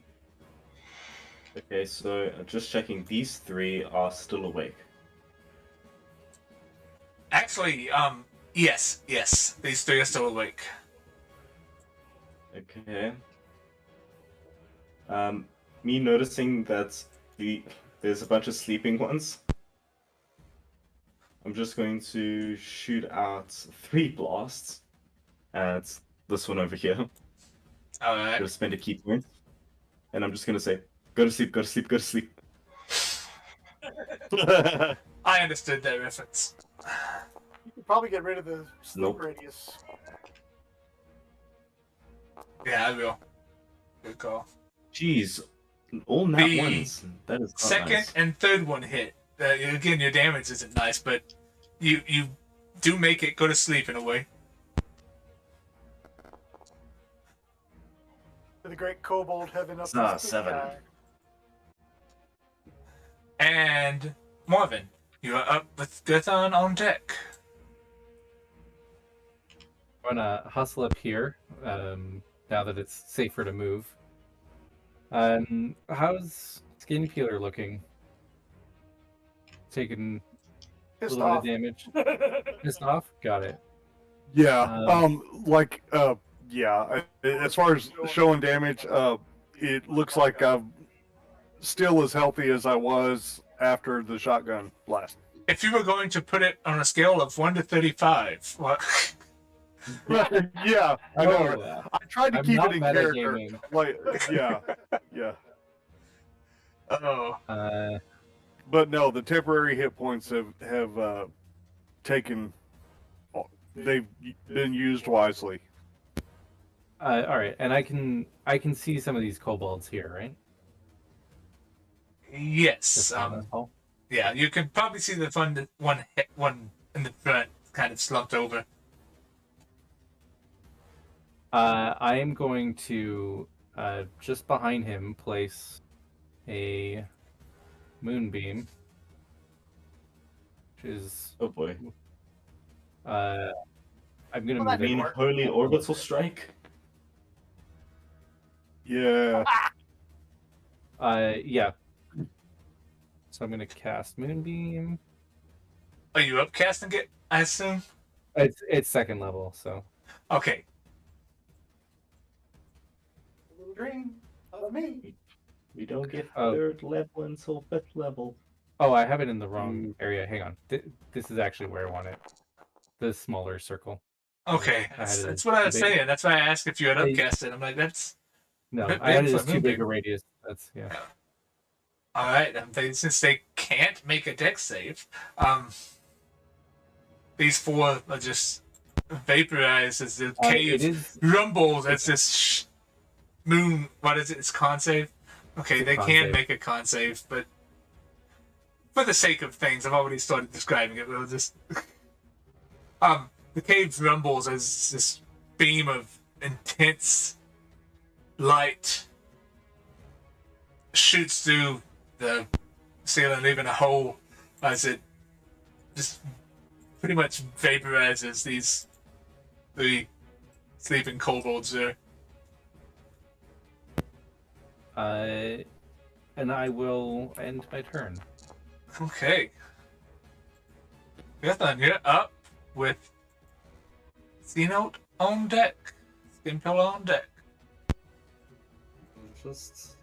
Okay, so just checking. These three are still awake. Actually, yes. These three are still awake. Okay. Me noticing that there's a bunch of sleeping ones. I'm just going to shoot out 3 blasts at this one over here. Alright. Gonna spend a key point. And I'm just gonna say, go to sleep, go to sleep, go to sleep. I understood that reference. You could probably get rid of the sleep Nope. radius. Yeah, I will. Good call. Jeez, all nat The ones. That is not Second nice. and third one hit. Again, your damage isn't nice, but you do make it go to sleep in a way. For the great kobold heaven up. Ah, the sleep 7. guy. And Marvin, you are up with Guthan on deck. I'm gonna hustle up here, now that it's safer to move. How's Skin Peeler looking? Taking a Pissed little off. bit of damage. Pissed off? Got it. Yeah. As far as showing damage, it looks like I'm still as healthy as I was after the shotgun blast. If you were going to put it on a scale of 1 to 35, what? Yeah, I know. Oh, I tried to I'm keep not it in character. metagaming. Like, yeah. Oh, But no, the temporary hit points have taken. They've been used wisely. all right, and I can see some of these kobolds here, right? yes. Just on this hall? Yeah, you can probably see the one in the front kind of slumped over. I am going to just behind him place a moonbeam, which is Oh boy. I'm gonna Well, that move Mean it. work. holy orbital strike? Yeah. Yeah. So I'm gonna cast moonbeam. Are you upcasting it, I assume? It's second level, so Okay. A little dream of me. We don't get Oh. 3rd level until 5th level. oh, I have it in the wrong area. Hang on. This is actually where I want it. The smaller circle. Okay. I had it That's as what I was too big. saying. That's why I asked if you had Hey. upcasted. I'm like, that's No, Bit I had big it for as too big moonbeam. a radius. That's yeah. all right. Since they can't make a dex save, these 4 are just vaporized as the It cave is rumbles as this moon. What is it? It's con save. Okay, It's a they con can save. make a con save, but for the sake of things, I've already started describing it. We'll just the cave rumbles as this beam of intense light shoots through the ceiling, leaving a hole as it just pretty much vaporizes these 3 sleeping kobolds there. and I will end my turn. Okay. Guthan, you're up with Xenote on deck. Skin Pillar on deck. I'll just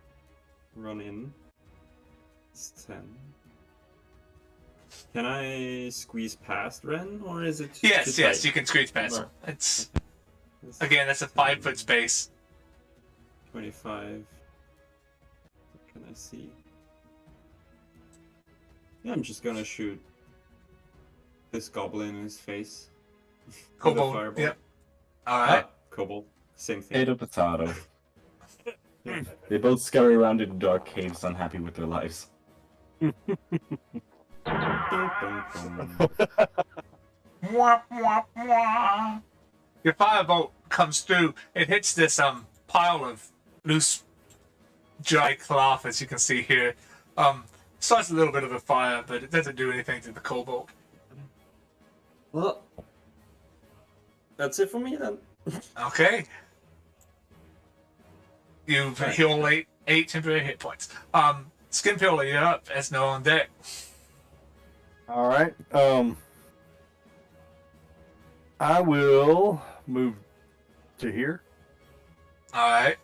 run in. It's 10. Can I squeeze past Ren, or is it? Yes, too yes, tight? you can squeeze past him. Right. It's It's again, that's a 5-foot space. 25. What can I see? Yeah, I'm just gonna shoot this goblin in his face. With a Kobold. fireball. Yep. All right. Kobold. Same thing. Potato, potato. They both scurry around in dark caves, unhappy with their lives. Dun, dun, dun. Mwah, mwah, mwah. Your firebolt comes through. It hits this pile of loose, dry cloth, as you can see here. Starts a little bit of a fire, but it doesn't do anything to the kobold. Well, that's it for me then. Okay. You've healed 8 temporary hit points. Skin Pillar, you're up. Esno on deck. All right. I will move to here. All right.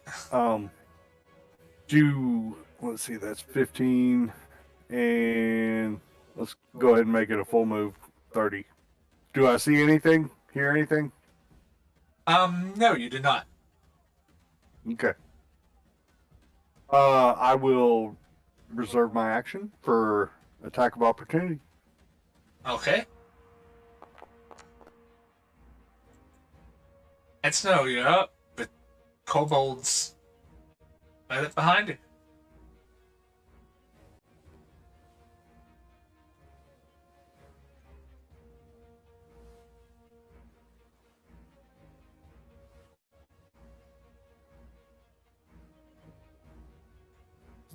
Let's see, that's 15, and let's go ahead and make it a full move, 30. Do I see anything? Hear anything? No, you do not. Okay. I will reserve my action for attack of opportunity. Okay. And Snow, you're up, but Kobolds right up behind you.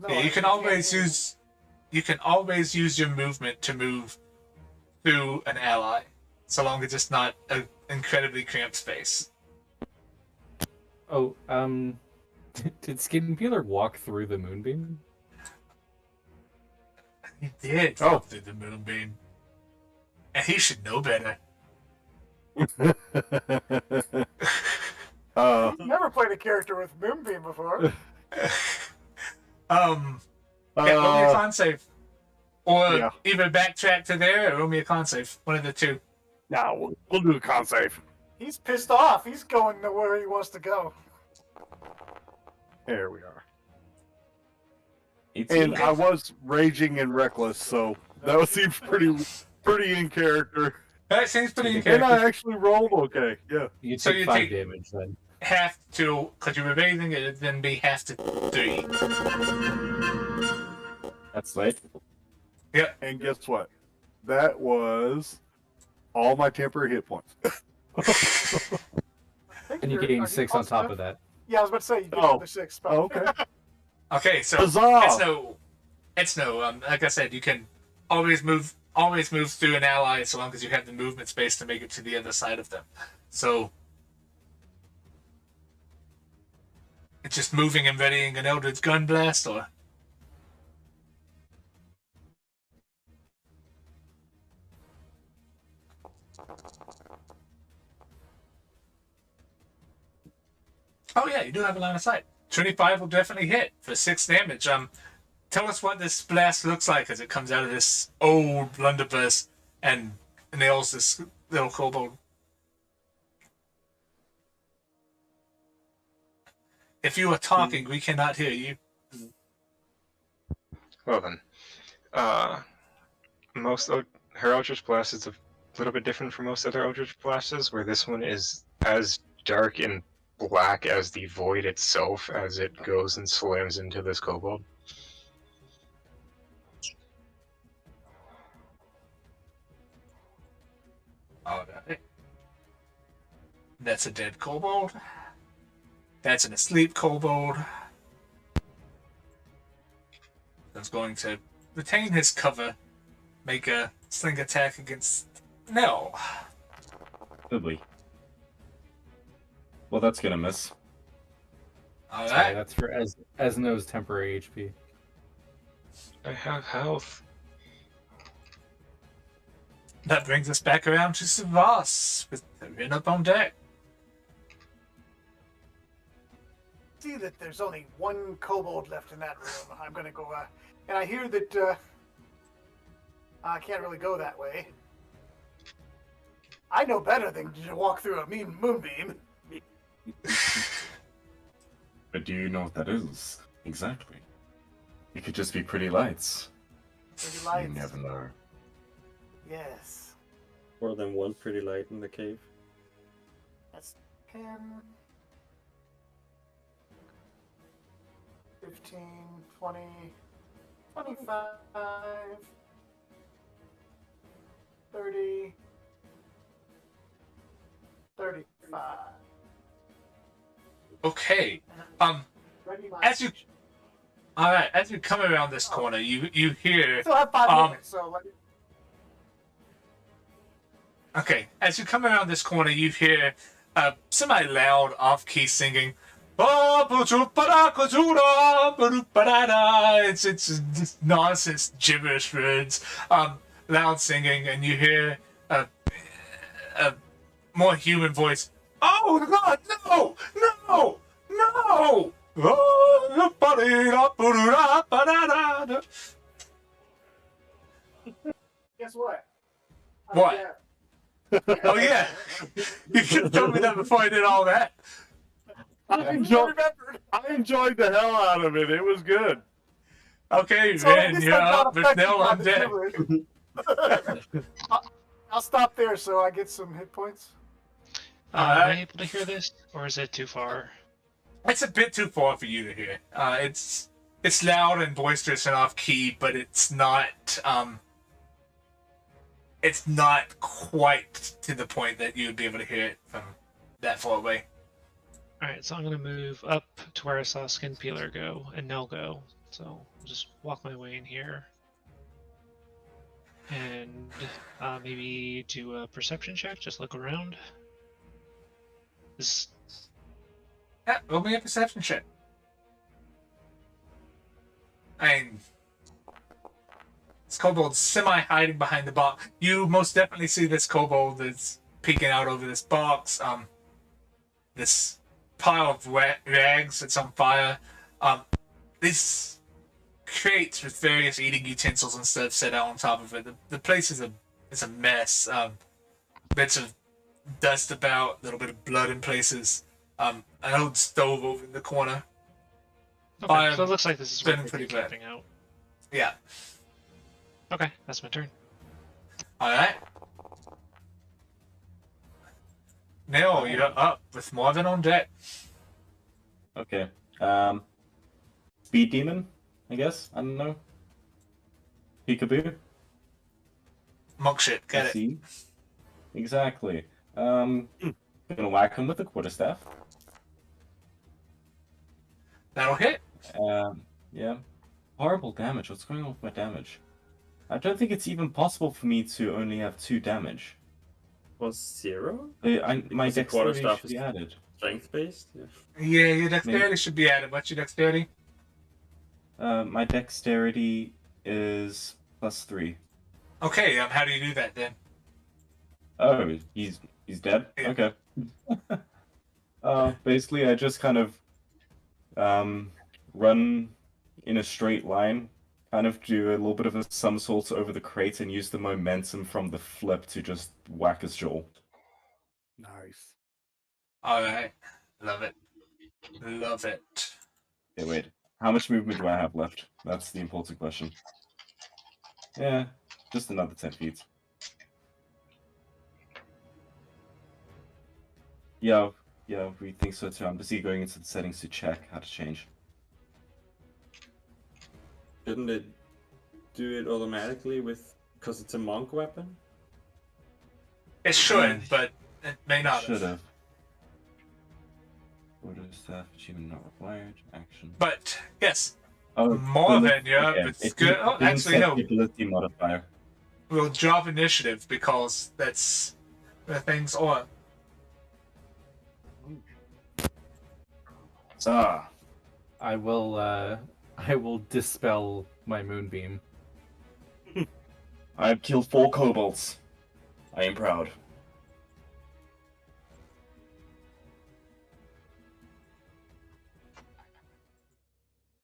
No, Yeah, I you can can't always hear. use your movement to move through an ally, so long as it's not an incredibly cramped space. Oh, did Skin Peeler walk through the moonbeam? He did walk through the moonbeam, and he should know better. Never played a character with Moonbeam before. Yeah, roll me a con save, or yeah. either backtrack to there or roll me a con save. One of the two. No, we'll do a con save. He's pissed off. He's going to where he wants to go. There we are. 18. And I was raging and reckless, so that seems pretty in character. That seems pretty in And character. I actually rolled okay. Yeah. You So take you 5 take- damage then. Half to, because you were raising it, it'd then be half to 3. That's late. And guess what? That was all my temporary hit points. And you gain 6 on top of that. Yeah, I was about to say, you get Oh. another 6. But Oh, okay. Okay, so Huzzah! it's no. Like I said, you can always move through an ally so long as you have the movement space to make it to the other side of them. So it's just moving and readying an Eldritch Gun Blast, or oh yeah, you do have a line of sight. 25 will definitely hit for 6 damage. Tell us what this blast looks like as it comes out of this old blunderbuss and nails this little kobold. If you are talking, we cannot hear you. Well then, most of her Eldritch Blast is a little bit different from most other Eldritch Blasts, where this one is as dark and black as the void itself as it goes and slams into this kobold. Alright. That's a dead kobold. That's an asleep kobold. That's going to retain his cover, make a sling attack against Nell. Lovely. Well, that's gonna miss. Alright. Sorry, that's for Esno's temporary HP. I have health. That brings us back around to Savas with Rin up on deck. see that there's only one kobold left in that room. I'm gonna go, and I hear that I can't really go that way. I know better than to walk through a mean moonbeam. But do you know what that is? Exactly. It could just be pretty lights. Pretty lights. You never know. Yes. More than one pretty light in the cave. That's 10, 15, 20, 25, 30, 35. Okay. Ready my As you come around this corner, you hear. still have 5 um, minutes, so let me... Okay, as you come around this corner, you hear semi-loud, off-key singing. It's just nonsense, gibberish words. Loud singing, and you hear more human voice. Oh God, no, no, no! Oh, Guess what? What? Oh yeah, you should have told me that before I did all that. I enjoyed the hell out of it. It was good. Okay, So at man, least you're I'm not up with affected Nell by on the deck. gibberish. I'll stop there so I get some hit points. Am I able to hear this, or is it too far? It's a bit too far for you to hear. It's loud and boisterous and off key, but it's not quite to the point that you would be able to hear it from that far away. Alright, so I'm going to move up to where I saw Skin Peeler go and Nell go. So I'll just walk my way in here. And maybe do a perception check, just look around. This, Yeah, roll me a perception check. I mean, this kobold's semi-hiding behind the box. You most definitely see this kobold that's peeking out over this box. This pile of rags that's on fire. These crates with various eating utensils and stuff set out on top of it. The place is a mess. Bits of dust about, a little bit of blood in places. An old stove over in the corner. okay, so it looks like this is where Been we're pretty bad. camping out. Yeah. Okay, that's my turn. Alright. Neil, you're up with Marvin on deck. Okay. Speed demon, I guess. I don't know. Peekaboo. Monk shit, get it. See? Exactly. Gonna whack him with the quarterstaff. That'll hit. Yeah. Horrible damage. What's going on with my damage? I don't think it's even possible for me to only have 2 damage. Was 0? My Was the dexterity quarterstaff should be added. Strength based? Yeah. Yeah, your dexterity should be added. What's your dexterity? My dexterity is +3. Okay, how do you do that then? Oh, he's dead? Yeah. Okay. Basically, I just kind of run in a straight line, kind of do a little bit of a somersault over the crate and use the momentum from the flip to just whack his jaw. Nice. Alright. Love it. Love it. Okay, wait. How much movement do I have left? That's the important question. Yeah, just another 10 feet. Yeah, we think so too. I'm busy going into the settings to check how to change. Shouldn't it do it automatically because it's a monk weapon? It should, but it may not. Should have. Order staff achievement not required. Action. But yes, Oh, Marvin, yeah, it's it good. Oh, didn't actually, set no. the ability modifier. We'll drop initiative because that's where things are. Ah, I will dispel my moonbeam. I have killed 4 kobolds. I am proud.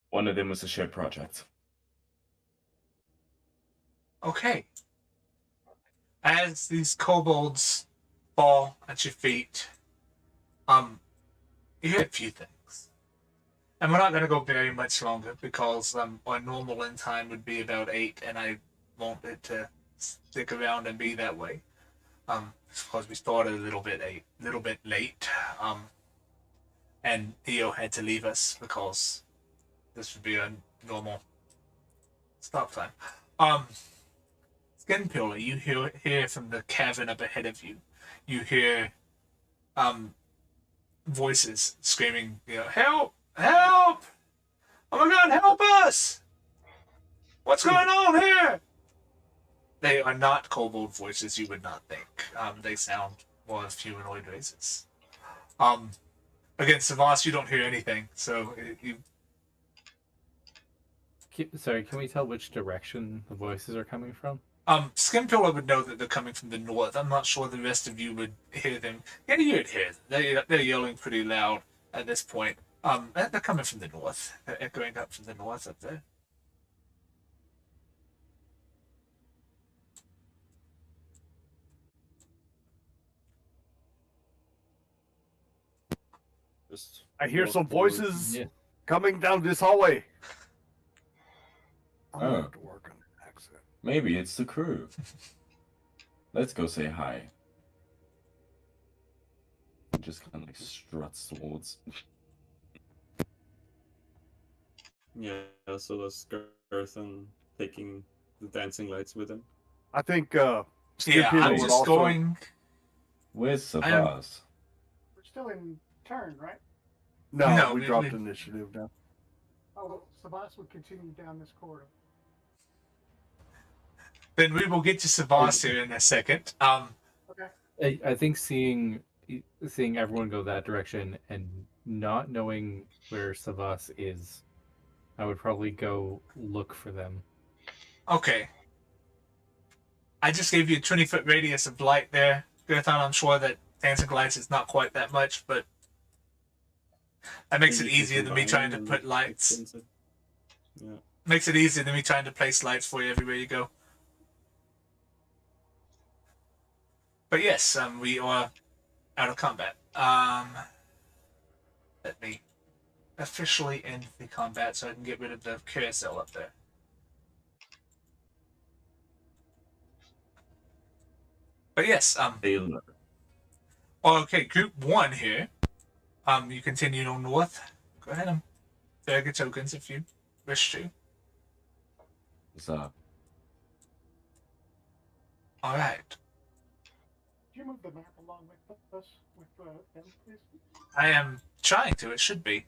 One of them was a shared project. Okay. As these kobolds fall at your feet, you hear a few things. And we're not going to go very much longer because our normal end time would be about 8, and I want it to stick around and be that way. Because we started a little bit late. And Eo had to leave us because this would be a normal stop time. Skin Pillar, you hear from the cavern up ahead of you. You hear voices screaming, help! Help! Oh my god, help us! What's going on here? They are not kobold voices, you would not think. They sound more of humanoid races. Again, Savas, you don't hear anything, so you... Sorry, can we tell which direction the voices are coming from? Skinpillar would know that they're coming from the north. I'm not sure the rest of you would hear them. Yeah, you'd hear them. They're yelling pretty loud at this point. They're coming from the north. They're echoing up from the north up there. Just I hear walk some forward. voices Yeah. coming down this hallway. I'm gonna Oh. have to work on the accent. Maybe it's the crew. Let's go say hi. Just kind of like struts towards. Yeah, so does Girthan taking the dancing lights with him. I think Yeah, Skinpillar I'm would just also. going. Where's I am- Savas? We're still in turn, right? No, No, we we- dropped we- initiative now. Oh, Sabas would continue down this corridor. Then we will get to Savas here in a second. Okay. I think seeing everyone go that direction and not knowing where Savas is, I would probably go look for them. Okay. I just gave you a 20-foot radius of light there, Gerthon. I'm sure that dancing lights is not quite that much, but that makes it You can easier than me combine trying to and put lights. extend it. Yeah. Makes it easier than me trying to place lights for you everywhere you go. But yes, we are out of combat. Let me officially end the combat so I can get rid of the carousel up there. But yes, Taylor. okay, group 1 here. You continue on north. Go ahead and drag your tokens if you wish to. What's up? Alright. Could you move the map along with us, with them, please? I am trying to, it should be.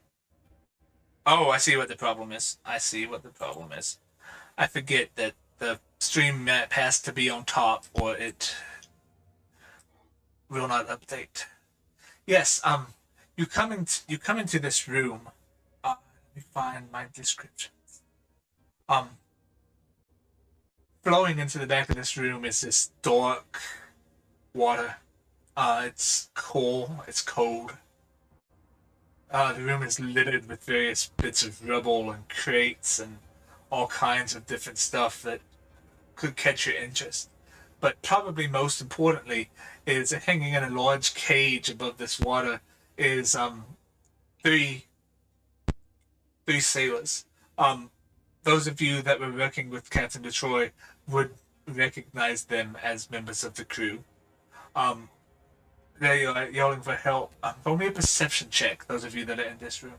Oh, I see what the problem is. I forget that the stream map has to be on top or it will not update. Yes, you come into this room. Let me find my descriptions. Flowing into the back of this room is this dark water. It's cool. It's cold. The room is littered with various bits of rubble and crates and all kinds of different stuff that could catch your interest. But probably most importantly is hanging in a large cage above this water is three sailors. Those of you that were working with Captain Detroit would recognize them as members of the crew. They're yelling for help. Roll me a perception check, those of you that are in this room.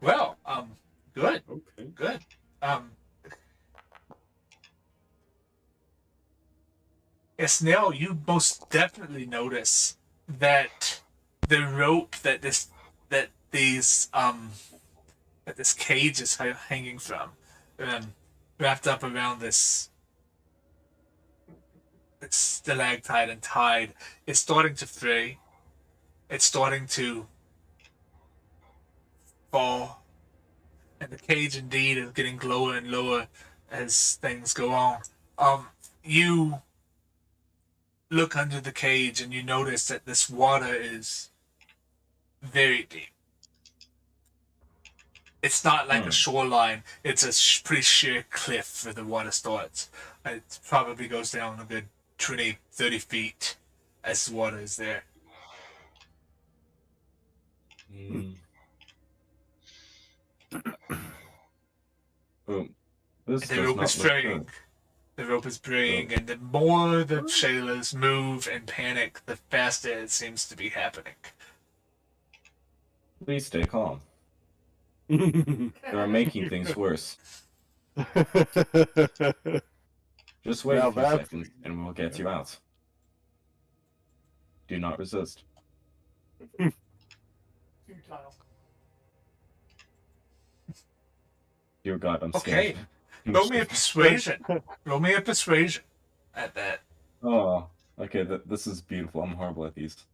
Well, good, Okay. good. Yes, Nell, you most definitely notice that the rope that this cage is hanging from, wrapped up around this stalactite and tide, is starting to fray. It's starting to fall, and the cage indeed is getting lower and lower as things go on. You look under the cage and you notice that this water is very deep. It's not like a shoreline. It's a pretty sheer cliff where the water starts. It probably goes down a good 20, 30 feet as the water is there. Boom. This The does rope not is look fraying. good. The rope is fraying, and the more the sailors move and panic, the faster it seems to be happening. Please stay calm. You are making things worse. Just wait Now a few that's- seconds and we'll get you out. Do not resist. Futile. Dear God, I'm Okay. scared. Roll me a persuasion. Roll me a persuasion at that. Oh, okay. This is beautiful. I'm horrible at these.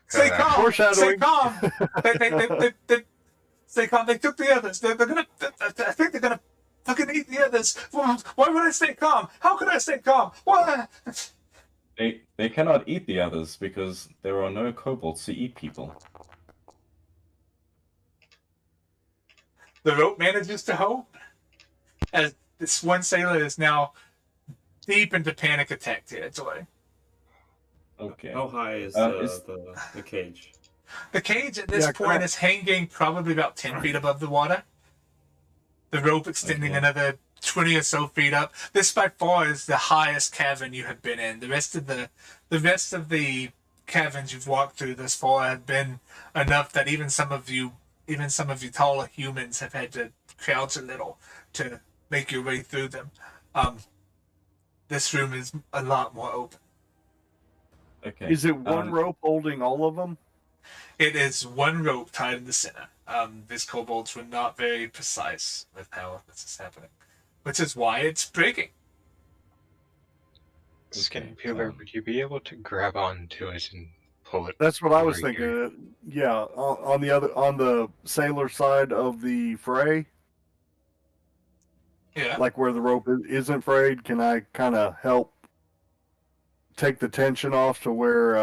Stay calm. Stay Foreshadowing. calm. Stay calm. They took the others. They're gonna. I think they're gonna fucking eat the others. Why would I stay calm? How could I stay calm? Why? They cannot eat the others because there are no kobolds to eat people. The rope manages to hold, as this one sailor is now deep into panic attack territory. Okay. How high is is- the cage? The cage at this point is hanging probably about 10 feet above the water. The rope extending Okay. another 20 or so feet up. This by far is the highest cavern you have been in. The rest of the caverns you've walked through thus far have been enough that even some of you taller humans have had to crouch a little to make your way through them. This room is a lot more open. Okay. Is it one rope holding all of them? It is one rope tied in the center. These kobolds were not very precise with how this is happening, which is why it's breaking. Skin Peeler, would you be able to grab onto it and pull it? That's what I was over here? thinking. Yeah, on the sailor side of the fray, Yeah. like where the rope isn't frayed, can I kind of help take the tension off to where?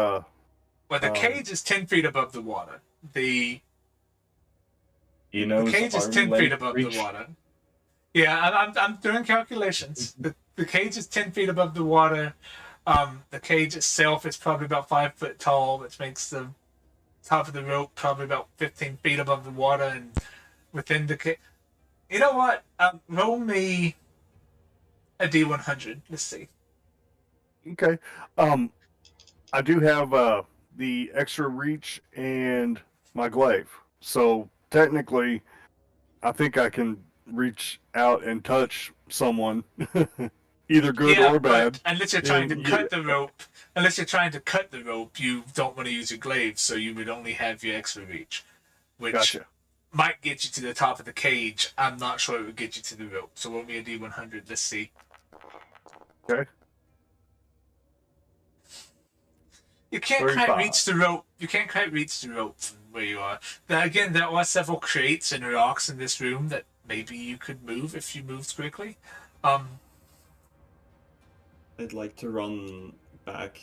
Well, the cage is 10 feet above the water. The cage is 10 feet above the water. Yeah, I'm doing calculations. The cage is 10 feet above the water. The cage itself is probably about 5 foot tall, which makes the top of the rope probably about 15 feet above the water. And within the cage, you know what? Roll me a D100. Let's see. Okay. I do have the extra reach and my glaive, so technically, I think I can reach out and touch someone, either good or bad. But unless you're trying to And cut the rope, you don't want to use your glaive, so you would only have your extra reach, which Gotcha. might get you to the top of the cage. I'm not sure it would get you to the rope. So roll me a D100. Let's see. Okay. You can't quite 35. reach the rope. You can't quite reach the rope from where you are. Again, there are several crates and rocks in this room that maybe you could move if you moved quickly. I'd like to run back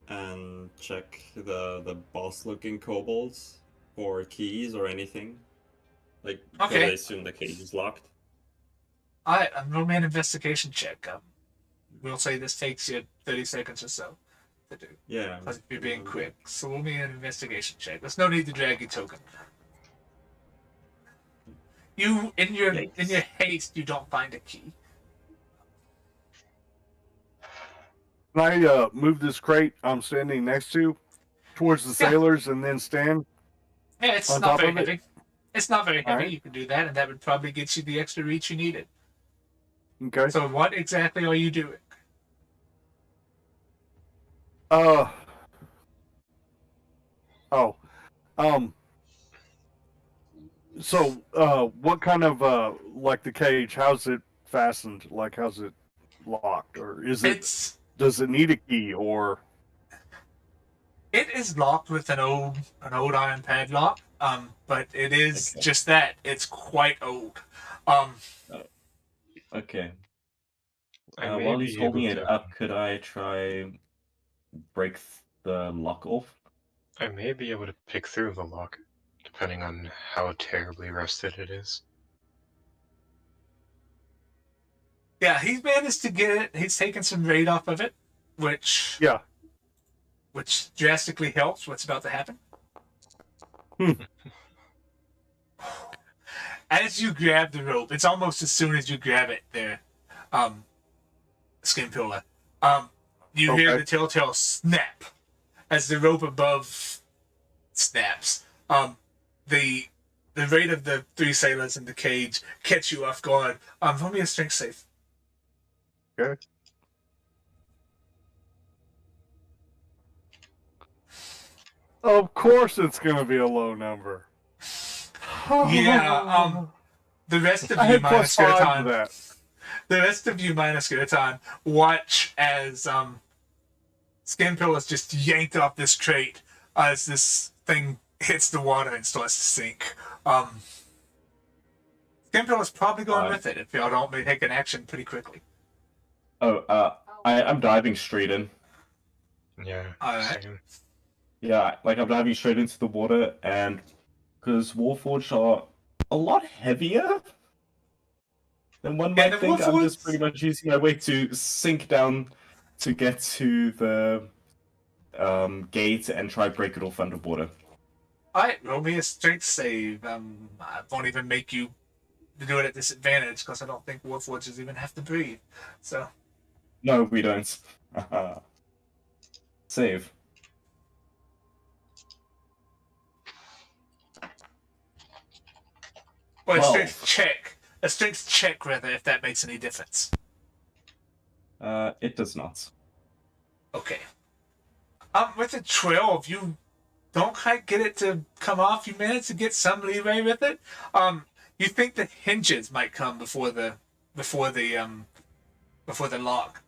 and check the boss-looking kobolds for keys or anything. Like, Okay. I assume the cage is locked. Alright, roll me an investigation check. We'll say this takes you 30 seconds or so to do. Yeah. Because if you're being quick. So roll me an investigation check. There's no need to drag your token. You in your haste you don't find a key. Can I move this crate I'm standing next to towards the sailors and then stand? Yeah, it's On not top very of it? heavy. It's not very heavy. Alright. You can do that, and that would probably get you the extra reach you needed. Okay. So what exactly are you doing? Oh. So, what kind of like the cage? How's it fastened? Like, how's it locked, or is it? Does it need a key, or? It is locked with an old iron padlock. But it is just that. It's quite old. Okay. I may While be he's holding able it to- up, could I try break the lock off? I may be able to pick through the lock, depending on how terribly rusted it is. Yeah, he's managed to get it. He's taken some weight off of it, which drastically helps what's about to happen. As you grab the rope, it's almost as soon as you grab it there, Skin Pillar. You hear the telltale snap as the rope above snaps. The rate of the three sailors in the cage catch you off guard. Roll me a strength save. Okay. Of course, it's gonna be a low number. Yeah. The rest of I you had minus +5 to Gurtan. that. The rest of you minus Gurtan watch as Skin Pillar's just yanked off this crate. as this thing hits the water and starts to sink. Skinpill is probably going with it if y'all don't take an action pretty quickly. I'm diving straight in. Yeah. Alright. Same. Yeah, like I'm diving straight into the water, and because Warforged are a lot heavier than one Yeah, might the think, I'm just Warforged- pretty much using my way to sink down to get to the gate and try break it off underwater. Alright, roll me a strength save. I won't even make you do it at disadvantage because I don't think Warforges even have to breathe. So, No, we don't. Save. or a 12. strength check. A strength check, rather, if that makes any difference. It does not. Okay. With a 12, you don't quite get it to come off. You manage to get some leeway with it. You think the hinges might come before the lock.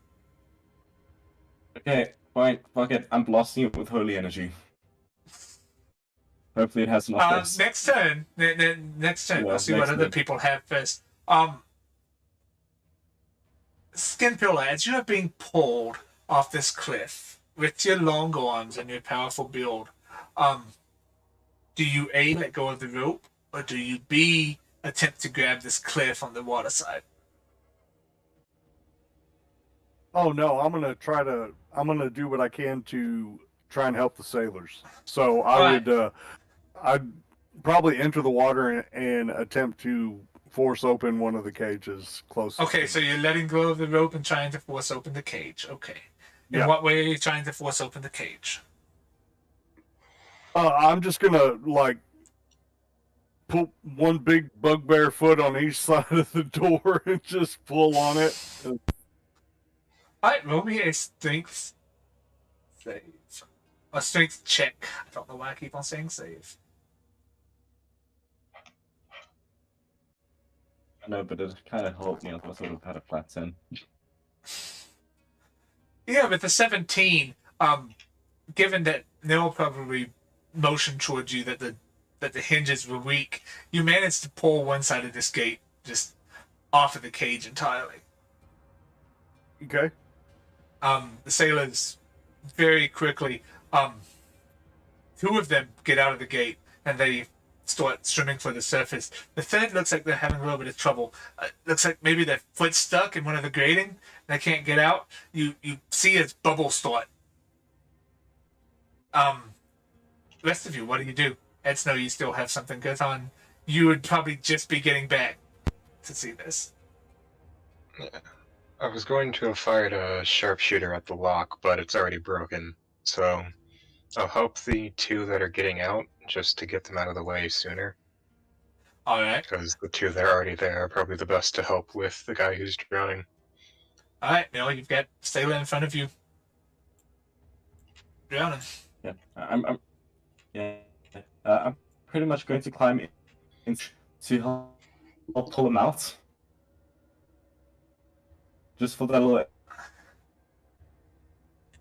Okay, fine, fuck it. I'm blasting it with holy energy. Hopefully it has enough force. Next turn. Next turn. Yeah, I'll see what next other turn. people have first. Skin Pillar, as you are being pulled off this cliff with your long arms and your powerful build, do you A, let go of the rope, or do you B, attempt to grab this cliff on the water side? Oh no, I'm gonna do what I can to try and help the sailors. So I'd probably enter the water and attempt to force open one of the cages closest. Okay, to so me. you're letting go of the rope and trying to force open the cage. Okay. In Yeah. what way are you trying to force open the cage? I'm just gonna put one big bugbear foot on each side of the door and just pull on it. Alright, roll me a strength save. A strength check. I don't know why I keep on saying save. I know, but it kind of helped me. I thought I would have had a flat 10. Yeah, with the 17, given that Nell probably motioned towards you that the hinges were weak, you managed to pull one side of this gate just off of the cage entirely. Okay. The sailors very quickly, two of them get out of the gate and they start swimming for the surface. The third looks like they're having a little bit of trouble. Looks like maybe their foot's stuck in one of the grating and they can't get out. You see his bubble start. Rest of you, what do you do? Ed Snow, you still have something good on. You would probably just be getting back to see this. I was going to have fired a sharpshooter at the lock, but it's already broken. So I'll help the two that are getting out, just to get them out of the way sooner. Alright. Because the two that are already there are probably the best to help with the guy who's drowning. Alright, Neil, you've got Sailor in front of you. Drowning. Yeah, I'm pretty much going to climb in to help pull him out. Just for that little.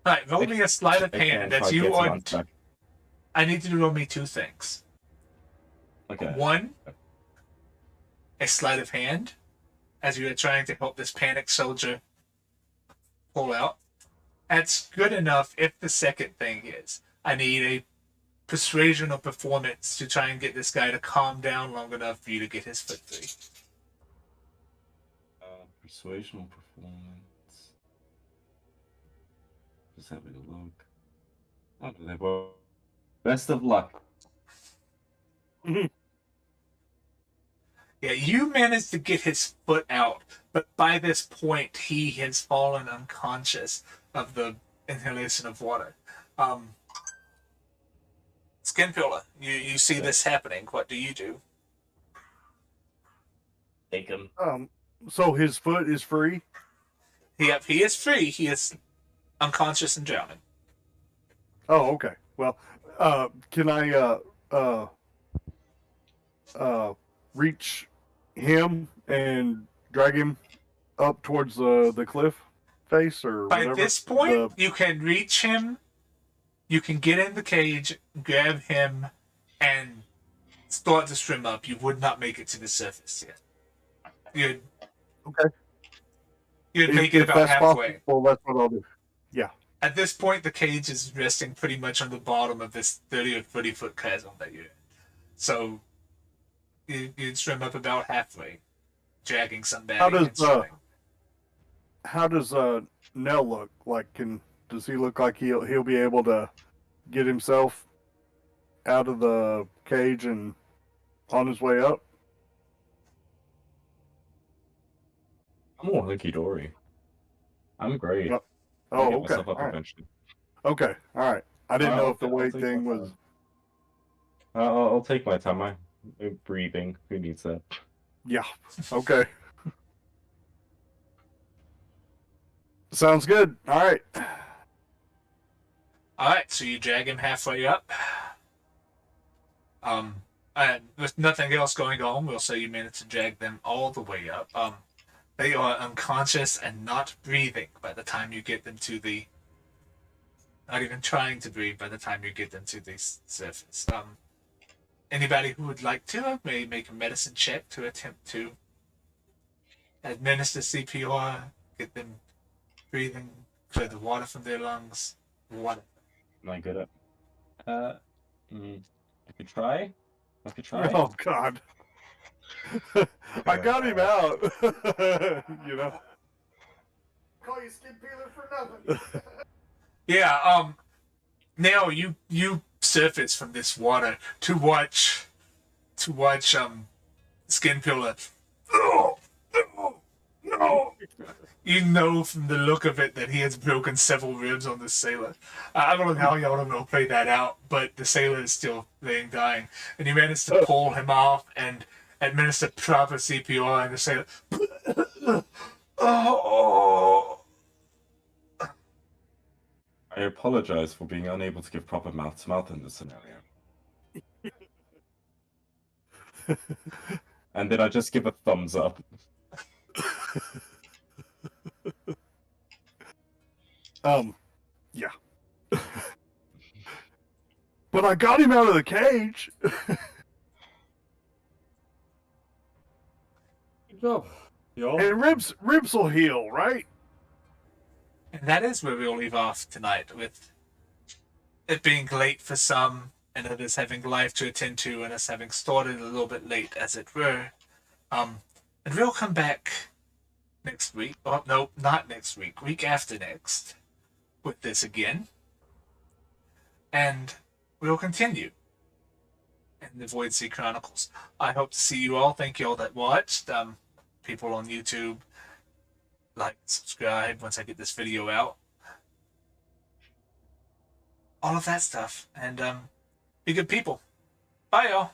Alright, roll me a sleight of hand. That's you on. Back. I need you to roll me two things. Okay. One, a sleight of hand, as you are trying to help this panicked soldier pull out. That's good enough if the second thing is, I need a persuasion or performance to try and get this guy to calm down long enough for you to get his foot free. Persuasion or performance. Just having a look. Oh, they were. Best of luck. Yeah, you managed to get his foot out, but by this point, he has fallen unconscious of the inhalation of water. Skinpiller, you see this happening. What do you do? Take him. So his foot is free. Yep, he is free. He is unconscious and drowning. Oh, okay. Well, can I reach him and drag him up towards the cliff face or By whatever? this point, you can reach him. you can get in the cage, grab him, and start to swim up. You would not make it to the surface yet. You'd Okay. You'd make it If about that's halfway. possible, that's what I'll do. At this point, the cage is resting pretty much on the bottom of this 30 or 40 foot chasm that you're in. So you'd swim up about halfway, dragging some bagging and swimming. How does Nell look? Like, does he look like he'll be able to get himself out of the cage and on his way up? I'm more hunky dory. I'm great. Yep. I'll Oh, get okay. myself up All right. eventually. Okay. All right. I didn't know if the I'll weight take thing my was. time. I'll take my time. I'm breathing. Who needs that? Yeah. Okay. Sounds good. All right. Alright, so you drag him halfway up. And with nothing else going on, we'll say you managed to drag them all the way up. They are unconscious and not breathing by the time you get them to the... Not even trying to breathe by the time you get them to the surface. Anybody who would like to may make a medicine check to attempt to administer CPR, get them breathing, clear the water from their lungs, whatever. Am I good at? I could try. I could try. Oh God. I got him out. You know. Call you skin peeler for nothing. Yeah, now you surface from this water to watch Skin Pillar. Oh, no. You know from the look of it that he has broken several ribs on this sailor. I don't know how y'all don't know play that out, but the sailor is still laying dying, and you manage to pull him off and administer proper CPR, and the sailor. Oh. I apologize for being unable to give proper mouth-to-mouth in this scenario. And then I just give a thumbs up. Yeah. But I got him out of the cage. Good job, y'all. And ribs will heal, right? And that is where we'll leave off tonight, with it being late for some, and others having life to attend to, and us having started a little bit late, as it were. And we'll come back next week. Oh, no, not next week. Week after next. With this again. And we'll continue in the Void Sea Chronicles. I hope to see you all. Thank you all that watched. People on YouTube, like, subscribe once I get this video out. All of that stuff. And be good people. Bye, y'all.